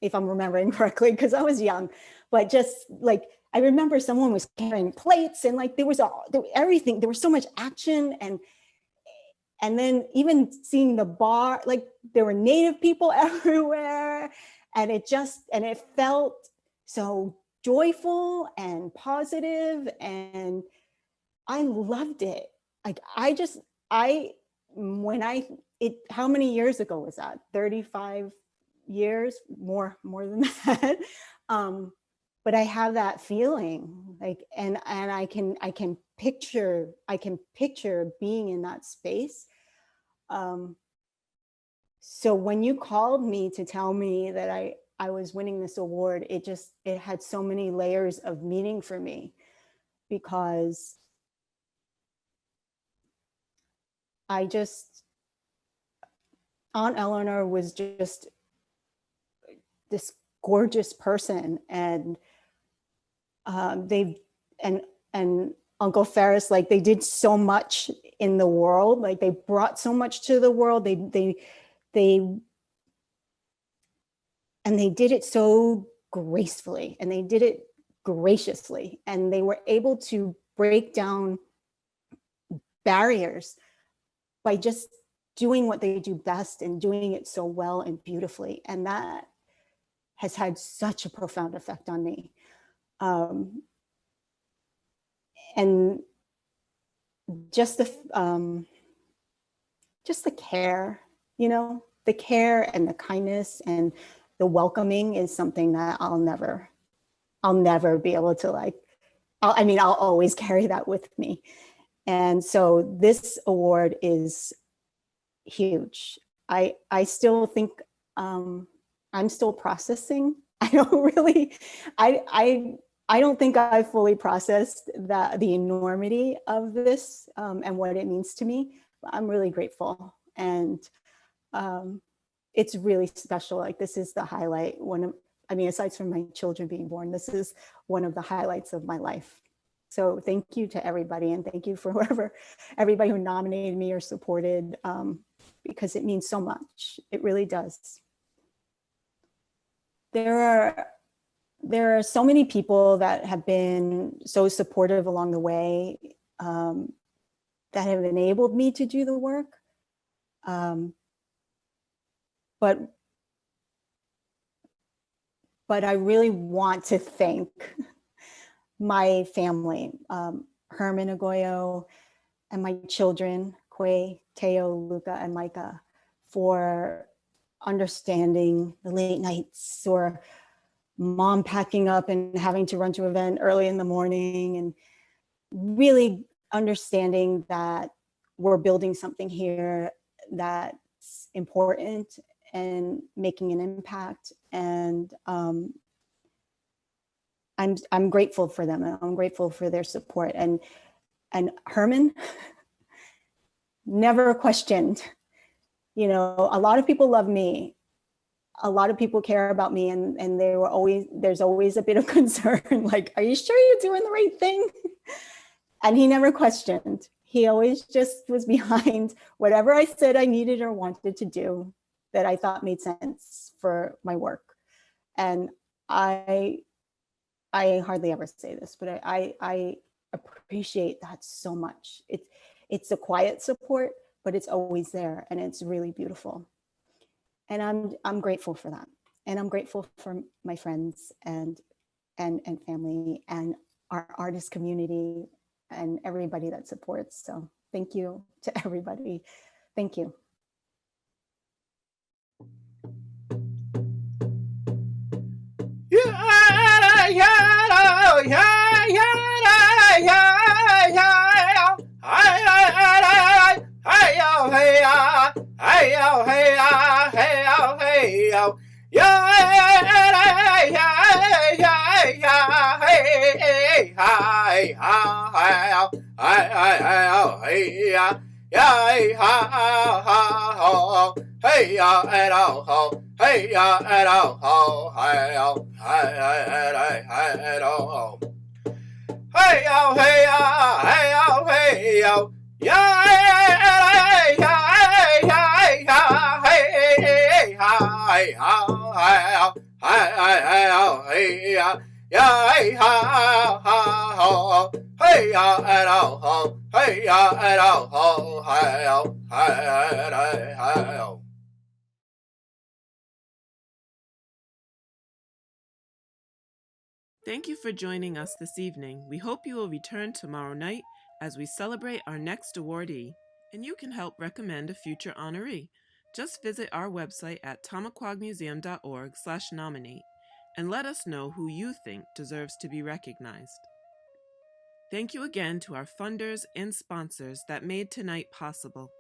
if I'm remembering correctly, because I was young, but just like, I remember someone was carrying plates and like there was everything, there was so much action. And then even seeing the bar, like there were Native people everywhere, and it felt so joyful and positive, and I loved it. Like how many years ago was that? 35 years, more than that. But I have that feeling like, and I can picture being in that space. So when you called me to tell me that I was winning this award, it had so many layers of meaning for me, because Aunt Eleanor was just this gorgeous person, and and Uncle Ferris, like they did so much in the world, like they brought so much to the world. They did it so gracefully, and they did it graciously, and they were able to break down barriers by just doing what they do best and doing it so well and beautifully. And that has had such a profound effect on me. And just the care, the care and the kindness and the welcoming is something that I'll never be able to I'll always carry that with me. And so this award is huge. I still think I'm still processing. I don't think I fully processed the enormity of this and what it means to me. But I'm really grateful, and it's really special. Like this is the highlight. Aside from my children being born, this is one of the highlights of my life. So thank you to everybody, and thank you for everybody who nominated me or supported, because it means so much. It really does. There are so many people that have been so supportive along the way, that have enabled me to do the work. Um, but I really want to thank my family, Herman Agoyo, and my children, Quay, Teo, Luca, and Micah, for understanding the late nights, or mom packing up and having to run to an event early in the morning, and really understanding that we're building something here that's important and making an impact. And I'm grateful for them, and I'm grateful for their support. And Herman never questioned. You know, a lot of people love me. A lot of people care about me, and there's always a bit of concern, like, are you sure you're doing the right thing? And he never questioned. He always just was behind whatever I said I needed or wanted to do that I thought made sense for my work. And I hardly ever say this, but I appreciate that so much. It's a quiet support, but it's always there, and it's really beautiful. And I'm grateful for that. And I'm grateful for my friends and family and our artist community and everybody that supports. So thank you to everybody. Thank you. Hey ya and oh ho, hey ya and oh ho, hey yo, hey oh, hey yo, hey ya, hey yo, hey yo, ya hey ya, hey ya, hey ya, ya hey ho, hey ya and oh ho, hey ya and oh ho, hey yo, hey oh. Thank you for joining us this evening. We hope you will return tomorrow night as we celebrate our next awardee, and you can help recommend a future honoree. Just visit our website at tomaquagmuseum.org/nominate and let us know who you think deserves to be recognized. Thank you again to our funders and sponsors that made tonight possible.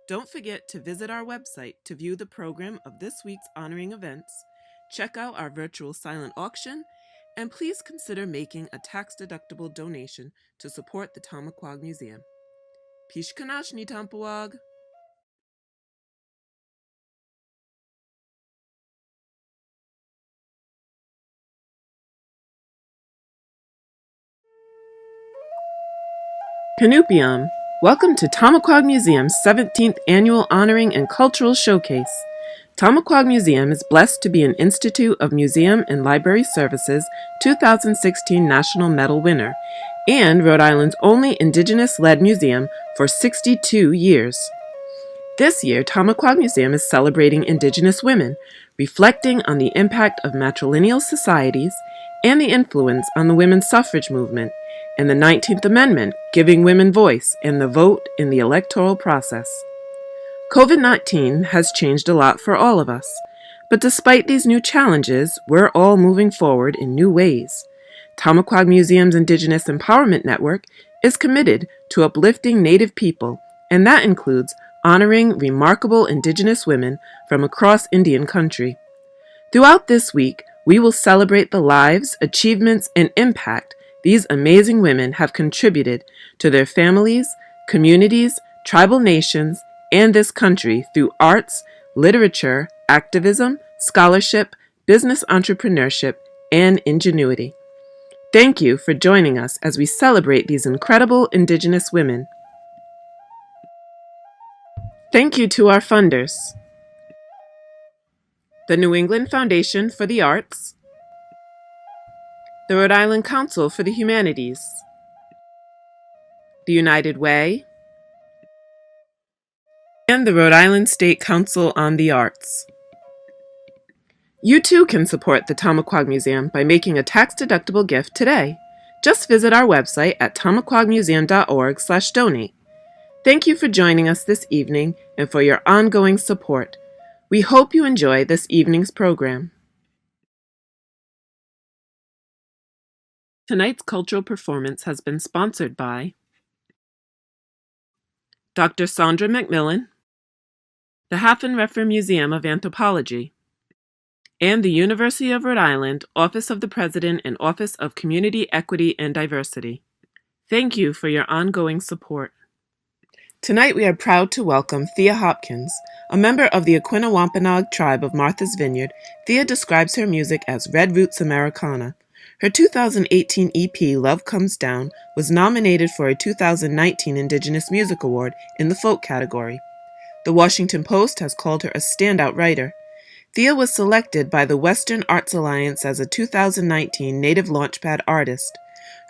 Don't forget to visit our website to view the program of this week's honoring events, check out our virtual silent auction, and please consider making a tax-deductible donation to support the Tomaquag Museum. Pishkanashni Tampawag! Kanupiam! Welcome to Tomaquag Museum's 17th Annual Honoring and Cultural Showcase. Tomaquag Museum is blessed to be an Institute of Museum and Library Services 2016 National Medal winner and Rhode Island's only Indigenous-led museum for 62 years. This year, Tomaquag Museum is celebrating Indigenous women, reflecting on the impact of matrilineal societies and the influence on the women's suffrage movement, and the 19th Amendment, giving women voice and the vote in the electoral process. COVID-19 has changed a lot for all of us, but despite these new challenges, we're all moving forward in new ways. Tomaquag Museum's Indigenous Empowerment Network is committed to uplifting Native people, and that includes honoring remarkable Indigenous women from across Indian country. Throughout this week, we will celebrate the lives, achievements, and impact these amazing women have contributed to their families, communities, tribal nations, and this country through arts, literature, activism, scholarship, business entrepreneurship, and ingenuity. Thank you for joining us as we celebrate these incredible Indigenous women. Thank you to our funders: the New England Foundation for the Arts, the Rhode Island Council for the Humanities, the United Way, and and the Rhode Island State Council on the Arts. You too can support the Tomaquag Museum by making a tax-deductible gift today. Just visit our website at tomaquagmuseum.org/donate. Thank you for joining us this evening and for your ongoing support. We hope you enjoy this evening's program. Tonight's cultural performance has been sponsored by Dr. Sandra McMillan, the Hafen-Redfer Museum of Anthropology, and the University of Rhode Island Office of the President and Office of Community Equity and Diversity. Thank you for your ongoing support. Tonight we are proud to welcome Thea Hopkins. A member of the Aquinnah-Wampanoag tribe of Martha's Vineyard, Thea describes her music as Red Roots Americana. Her 2018 EP, Love Comes Down, was nominated for a 2019 Indigenous Music Award in the folk category. The Washington Post has called her a standout writer. Thea was selected by the Western Arts Alliance as a 2019 Native Launchpad Artist.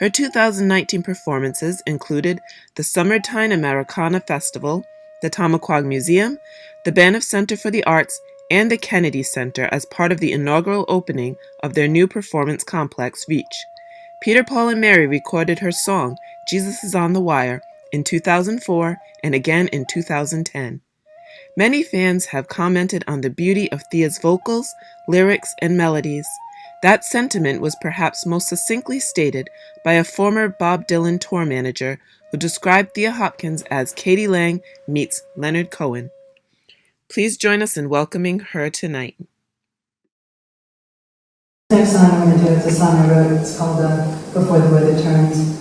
Her 2019 performances included the Summertime Americana Festival, the Tomaquag Museum, the Banff Center for the Arts, and the Kennedy Center as part of the inaugural opening of their new performance complex, Reach. Peter, Paul, and Mary recorded her song, Jesus is on the Wire, in 2004 and again in 2010. Many fans have commented on the beauty of Thea's vocals, lyrics, and melodies. That sentiment was perhaps most succinctly stated by a former Bob Dylan tour manager who described Thea Hopkins as Katie Lang meets Leonard Cohen. Please join us in welcoming her tonight. Next song I'm going to do is a song I wrote. It's called Before the Weather Turns.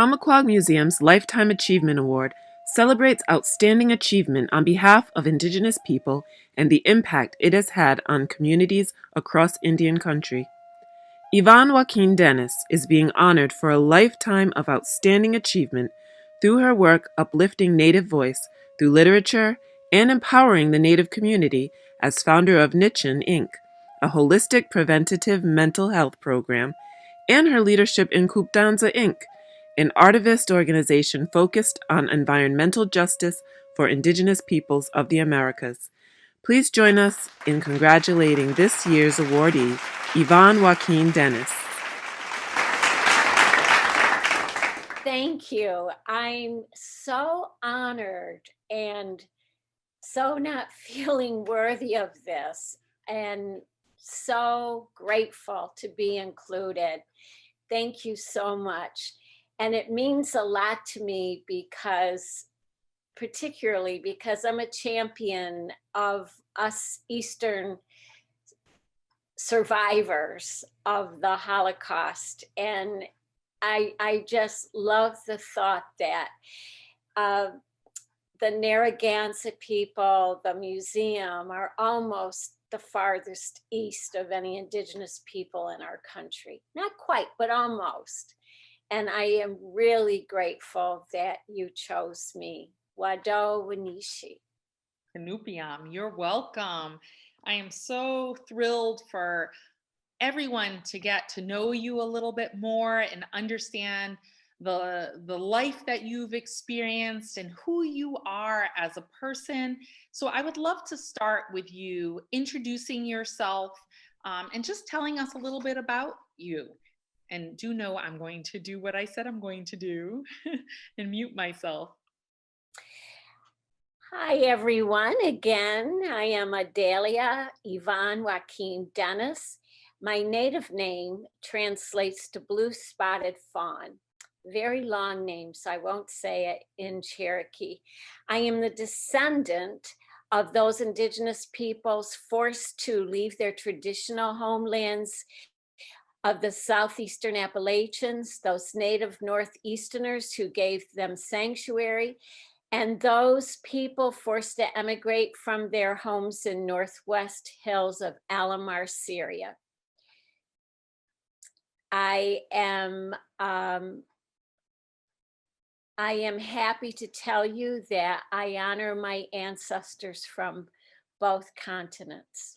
Tomaquag Museum's Lifetime Achievement Award celebrates outstanding achievement on behalf of Indigenous people and the impact it has had on communities across Indian country. Yvonne Joaquin Dennis is being honored for a lifetime of outstanding achievement through her work uplifting Native voice through literature and empowering the Native community as founder of Nichin, Inc., a holistic preventative mental health program, and her leadership in Kupdanza, Inc., an artivist organization focused on environmental justice for Indigenous peoples of the Americas. Please join us in congratulating this year's awardee, Yvonne Joaquin Dennis. Thank you. I'm so honored and so not feeling worthy of this, and so grateful to be included. Thank you so much. And it means a lot to me particularly because I'm a champion of us Eastern survivors of the Holocaust. And I just love the thought that the Narragansett people, the museum, are almost the farthest east of any Indigenous people in our country. Not quite, but almost. And I am really grateful that you chose me. Wado Wanishi. Kanupiam, you're welcome. I am so thrilled for everyone to get to know you a little bit more and understand the life that you've experienced and who you are as a person. So I would love to start with you introducing yourself and just telling us a little bit about you. And do know I'm going to do what I said I'm going to do and mute myself. Hi, everyone. Again, I am Adalia Yvonne Joaquin Dennis. My native name translates to blue-spotted fawn. Very long name, so I won't say it in Cherokee. I am the descendant of those Indigenous peoples forced to leave their traditional homelands of the Southeastern Appalachians, those native Northeasterners who gave them sanctuary, and those people forced to emigrate from their homes in Northwest hills of Alamar, Syria. I am happy to tell you that I honor my ancestors from both continents.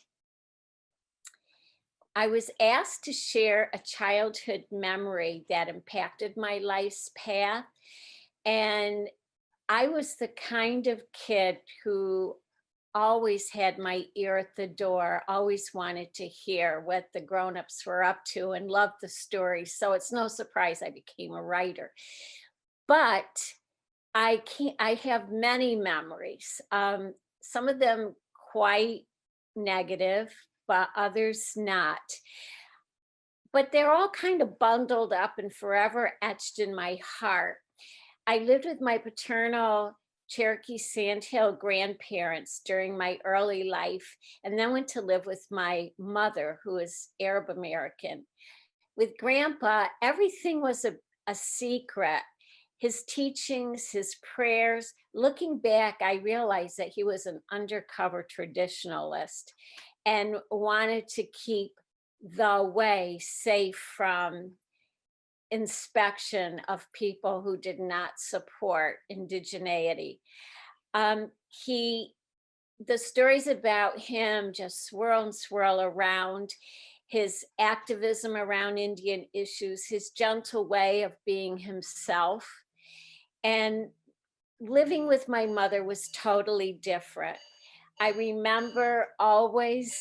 I was asked to share a childhood memory that impacted my life's path, and I was the kind of kid who always had my ear at the door, always wanted to hear what the grown-ups were up to and loved the stories. So it's no surprise I became a writer. But I have many memories, some of them quite negative, but others not. But they're all kind of bundled up and forever etched in my heart. I lived with my paternal Cherokee Sandhill grandparents during my early life, and then went to live with my mother, who is Arab American. With Grandpa, everything was a secret. His teachings, his prayers. Looking back, I realized that he was an undercover traditionalist and wanted to keep the way safe from inspection of people who did not support indigeneity. The stories about him just swirl and swirl around his activism around Indian issues, his gentle way of being himself. And living with my mother was totally different. I remember always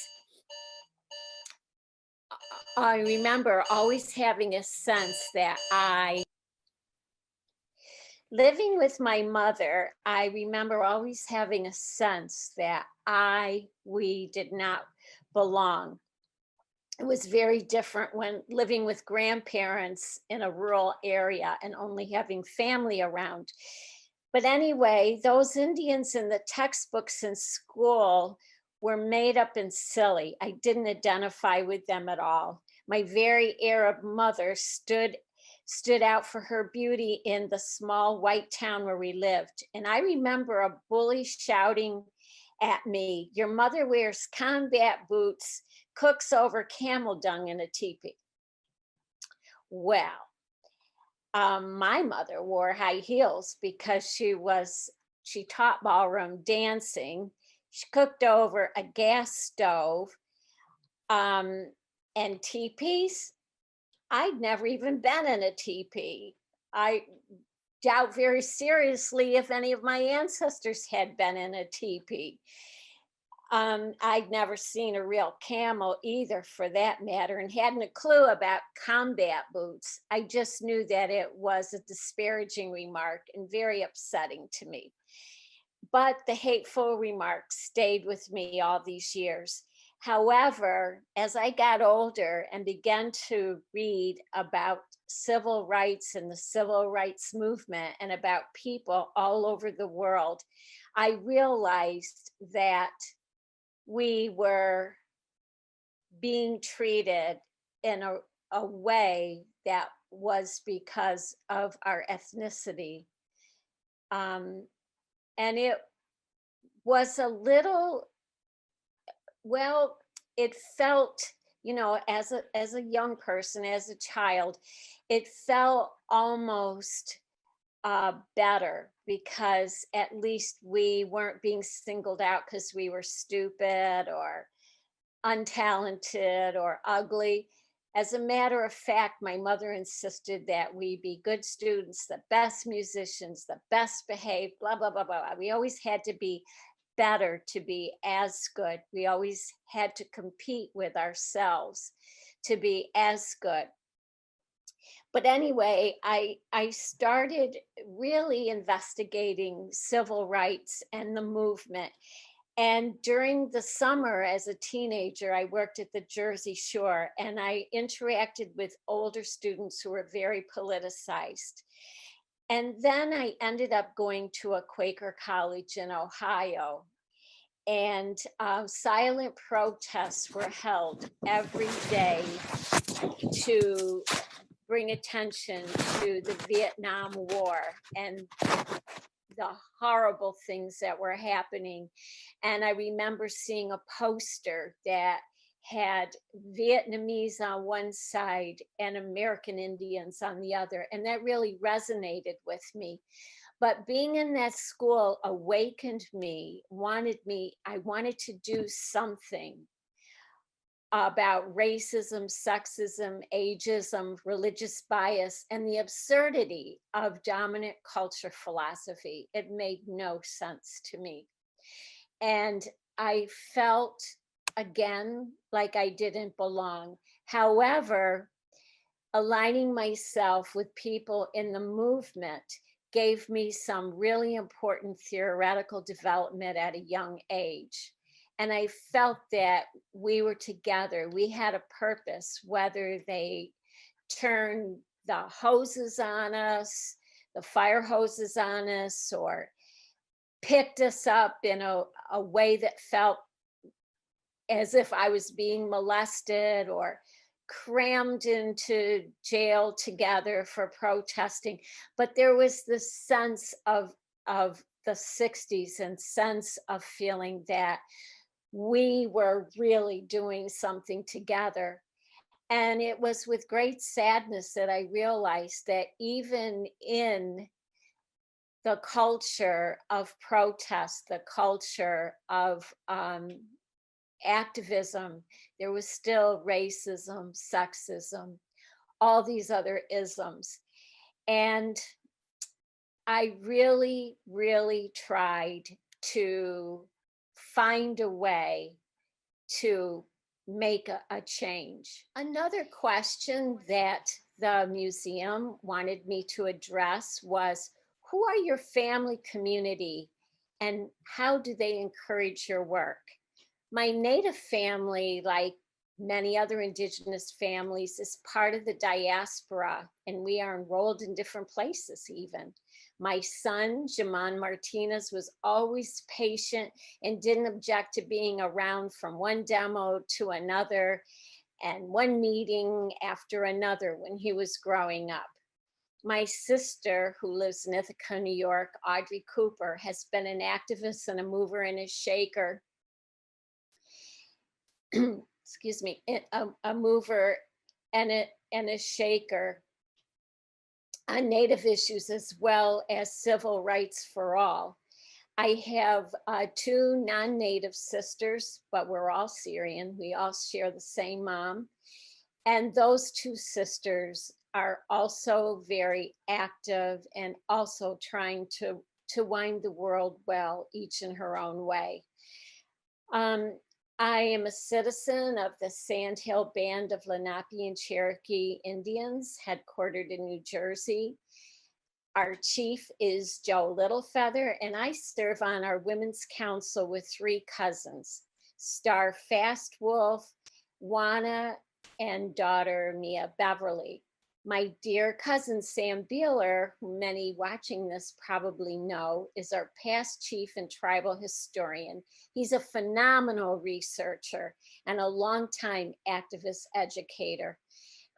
having a sense that living with my mother, I remember always having a sense that we did not belong. It was very different when living with grandparents in a rural area and only having family around. But anyway, those Indians in the textbooks in school were made up and silly. I didn't identify with them at all. My very Arab mother stood stood out for her beauty in the small white town where we lived. And I remember a bully shouting at me, "Your mother wears combat boots, cooks over camel dung in a teepee." Well, my mother wore high heels because she taught ballroom dancing. She cooked over a gas stove, and teepees. I'd never even been in a teepee. I doubt very seriously if any of my ancestors had been in a teepee. I'd never seen a real camel either, for that matter, and hadn't a clue about combat boots. I just knew that it was a disparaging remark and very upsetting to me. But the hateful remarks stayed with me all these years. However, as I got older and began to read about civil rights and the civil rights movement and about people all over the world, I realized that we were being treated in a way that was because of our ethnicity. And it was a little, well, it felt, as a young person, as a child, it felt almost better, because at least we weren't being singled out because we were stupid or untalented or ugly. As a matter of fact, my mother insisted that we be good students, the best musicians, the best behaved, blah, blah, blah, blah. We always had to be better to be as good. We always had to compete with ourselves to be as good. But anyway, I started really investigating civil rights and the movement. And during the summer as a teenager, I worked at the Jersey Shore, and I interacted with older students who were very politicized. And then I ended up going to a Quaker college in Ohio, and silent protests were held every day to bring attention to the Vietnam War and the horrible things that were happening. And I remember seeing a poster that had Vietnamese on one side and American Indians on the other. And that really resonated with me. But being in that school awakened me, I wanted to do something about racism, sexism, ageism, religious bias, and the absurdity of dominant culture philosophy. It made no sense to me. And I felt, again, like I didn't belong. However, aligning myself with people in the movement gave me some really important theoretical development at a young age. And I felt that we were together. We had a purpose, whether they turned the hoses on us, the fire hoses on us, or picked us up in a way that felt as if I was being molested, or crammed into jail together for protesting. But there was this sense of the 60s and sense of feeling that we were really doing something together. And it was with great sadness that I realized that even in the culture of protest, the culture of activism, there was still racism, sexism, all these other isms. And I really, really tried to find a way to make a change. Another question that the museum wanted me to address was, who are your family community and how do they encourage your work? My Native family, like many other Indigenous families, is part of the diaspora, and we are enrolled in different places even. My son, Jaman Martinez, was always patient and didn't object to being around from one demo to another and one meeting after another when he was growing up. My sister, who lives in Ithaca, New York, Audrey Cooper, has been an activist and a mover and a shaker. Excuse me, a mover and a shaker on Native issues as well as civil rights for all. I have two non-Native sisters, but we're all Syrian. We all share the same mom. And those two sisters are also very active and also trying to wind the world well, each in her own way. I am a citizen of the Sandhill Band of Lenape and Cherokee Indians, headquartered in New Jersey. Our chief is Joe Littlefeather, and I serve on our Women's Council with three cousins, Star Fastwolf, Juana, and daughter Mia Beverly. My dear cousin Sam Beeler, who many watching this probably know, is our past chief and tribal historian. He's a phenomenal researcher and a longtime activist educator.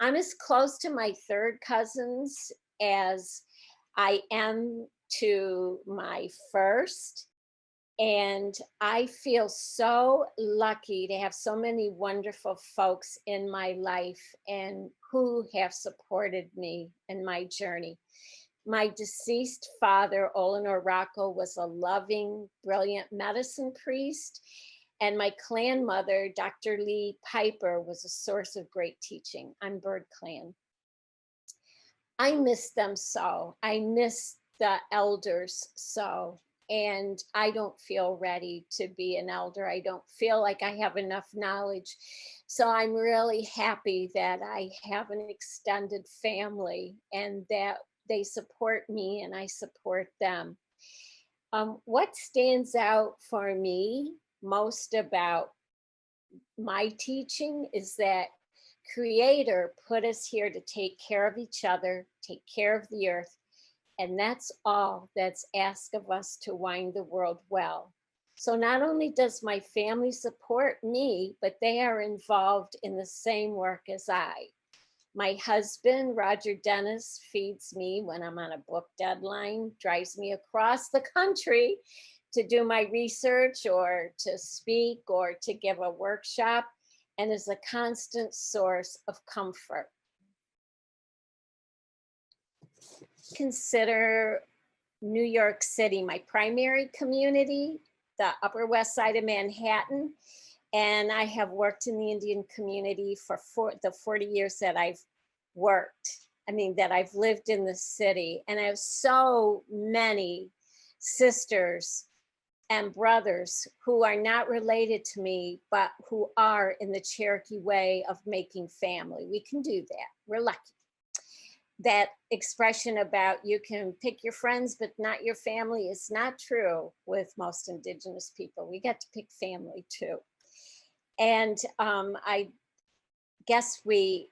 I'm as close to my third cousins as I am to my first. And I feel so lucky to have so many wonderful folks in my life and who have supported me in my journey. My deceased father, Olin Rocco, was a loving, brilliant medicine priest. And my clan mother, Dr. Lee Piper, was a source of great teaching. I'm Bird Clan. I miss them so. I miss the elders so. And I don't feel ready to be an elder. I don't feel like I have enough knowledge. So I'm really happy that I have an extended family and that they support me and I support them. What stands out for me most about my teaching is that Creator put us here to take care of each other, take care of the earth, and that's all that's asked of us to wind the world well. So not only does my family support me, but they are involved in the same work as I. My husband, Roger Dennis, feeds me when I'm on a book deadline, drives me across the country to do my research or to speak or to give a workshop, and is a constant source of comfort. Consider New York City my primary community, the Upper West Side of Manhattan, and I have worked in the Indian community for the 40 years that I've that I've lived in the city, and I have so many sisters and brothers who are not related to me, but who are in the Cherokee way of making family. We can do that. We're lucky. That expression about you can pick your friends, but not your family is not true with most Indigenous people. We get to pick family too. And I guess we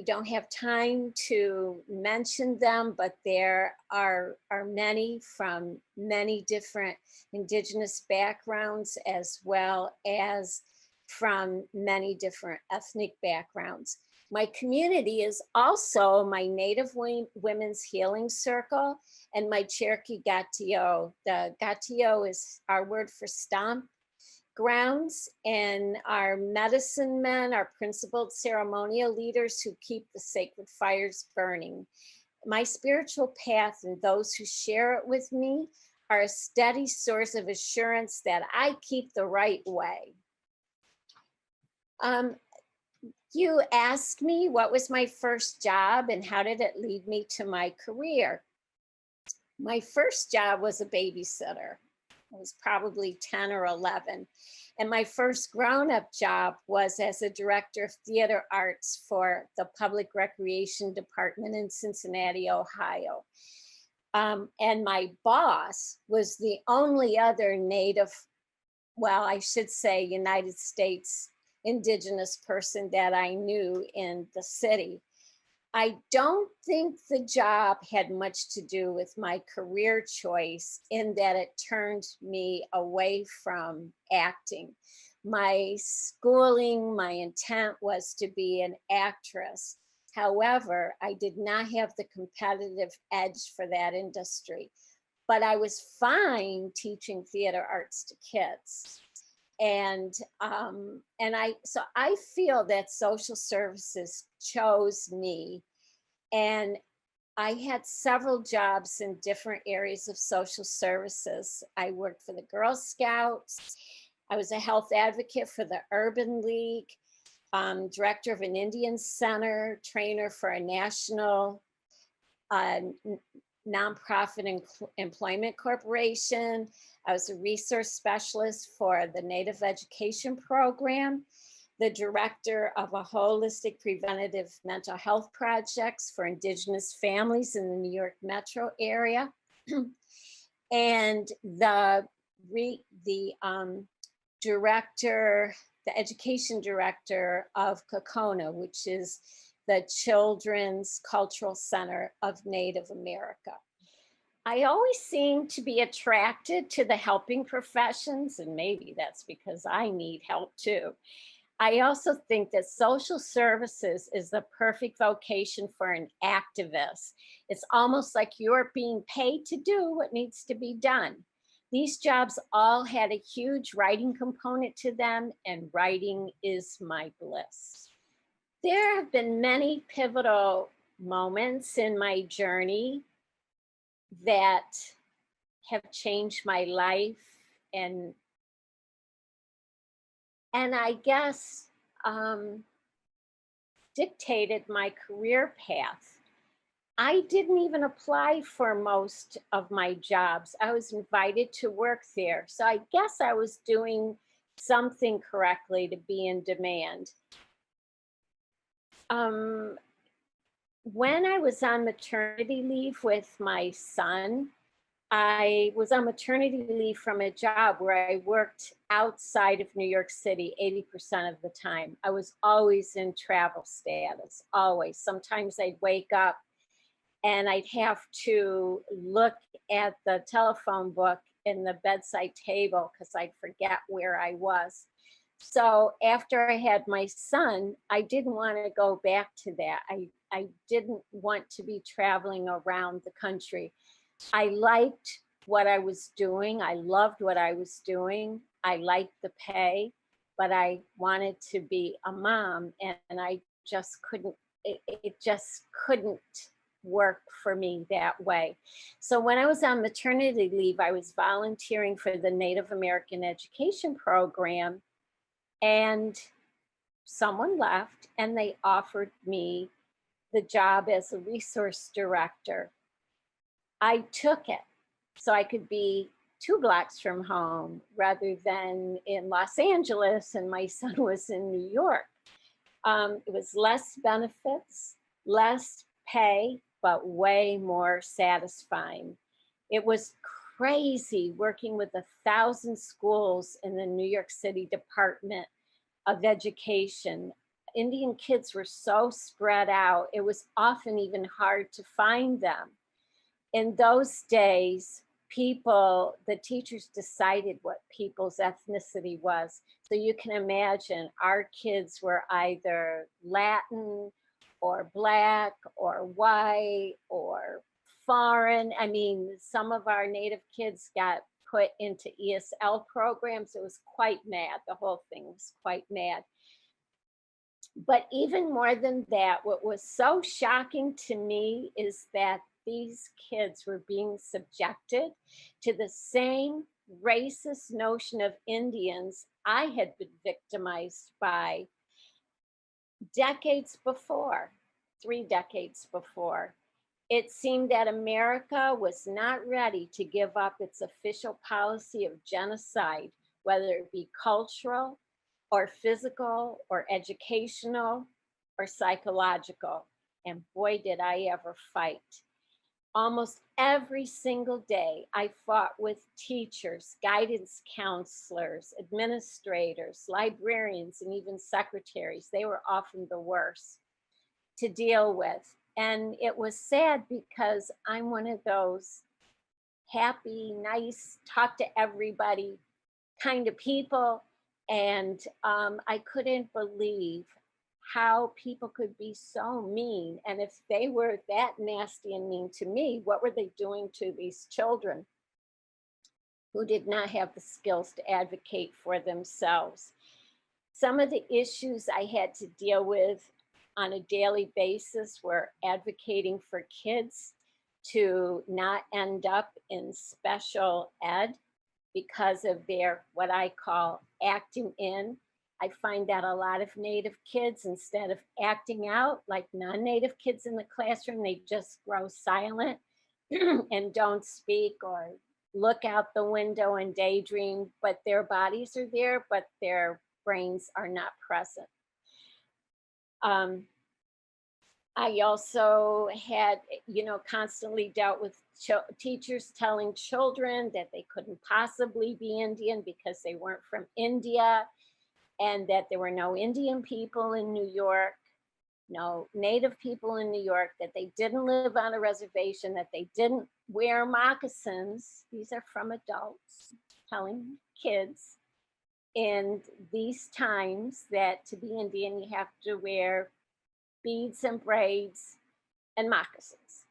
don't have time to mention them, but there are many from many different Indigenous backgrounds as well as from many different ethnic backgrounds. My community is also my Native Women's Healing Circle and my Cherokee Gatio. The Gatio is our word for stomp grounds, and our medicine men are principled ceremonial leaders who keep the sacred fires burning. My spiritual path and those who share it with me are a steady source of assurance that I keep the right way. You asked me what was my first job and how did it lead me to my career? My first job was a babysitter. I was probably 10 or 11. And my first grown-up job was as a director of theater arts for the Public Recreation Department in Cincinnati, Ohio. And my boss was the only other Native, well, I should say United States Indigenous person that I knew in the city. I don't think the job had much to do with my career choice in that it turned me away from acting. My schooling, my intent was to be an actress. However, I did not have the competitive edge for that industry, but I was fine teaching theater arts to kids. And I feel that social services chose me, and I had several jobs in different areas of social services. I worked for the Girl Scouts. I was a health advocate for the Urban League, director of an Indian center, trainer for a national nonprofit employment corporation. I was a resource specialist for the Native Education Program, the director of a holistic preventative mental health projects for Indigenous families in the New York metro area, and the education director of Kokona, which is the Children's Cultural Center of Native America. I always seem to be attracted to the helping professions, and maybe that's because I need help too. I also think that social services is the perfect vocation for an activist. It's almost like you're being paid to do what needs to be done. These jobs all had a huge writing component to them, and writing is my bliss. There have been many pivotal moments in my journey that have changed my life, and I guess dictated my career path. I didn't even apply for most of my jobs. I was invited to work there. So I guess I was doing something correctly to be in demand. When I was on maternity leave with my son, I was on maternity leave from a job where I worked outside of New York City 80% of the time. I was always in travel status, always. Sometimes I'd wake up and I'd have to look at the telephone book in the bedside table because I'd forget where I was. So after I had my son, I didn't want to go back to that. I didn't want to be traveling around the country. I liked what I was doing. I loved what I was doing. I liked the pay, but I wanted to be a mom, and I just couldn't, it just couldn't work for me that way. So when I was on maternity leave, I was volunteering for the Native American Education Program, and someone left and they offered me the job as a resource director. I took it so I could be 2 blocks from home rather than in Los Angeles, and my son was in New York. It was less benefits, less pay, but way more satisfying. It was crazy working with 1,000 schools in the New York City Department of Education. Indian kids were so spread out, it was often even hard to find them. In those days, the teachers decided what people's ethnicity was. So you can imagine our kids were either Latin or Black or white or foreign. I mean, some of our Native kids got put into ESL programs. It was quite mad. The whole thing was quite mad. But even more than that, what was so shocking to me is that these kids were being subjected to the same racist notion of Indians I had been victimized by decades before, 3 decades before. It seemed that America was not ready to give up its official policy of genocide, whether it be cultural or physical or educational or psychological. And boy, did I ever fight. Almost every single day, I fought with teachers, guidance counselors, administrators, librarians, and even secretaries. They were often the worst to deal with. And it was sad because I'm one of those happy, nice, talk to everybody kind of people. And I couldn't believe how people could be so mean. And if they were that nasty and mean to me, what were they doing to these children who did not have the skills to advocate for themselves? Some of the issues I had to deal with on a daily basis were advocating for kids to not end up in special ed because of their, what I call, acting in. I find that a lot of Native kids, instead of acting out like non-Native kids in the classroom, they just grow silent and don't speak or look out the window and daydream, but their bodies are there, but their brains are not present. I also had, constantly dealt with teachers telling children that they couldn't possibly be Indian because they weren't from India, and that there were no Indian people in New York, no Native people in New York, that they didn't live on a reservation, that they didn't wear moccasins. These are from adults telling kids in these times that to be Indian, you have to wear beads and braids and moccasins.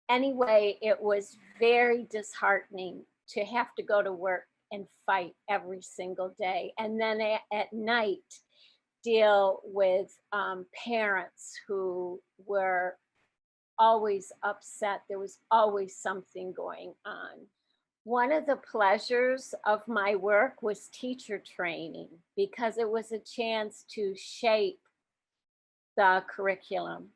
Anyway, it was very disheartening to have to go to work and fight every single day. And then at night, deal with parents who were always upset. There was always something going on. One of the pleasures of my work was teacher training, because it was a chance to shape the curriculum.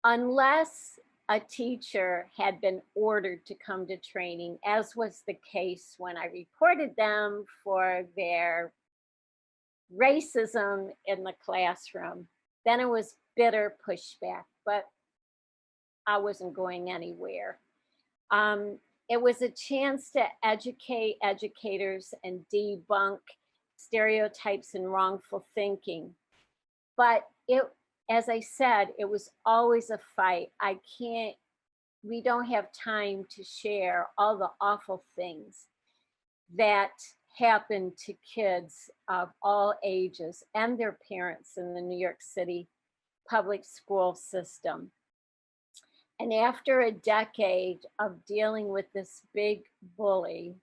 Unless a teacher had been ordered to come to training, as was the case when I reported them for their racism in the classroom, then it was bitter pushback, but I wasn't going anywhere. It was a chance to educate educators and debunk stereotypes and wrongful thinking. But as I said, it was always a fight. We don't have time to share all the awful things that happen to kids of all ages and their parents in the New York City public school system. And after a decade of dealing with this big bully,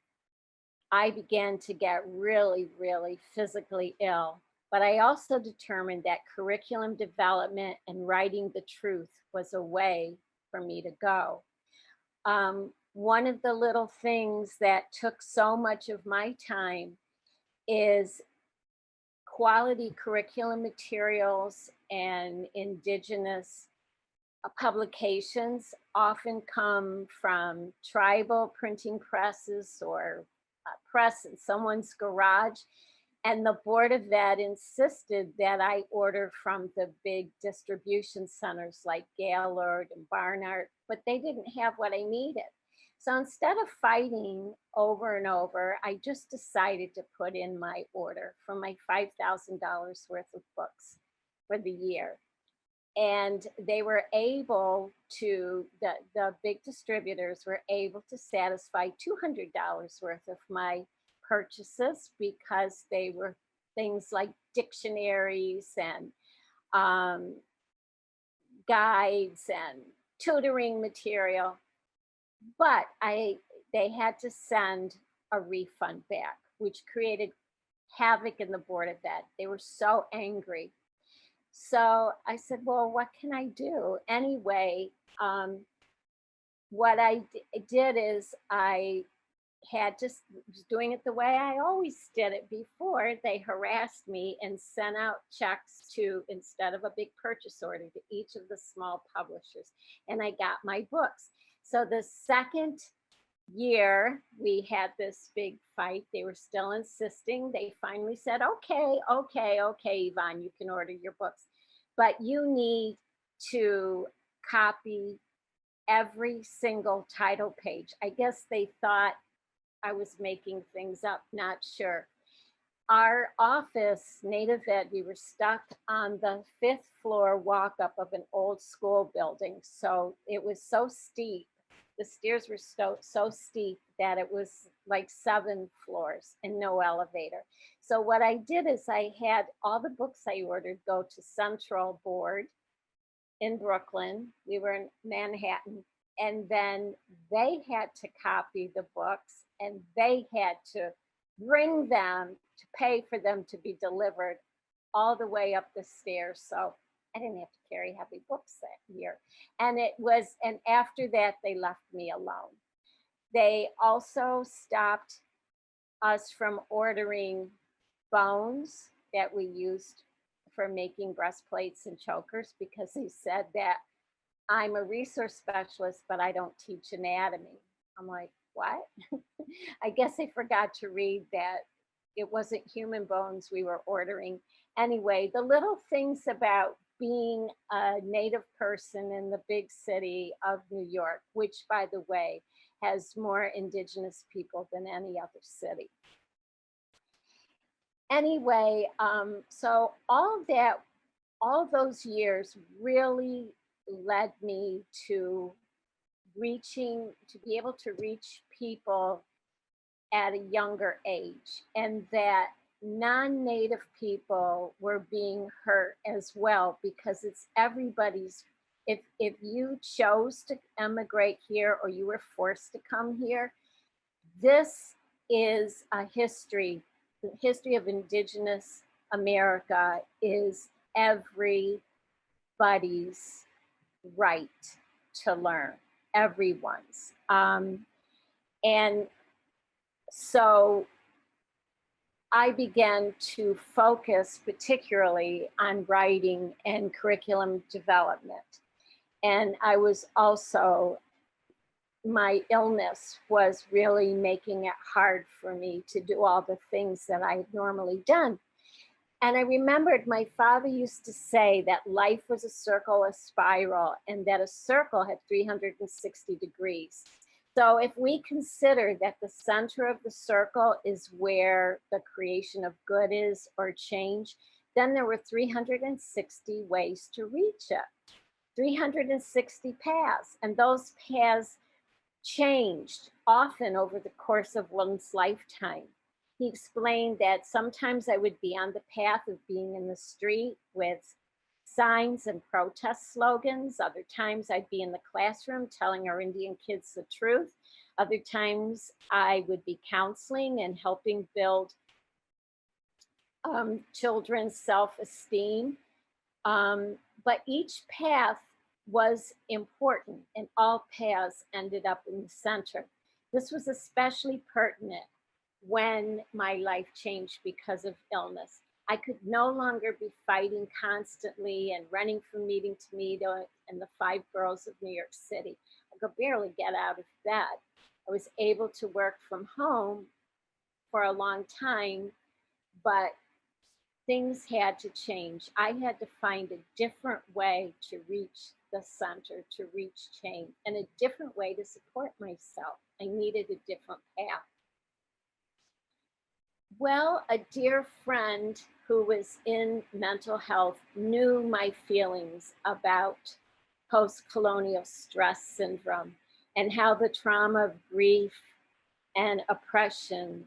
I began to get really, really physically ill. But I also determined that curriculum development and writing the truth was a way for me to go. One of the little things that took so much of my time is quality curriculum materials and Indigenous publications often come from tribal printing presses or press in someone's garage. And the Board of Ed insisted that I order from the big distribution centers like Gaylord and Barnard, but they didn't have what I needed. So instead of fighting over and over, I just decided to put in my order for my $5,000 worth of books for the year. And they were able to, the big distributors were able to satisfy $200 worth of my purchases, because they were things like dictionaries and guides and tutoring material. But they had to send a refund back, which created havoc in the Board of Ed. They were so angry. So I said, well, what can I do? Anyway, what I did is I was doing it the way I always did it before. They harassed me and sent out checks to, instead of a big purchase order, to each of the small publishers. And I got my books. So the second year we had this big fight. They were still insisting. They finally said, okay, Yvonne, you can order your books, but you need to copy every single title page. I guess they thought I was making things up, not sure. Our office, Native Ed, we were stuck on the 5th floor walk up of an old school building. So it was so steep The stairs were so steep that it was like 7 floors and no elevator. So what I did is I had all the books I ordered go to Central Board in Brooklyn. We were in Manhattan. And then they had to copy the books and they had to bring them to pay for them to be delivered all the way up the stairs. So I didn't have to carry heavy books that year. And after that, they left me alone. They also stopped us from ordering bones that we used for making breastplates and chokers because they said that I'm a resource specialist, but I don't teach anatomy. I'm like, what? I guess they forgot to read that it wasn't human bones we were ordering. Anyway, the little things about being a Native person in the big city of New York, which, by the way, has more Indigenous people than any other city. Anyway, so all those years really led me to be able to reach people at a younger age, and that non-Native people were being hurt as well, because it's everybody's. If you chose to emigrate here or you were forced to come here, this is a history. The history of Indigenous America is everybody's right to learn, everyone's. And so I began to focus particularly on writing and curriculum development. And I was also, my illness was really making it hard for me to do all the things that I had normally done. And I remembered my father used to say that life was a circle, a spiral, and that a circle had 360 degrees. So if we consider that the center of the circle is where the creation of good is, or change, then there were 360 ways to reach it, 360 paths. And those paths changed often over the course of one's lifetime. He explained that sometimes I would be on the path of being in the street with signs and protest slogans. Other times I'd be in the classroom telling our Indian kids the truth. Other times I would be counseling and helping build children's self-esteem. But each path was important, and all paths ended up in the center. This was especially pertinent when my life changed because of illness. I could no longer be fighting constantly and running from meeting to meeting in the 5 boroughs of New York City. I could barely get out of bed. I was able to work from home for a long time, but things had to change. I had to find a different way to reach the center, to reach change, and a different way to support myself. I needed a different path. Well, a dear friend who was in mental health knew my feelings about post-colonial stress syndrome and how the trauma of grief and oppression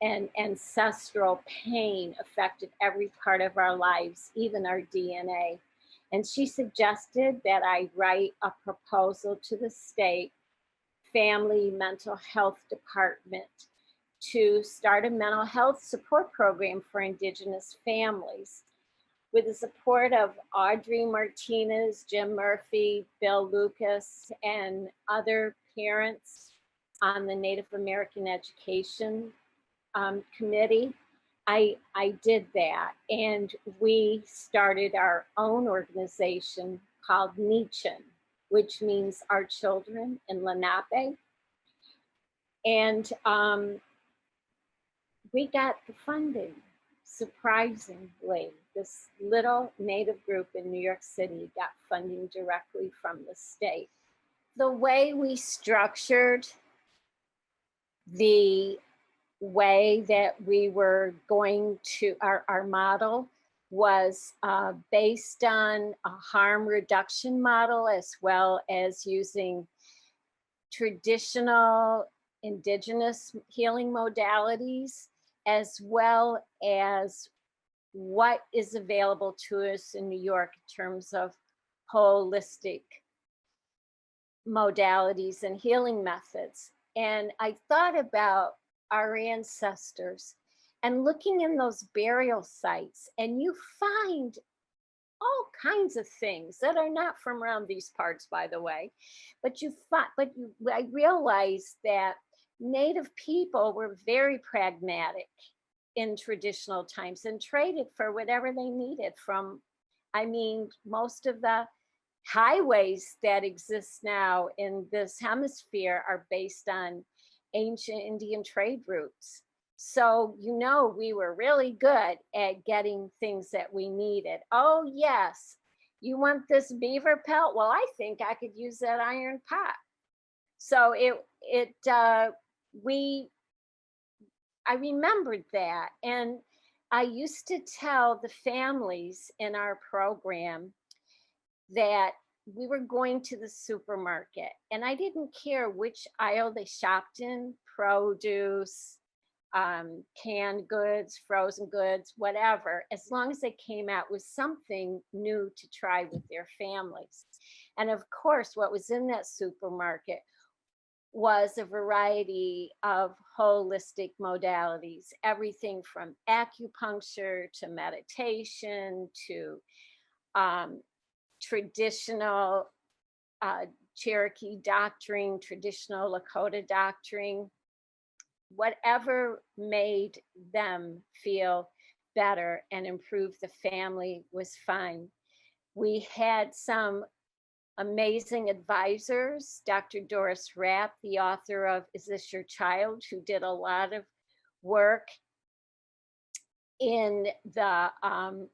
and ancestral pain affected every part of our lives, even our DNA. And she suggested that I write a proposal to the state family mental health department to start a mental health support program for Indigenous families. With the support of Audrey Martinez, Jim Murphy, Bill Lucas, and other parents on the Native American Education Committee, I did that. And we started our own organization called Nichin, which means our children in Lenape. And we got the funding, surprisingly. This little Native group in New York City got funding directly from the state. The way we structured the way that we were going to, our model was based on a harm reduction model, as well as using traditional indigenous healing modalities, as well as what is available to us in New York in terms of holistic modalities and healing methods. And I thought about our ancestors and looking in those burial sites, and you find all kinds of things that are not from around these parts, by the way. I realized that Native people were very pragmatic in traditional times and traded for whatever they needed from, I mean, most of the highways that exist now in this hemisphere are based on ancient Indian trade routes. So, you know, we were really good at getting things that we needed. Oh, yes, you want this beaver pelt? Well, I think I could use that iron pot. So I remembered that. And I used to tell the families in our program that we were going to the supermarket, and I didn't care which aisle they shopped in, produce, canned goods, frozen goods, whatever, as long as they came out with something new to try with their families. And of course, what was in that supermarket was a variety of holistic modalities, everything from acupuncture to meditation to traditional Cherokee doctrine, traditional Lakota doctrine, whatever made them feel better and improve the family was fine. We had some amazing advisors, Dr. Doris Rapp, the author of Is This Your Child?, who did a lot of work in the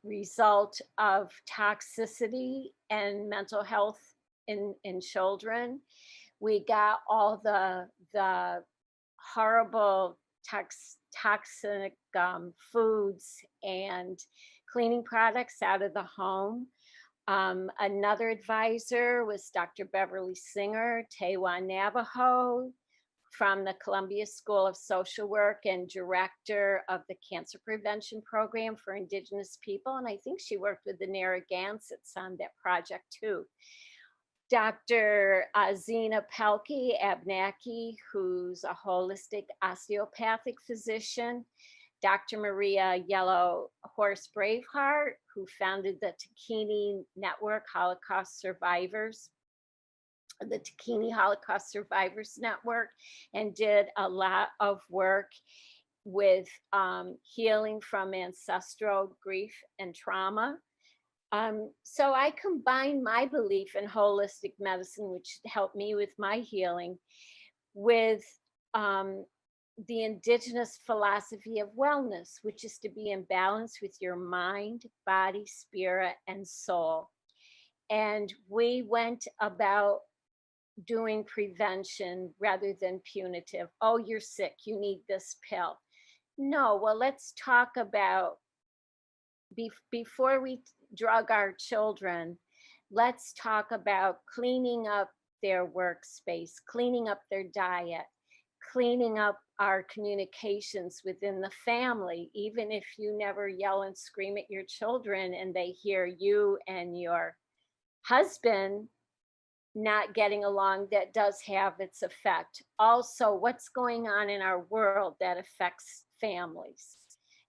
result of toxicity and mental health in children. We got all the horrible toxic foods and cleaning products out of the home. Another advisor was Dr. Beverly Singer, Tewa Navajo, from the Columbia School of Social Work and director of the Cancer Prevention Program for Indigenous people. And I think she worked with the Narragansett on that project too. Dr. Zena Pelkey Abnaki, who's a holistic osteopathic physician. Dr. Maria Yellow Horse Braveheart, who founded the Takini Network Holocaust Survivors, the Takini Holocaust Survivors Network, and did a lot of work with healing from ancestral grief and trauma. So I combine my belief in holistic medicine, which helped me with my healing, with the Indigenous philosophy of wellness, which is to be in balance with your mind, body, spirit, and soul. And we went about doing prevention rather than punitive. Oh, you're sick, you need this pill. No, well, let's talk about, before we drug our children, let's talk about cleaning up their workspace, cleaning up their diet, cleaning up our communications within the family. Even if you never yell and scream at your children and they hear you and your husband not getting along, that does have its effect. Also, what's going on in our world that affects families?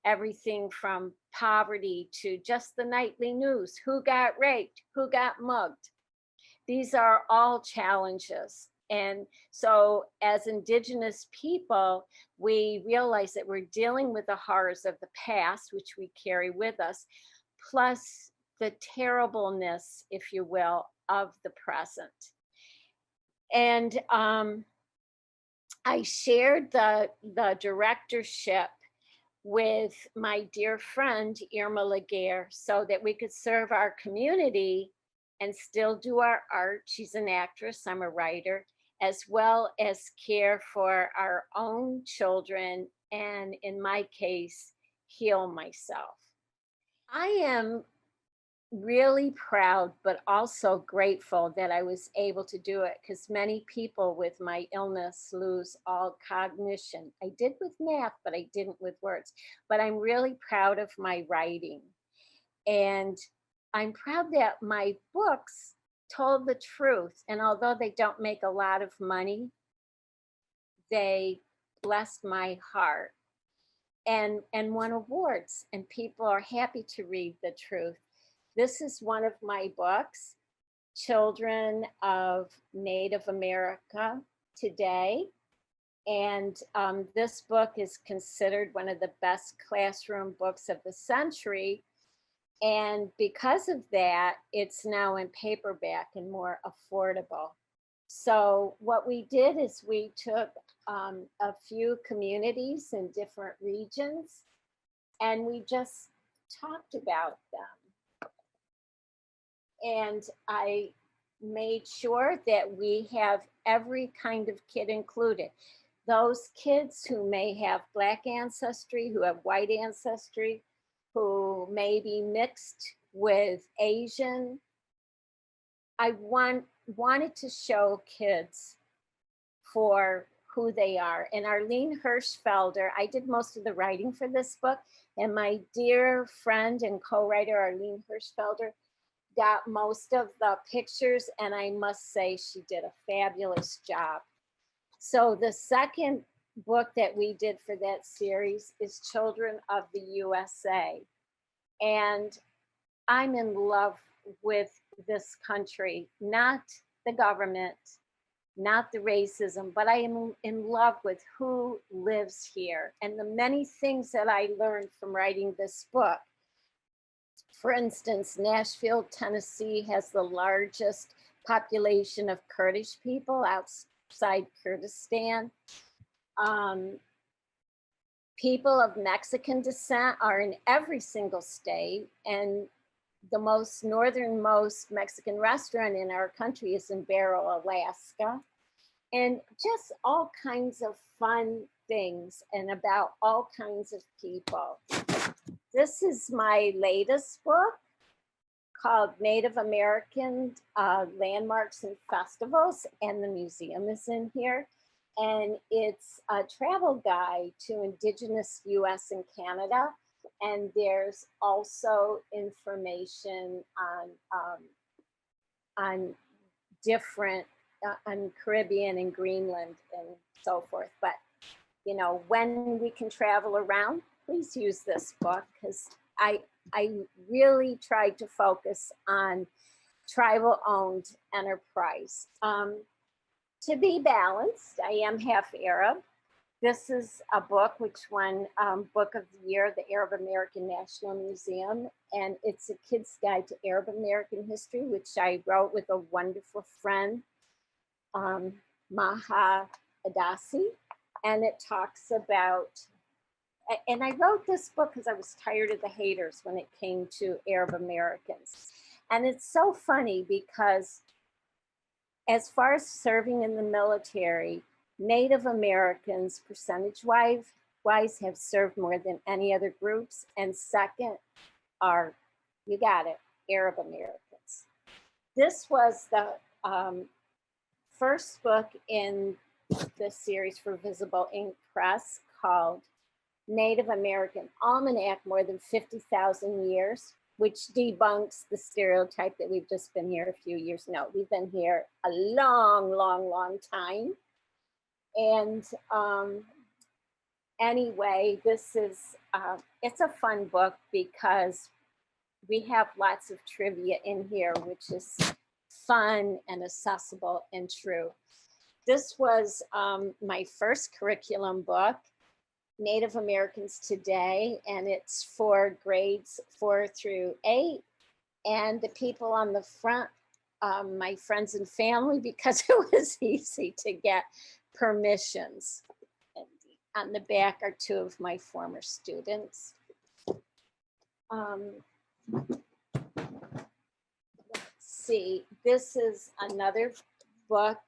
Everything from poverty to just the nightly news. Who got raped? Who got mugged? These are all challenges. And so as Indigenous people, we realize that we're dealing with the horrors of the past, which we carry with us, plus the terribleness, if you will, of the present. And I shared the directorship with my dear friend Irma Laguerre so that we could serve our community and still do our art. She's an actress, I'm a writer, as well as care for our own children, and in my case, heal myself. I am really proud, but also grateful that I was able to do it, because many people with my illness lose all cognition. I did with math, but I didn't with words. But I'm really proud of my writing. And I'm proud that my books told the truth. And although they don't make a lot of money, they blessed my heart and won awards. And people are happy to read the truth. This is one of my books, Children of Native America Today. And this book is considered one of the best classroom books of the century. And because of that, it's now in paperback and more affordable. So what we did is we took a few communities in different regions and we just talked about them. And I made sure that we have every kind of kid included. Those kids who may have Black ancestry, who have white ancestry, who may be mixed with Asian. I wanted to show kids for who they are. And Arlene Hirschfelder, I did most of the writing for this book, and my dear friend and co-writer Arlene Hirschfelder got most of the pictures, and I must say she did a fabulous job. So the second book that we did for that series is Children of the USA. And I'm in love with this country, not the government, not the racism, but I am in love with who lives here and the many things that I learned from writing this book. For instance, Nashville, Tennessee has the largest population of Kurdish people outside Kurdistan. People of Mexican descent are in every single state, and the most northernmost Mexican restaurant in our country is in Barrow, Alaska. And just all kinds of fun things and about all kinds of people. This is my latest book called Native American Landmarks and Festivals, and the museum is in here. And it's a travel guide to Indigenous US and Canada. And there's also information on different, on Caribbean and Greenland and so forth. But, you know, when we can travel around, please use this book, because I really tried to focus on tribal owned enterprise. To be balanced, I am half Arab. This is a book which won Book of the Year, the Arab American National Museum, and it's a kid's guide to Arab American history, which I wrote with a wonderful friend, Maha Adasi, and it talks about, and I wrote this book because I was tired of the haters when it came to Arab Americans. And it's so funny because as far as serving in the military, Native Americans percentage-wise have served more than any other groups. And second are, you got it, Arab Americans. This was the first book in the series for Visible Ink Press called Native American Almanac, More Than 50,000 Years, which debunks the stereotype that we've just been here a few years. No, we've been here a long, long, long time. And anyway, this is, it's a fun book because we have lots of trivia in here, which is fun and accessible and true. This was my first curriculum book, Native Americans Today, and it's for grades 4 through 8. And the people on the front, my friends and family, because it was easy to get permissions. And on the back are 2 of my former students. Let's see, this is another book,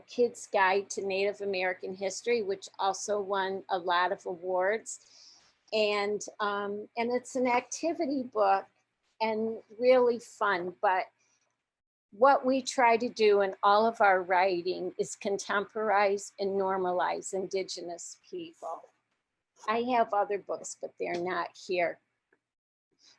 Kid's Guide to Native American History, which also won a lot of awards. And it's an activity book and really fun. But what we try to do in all of our writing is contemporize and normalize Indigenous people. I have other books, but they're not here.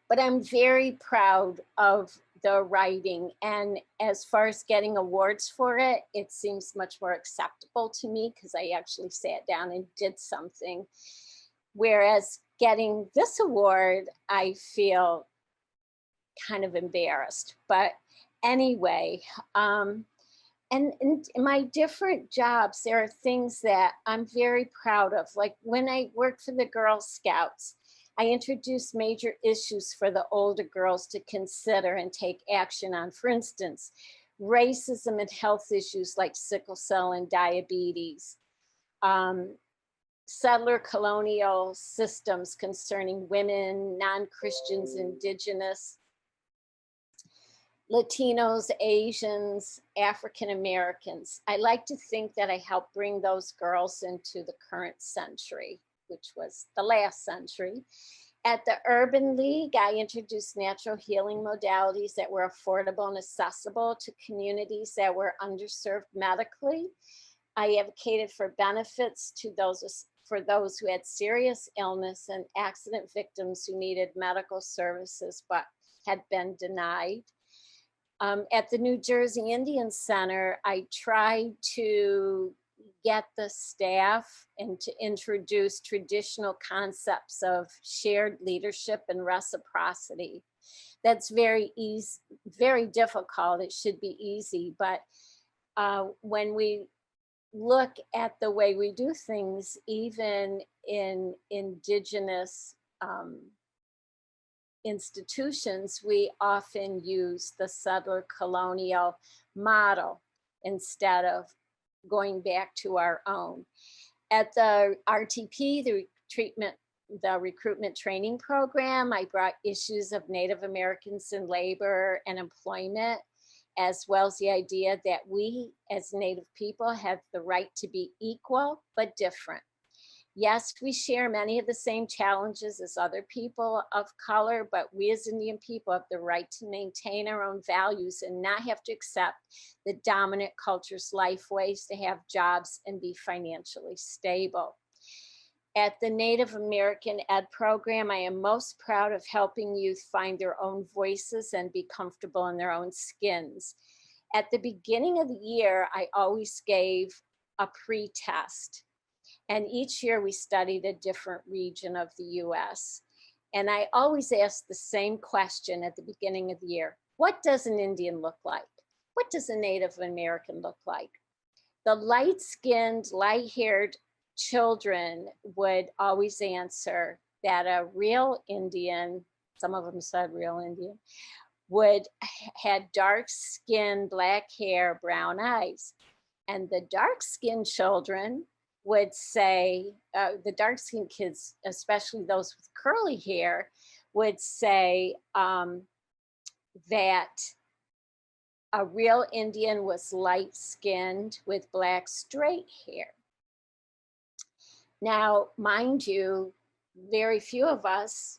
But I'm very proud of the writing. And as far as getting awards for it, it seems much more acceptable to me because I actually sat down and did something. Whereas getting this award, I feel kind of embarrassed. But anyway, and in my different jobs, there are things that I'm very proud of. Like when I worked for the Girl Scouts, I introduced major issues for the older girls to consider and take action on. For instance, racism and health issues like sickle cell and diabetes, settler colonial systems concerning women, non-Christians, Indigenous, Latinos, Asians, African Americans. I like to think that I helped bring those girls into the current century, which was the last century. At the Urban League, I introduced natural healing modalities that were affordable and accessible to communities that were underserved medically. I advocated for benefits to for those who had serious illness and accident victims who needed medical services but had been denied. At the New Jersey Indian Center, I tried to get the staff and to introduce traditional concepts of shared leadership and reciprocity. That's very easy, very difficult. It should be easy, but when we look at the way we do things, even in Indigenous institutions, we often use the settler colonial model instead of going back to our own. At the RTP, the recruitment training program, I brought issues of Native Americans in labor and employment, as well as the idea that we as Native people have the right to be equal but different. Yes, we share many of the same challenges as other people of color, but we as Indian people have the right to maintain our own values and not have to accept the dominant culture's life ways to have jobs and be financially stable. At the Native American Ed program, I am most proud of helping youth find their own voices and be comfortable in their own skins. At the beginning of the year, I always gave a pre-test. And each year we studied a different region of the US. And I always ask the same question at the beginning of the year. What does an Indian look like? What does a Native American look like? The light-skinned, light-haired children would always answer that a real Indian, some of them said real Indian, had dark skin, black hair, brown eyes. And the dark-skinned children would say, the dark-skinned kids, especially those with curly hair, would say that a real Indian was light-skinned with black straight hair. Now, mind you, very few of us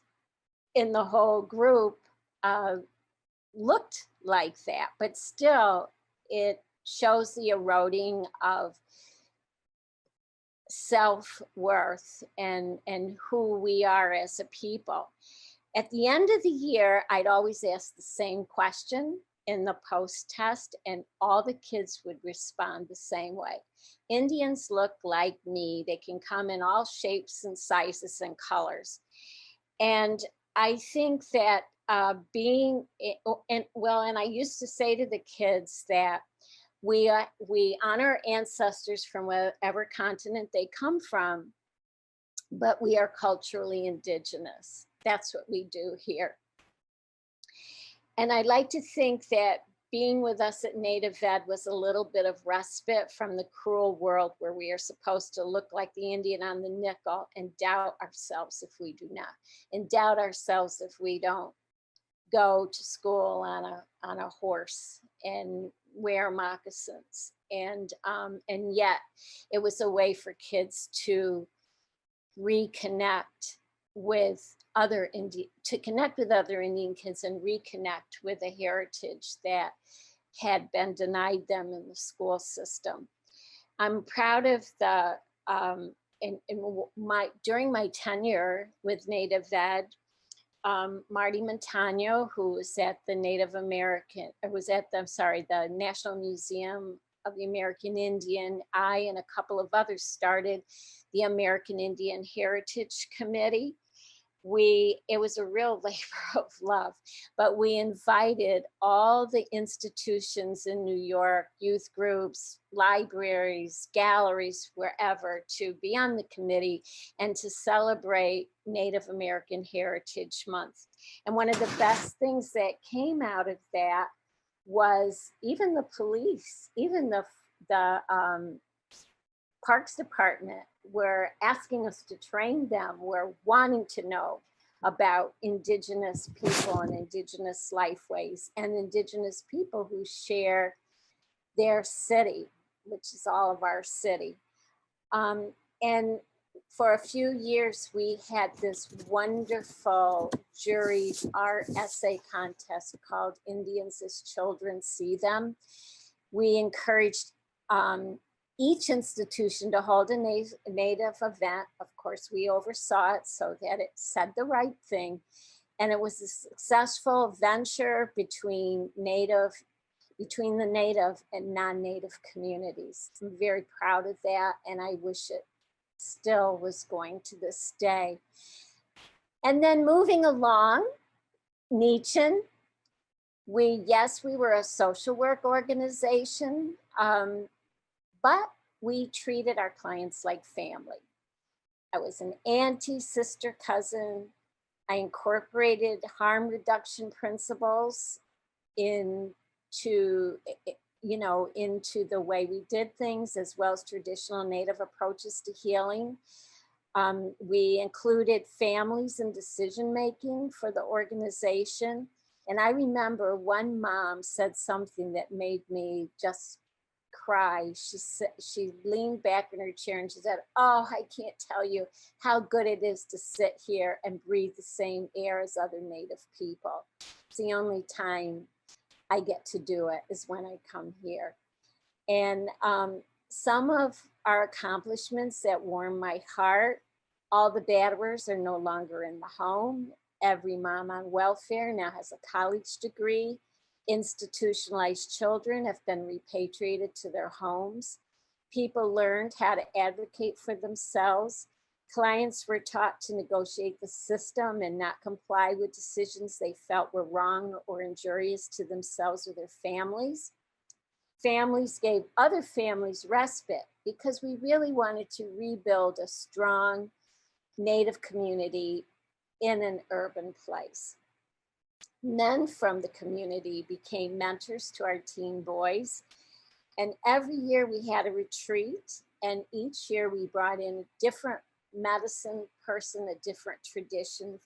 in the whole group looked like that, but still it shows the eroding of self-worth and who we are as a people. At the end of the year, I'd always ask the same question in the post-test, and all the kids would respond the same way. Indians look like me. They can come in all shapes and sizes and colors. And I think that and I used to say to the kids that we honor ancestors from whatever continent they come from, but we are culturally indigenous. That's what we do here. And I like to think that being with us at Native Ed was a little bit of respite from the cruel world where we are supposed to look like the Indian on the nickel and doubt ourselves if we do not, and doubt ourselves if we don't go to school on a horse and wear moccasins. And yet it was a way for kids to reconnect with other to connect with other Indian kids and reconnect with a heritage that had been denied them in the school system. I'm proud of the during my tenure with Native Ed, Marty Montano, who was at the the National Museum of the American Indian, I and a couple of others started the American Indian Heritage Committee. It was a real labor of love, but we invited all the institutions in New York, youth groups, libraries, galleries, wherever, to be on the committee and to celebrate Native American Heritage Month. And one of the best things that came out of that was even the police, even the Parks Department were asking us to train them, were wanting to know about Indigenous people and Indigenous lifeways and Indigenous people who share their city, which is all of our city. And for a few years, we had this wonderful juried art essay contest called Indians as Children See Them. We encouraged each institution to hold a Native event. Of course, we oversaw it so that it said the right thing. And it was a successful venture between the Native and non-Native communities. I'm very proud of that, and I wish it still was going to this day. And then moving along, Nietzsche. We were a social work organization, but we treated our clients like family. I was an auntie, sister, cousin. I incorporated harm reduction principles into the way we did things, as well as traditional Native approaches to healing. We included families in decision-making for the organization. And I remember one mom said something that made me just cry. She leaned back in her chair and she said, "Oh, I can't tell you how good it is to sit here and breathe the same air as other Native people. It's the only time I get to do it is when I come here." And some of our accomplishments that warm my heart: all the batterers are no longer in the home. Every mom on welfare now has a college degree. Institutionalized children have been repatriated to their homes. People learned how to advocate for themselves. Clients were taught to negotiate the system and not comply with decisions they felt were wrong or injurious to themselves or their families. Families gave other families respite because we really wanted to rebuild a strong Native community in an urban place. Men from the community became mentors to our teen boys. And every year we had a retreat, and each year we brought in a different medicine person, a different tradition,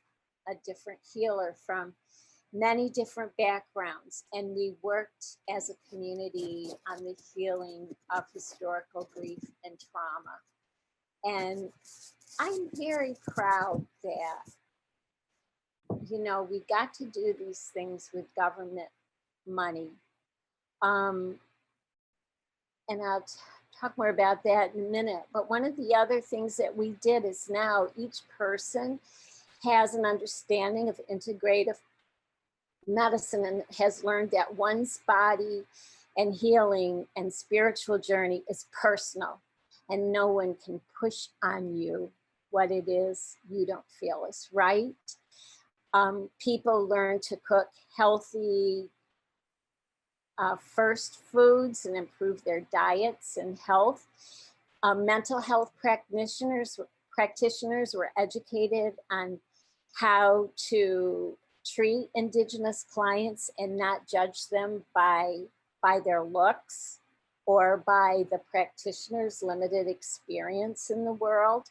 a different healer from many different backgrounds. And we worked as a community on the healing of historical grief and trauma. And I'm very proud that, we got to do these things with government money. And I'll talk more about that in a minute. But one of the other things that we did is now each person has an understanding of integrative medicine and has learned that one's body and healing and spiritual journey is personal, and no one can push on you what it is you don't feel is right. People learn to cook healthy first foods and improve their diets and health. Mental health practitioners were educated on how to treat Indigenous clients and not judge them by their looks or by the practitioner's limited experience in the world.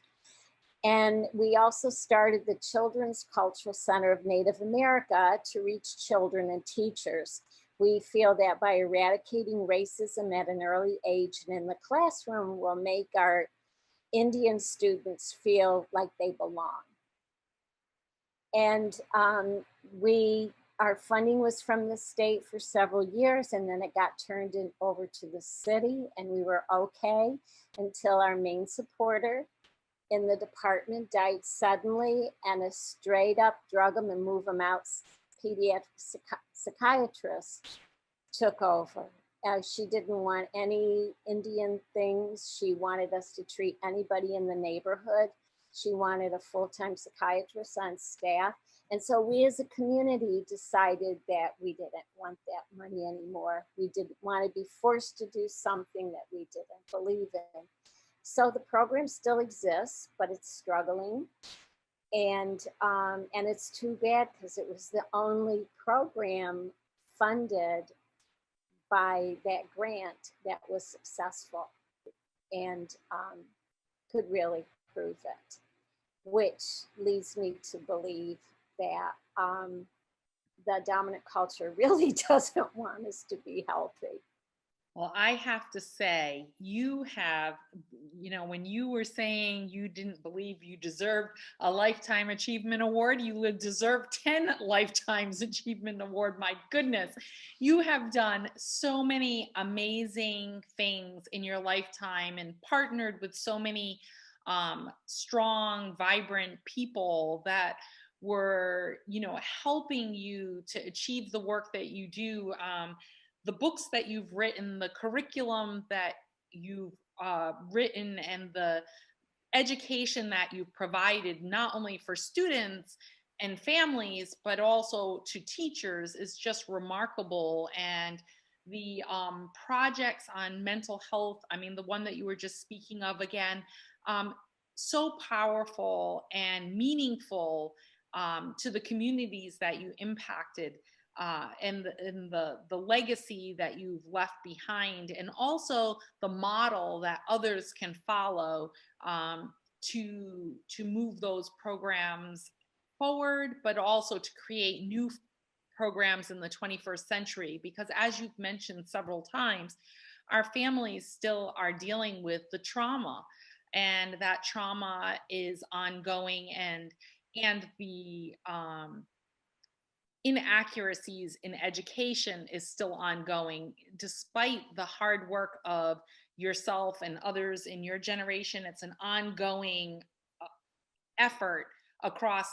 And we also started the Children's Cultural Center of Native America to reach children and teachers. We feel that by eradicating racism at an early age and in the classroom will make our Indian students feel like they belong. And our funding was from the state for several years, and then it got turned over to the city, and we were okay until our main supporter in the department died suddenly, and a straight up drug him and move him out pediatric psychiatrist took over. She didn't want any Indian things. She wanted us to treat anybody in the neighborhood. She wanted a full-time psychiatrist on staff. And so we as a community decided that we didn't want that money anymore. We didn't want to be forced to do something that we didn't believe in. So the program still exists, but it's struggling. And it's too bad because it was the only program funded by that grant that was successful and could really prove it, which leads me to believe that the dominant culture really doesn't want us to be healthy. Well, I have to say, you have, when you were saying you didn't believe you deserved a Lifetime Achievement Award, you would deserve 10 Lifetime Achievement Award. My goodness, you have done so many amazing things in your lifetime and partnered with so many strong, vibrant people that were, helping you to achieve the work that you do. The books that you've written, the curriculum that you've written, and the education that you've provided, not only for students and families, but also to teachers, is just remarkable. And the projects on mental health, the one that you were just speaking of again, so powerful and meaningful to the communities that you impacted. And the legacy that you've left behind, and also the model that others can follow to move those programs forward, but also to create new programs in the 21st century. Because as you've mentioned several times, our families still are dealing with the trauma, and that trauma is ongoing, and the inaccuracies in education is still ongoing, despite the hard work of yourself and others in your generation. It's an ongoing effort across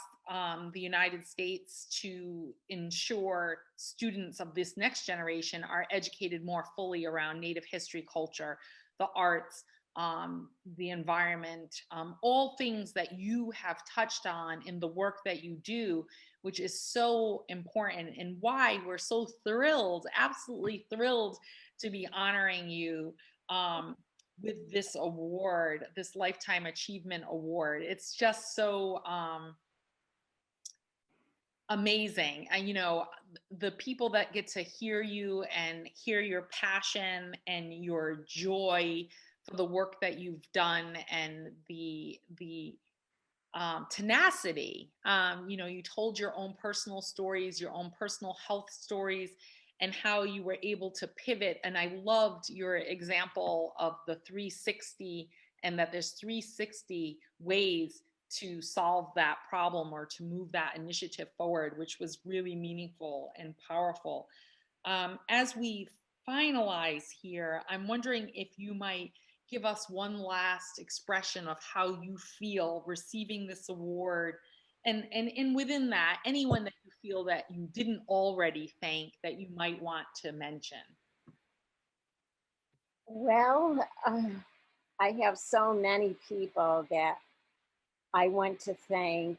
the United States to ensure students of this next generation are educated more fully around Native history, culture, the arts, the environment, all things that you have touched on in the work that you do, which is so important, and why we're so thrilled, absolutely thrilled, to be honoring you with this award, this Lifetime Achievement Award. It's just so amazing. And the people that get to hear you and hear your passion and your joy for the work that you've done, and the tenacity. You told your own personal stories, your own personal health stories, and how you were able to pivot. And I loved your example of the 360, and that there's 360 ways to solve that problem or to move that initiative forward, which was really meaningful and powerful. As we finalize here, I'm wondering if you might give us one last expression of how you feel receiving this award, and within that, anyone that you feel that you didn't already thank that you might want to mention. Well, I have so many people that I want to thank.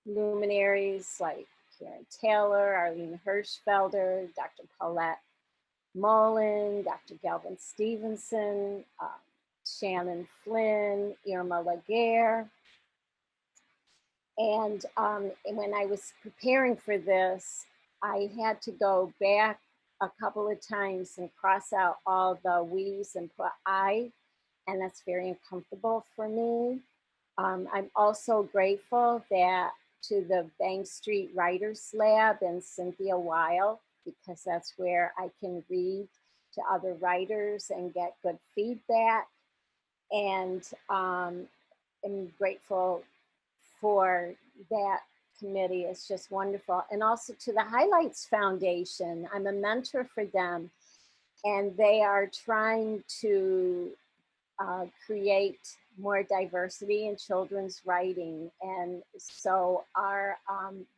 Luminaries like Karen Taylor, Arlene Hirschfelder, Dr. Paulette Mullen, Dr. Galvin Stevenson, Shannon Flynn, Irma Laguerre. And when I was preparing for this, I had to go back a couple of times and cross out all the we's and put I, and that's very uncomfortable for me. I'm also grateful to the Bank Street Writers Lab and Cynthia Weil, because that's where I can read to other writers and get good feedback. And I'm grateful for that committee is just wonderful. And also to the Highlights Foundation. I'm a mentor for them, and they are trying to create more diversity in children's writing. And so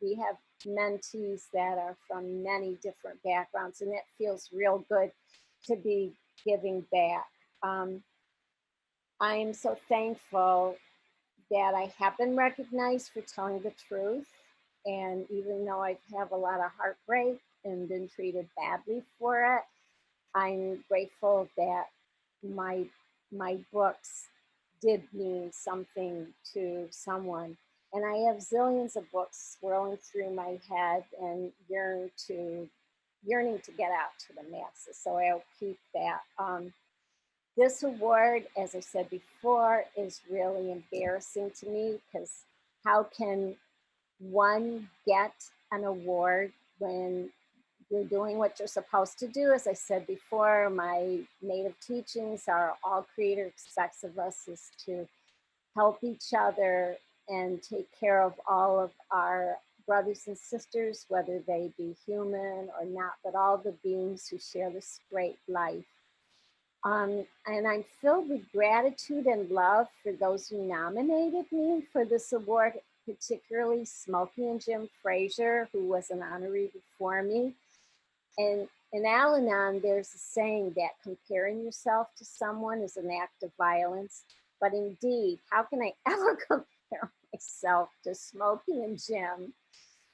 we have mentees that are from many different backgrounds, and it feels real good to be giving back. I am so thankful that I have been recognized for telling the truth. And even though I have a lot of heartbreak and been treated badly for it, I'm grateful that my books did mean something to someone. And I have zillions of books swirling through my head and yearning to get out to the masses. So I'll keep that. This award, as I said before, is really embarrassing to me, because how can one get an award when you're doing what you're supposed to do? As I said before, my native teachings are all Creator expects of us is to help each other and take care of all of our brothers and sisters, whether they be human or not, but all the beings who share this great life. And I'm filled with gratitude and love for those who nominated me for this award, particularly Smokey and Jim Frazier, who was an honoree before me. And in Al-Anon, there's a saying that comparing yourself to someone is an act of violence. But indeed, how can I ever compare myself to Smokey and Jim,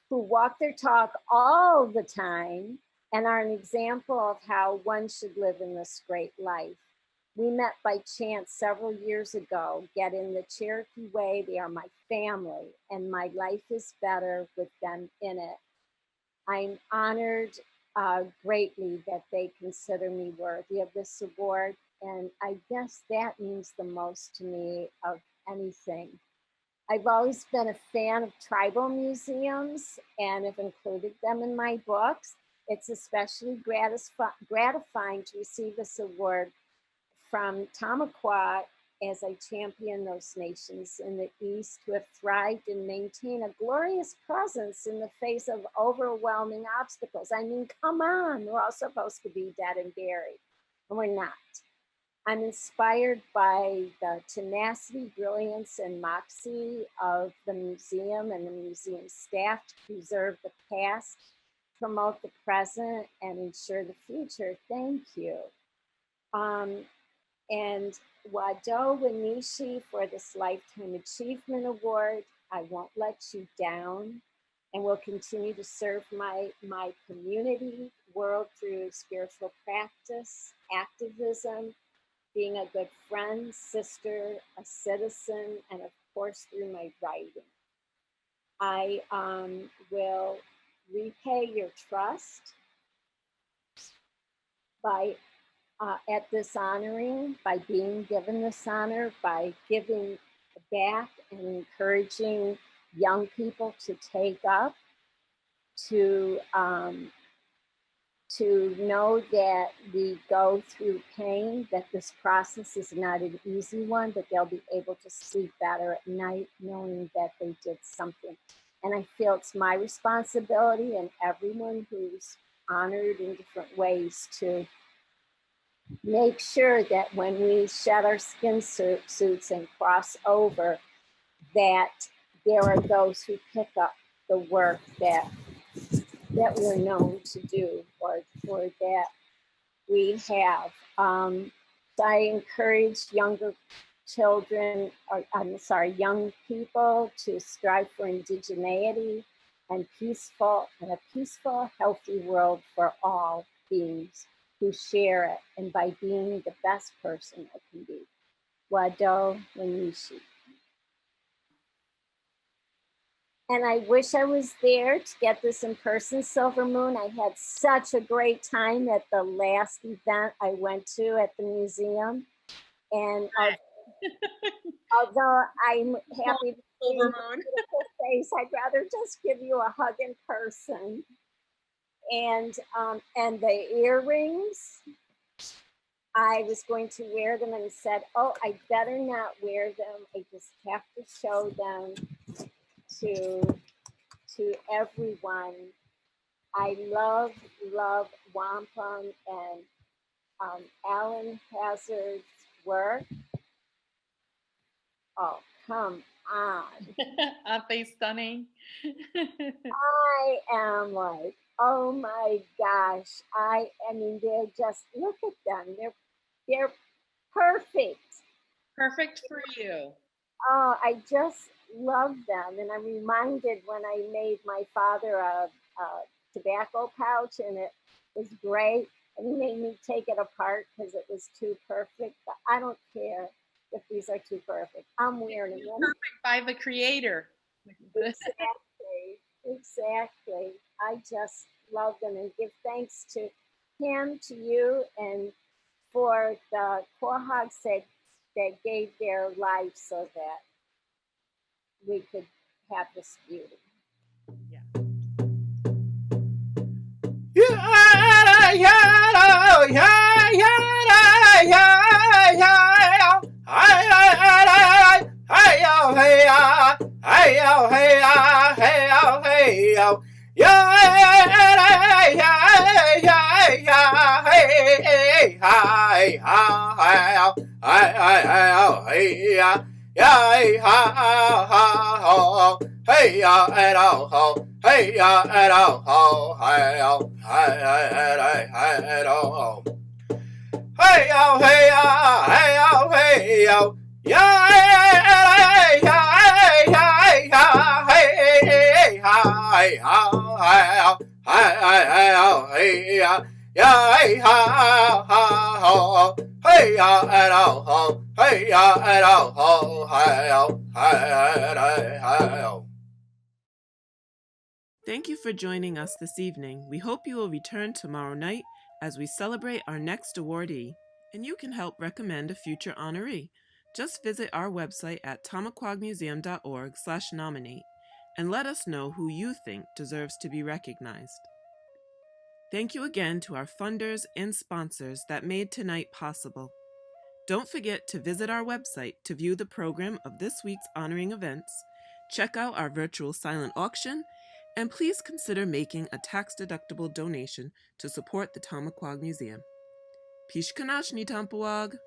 who walk their talk all the time and are an example of how one should live in this great life? We met by chance several years ago, get in the Cherokee Way. They are my family, and my life is better with them in it. I'm honored greatly that they consider me worthy of this award, and I guess that means the most to me of anything. I've always been a fan of tribal museums and have included them in my books. It's especially gratifying to receive this award from Tomaquag, as I champion those nations in the East who have thrived and maintain a glorious presence in the face of overwhelming obstacles. I mean, come on, we're all supposed to be dead and buried, and we're not. I'm inspired by the tenacity, brilliance, and moxie of the museum and the museum staff to preserve the past, promote the present, and ensure the future. Thank you. And Wado Wanishi for this Lifetime Achievement Award. I won't let you down, and will continue to serve my community world through spiritual practice, activism, being a good friend, sister, a citizen, and of course through my writing. I will repay your trust by at this honoring, by being given this honor, by giving back and encouraging young people to take up, to know that we go through pain, that this process is not an easy one, but they'll be able to sleep better at night knowing that they did something. And I feel it's my responsibility, and everyone who's honored in different ways, to make sure that when we shed our skin suits and cross over, that there are those who pick up the work that we're known to do, or that we have. So I encourage younger children, or young people, to strive for indigeneity and a peaceful, healthy world for all beings who share it, and by being the best person I can be. Wado Wanishi. And I wish I was there to get this in person, Silver Moon. I had such a great time at the last event I went to at the museum. And although I'm happy to see your beautiful face, I'd rather just give you a hug in person. And the earrings, I was going to wear them and said, oh, I better not wear them. I just have to show them to everyone. I love wampum and Alan Hazard's work. Oh, come on. Aren't they stunning? I am like, oh my gosh. I mean, they're just, look at them. They're perfect. Perfect for you. Oh, I just love them. And I'm reminded when I made my father a tobacco pouch and it was great. And he made me take it apart because it was too perfect. But I don't care if these are too perfect. I'm wearing them. Perfect by the creator. Exactly. I just love them and give thanks to him, to you, and for the quahogs that gave their life so that we could have this beauty. Hey ya and oh ho, hey ya and oh ho, hey oh, hey oh, hey oh, hey ya, hey oh, hey yo, ya hey ya and oh ho, hey ya and oh ho, hey oh. Thank you for joining us this evening. We hope you will return tomorrow night as we celebrate our next awardee, and you can help recommend a future honoree. Just visit our website at tomaquagmuseum.org/nominate and let us know who you think deserves to be recognized. Thank you again to our funders and sponsors that made tonight possible. Don't forget to visit our website to view the program of this week's honoring events, check out our virtual silent auction, and please consider making a tax-deductible donation to support the Tomaquag Museum. Pishkanashni Tampawag!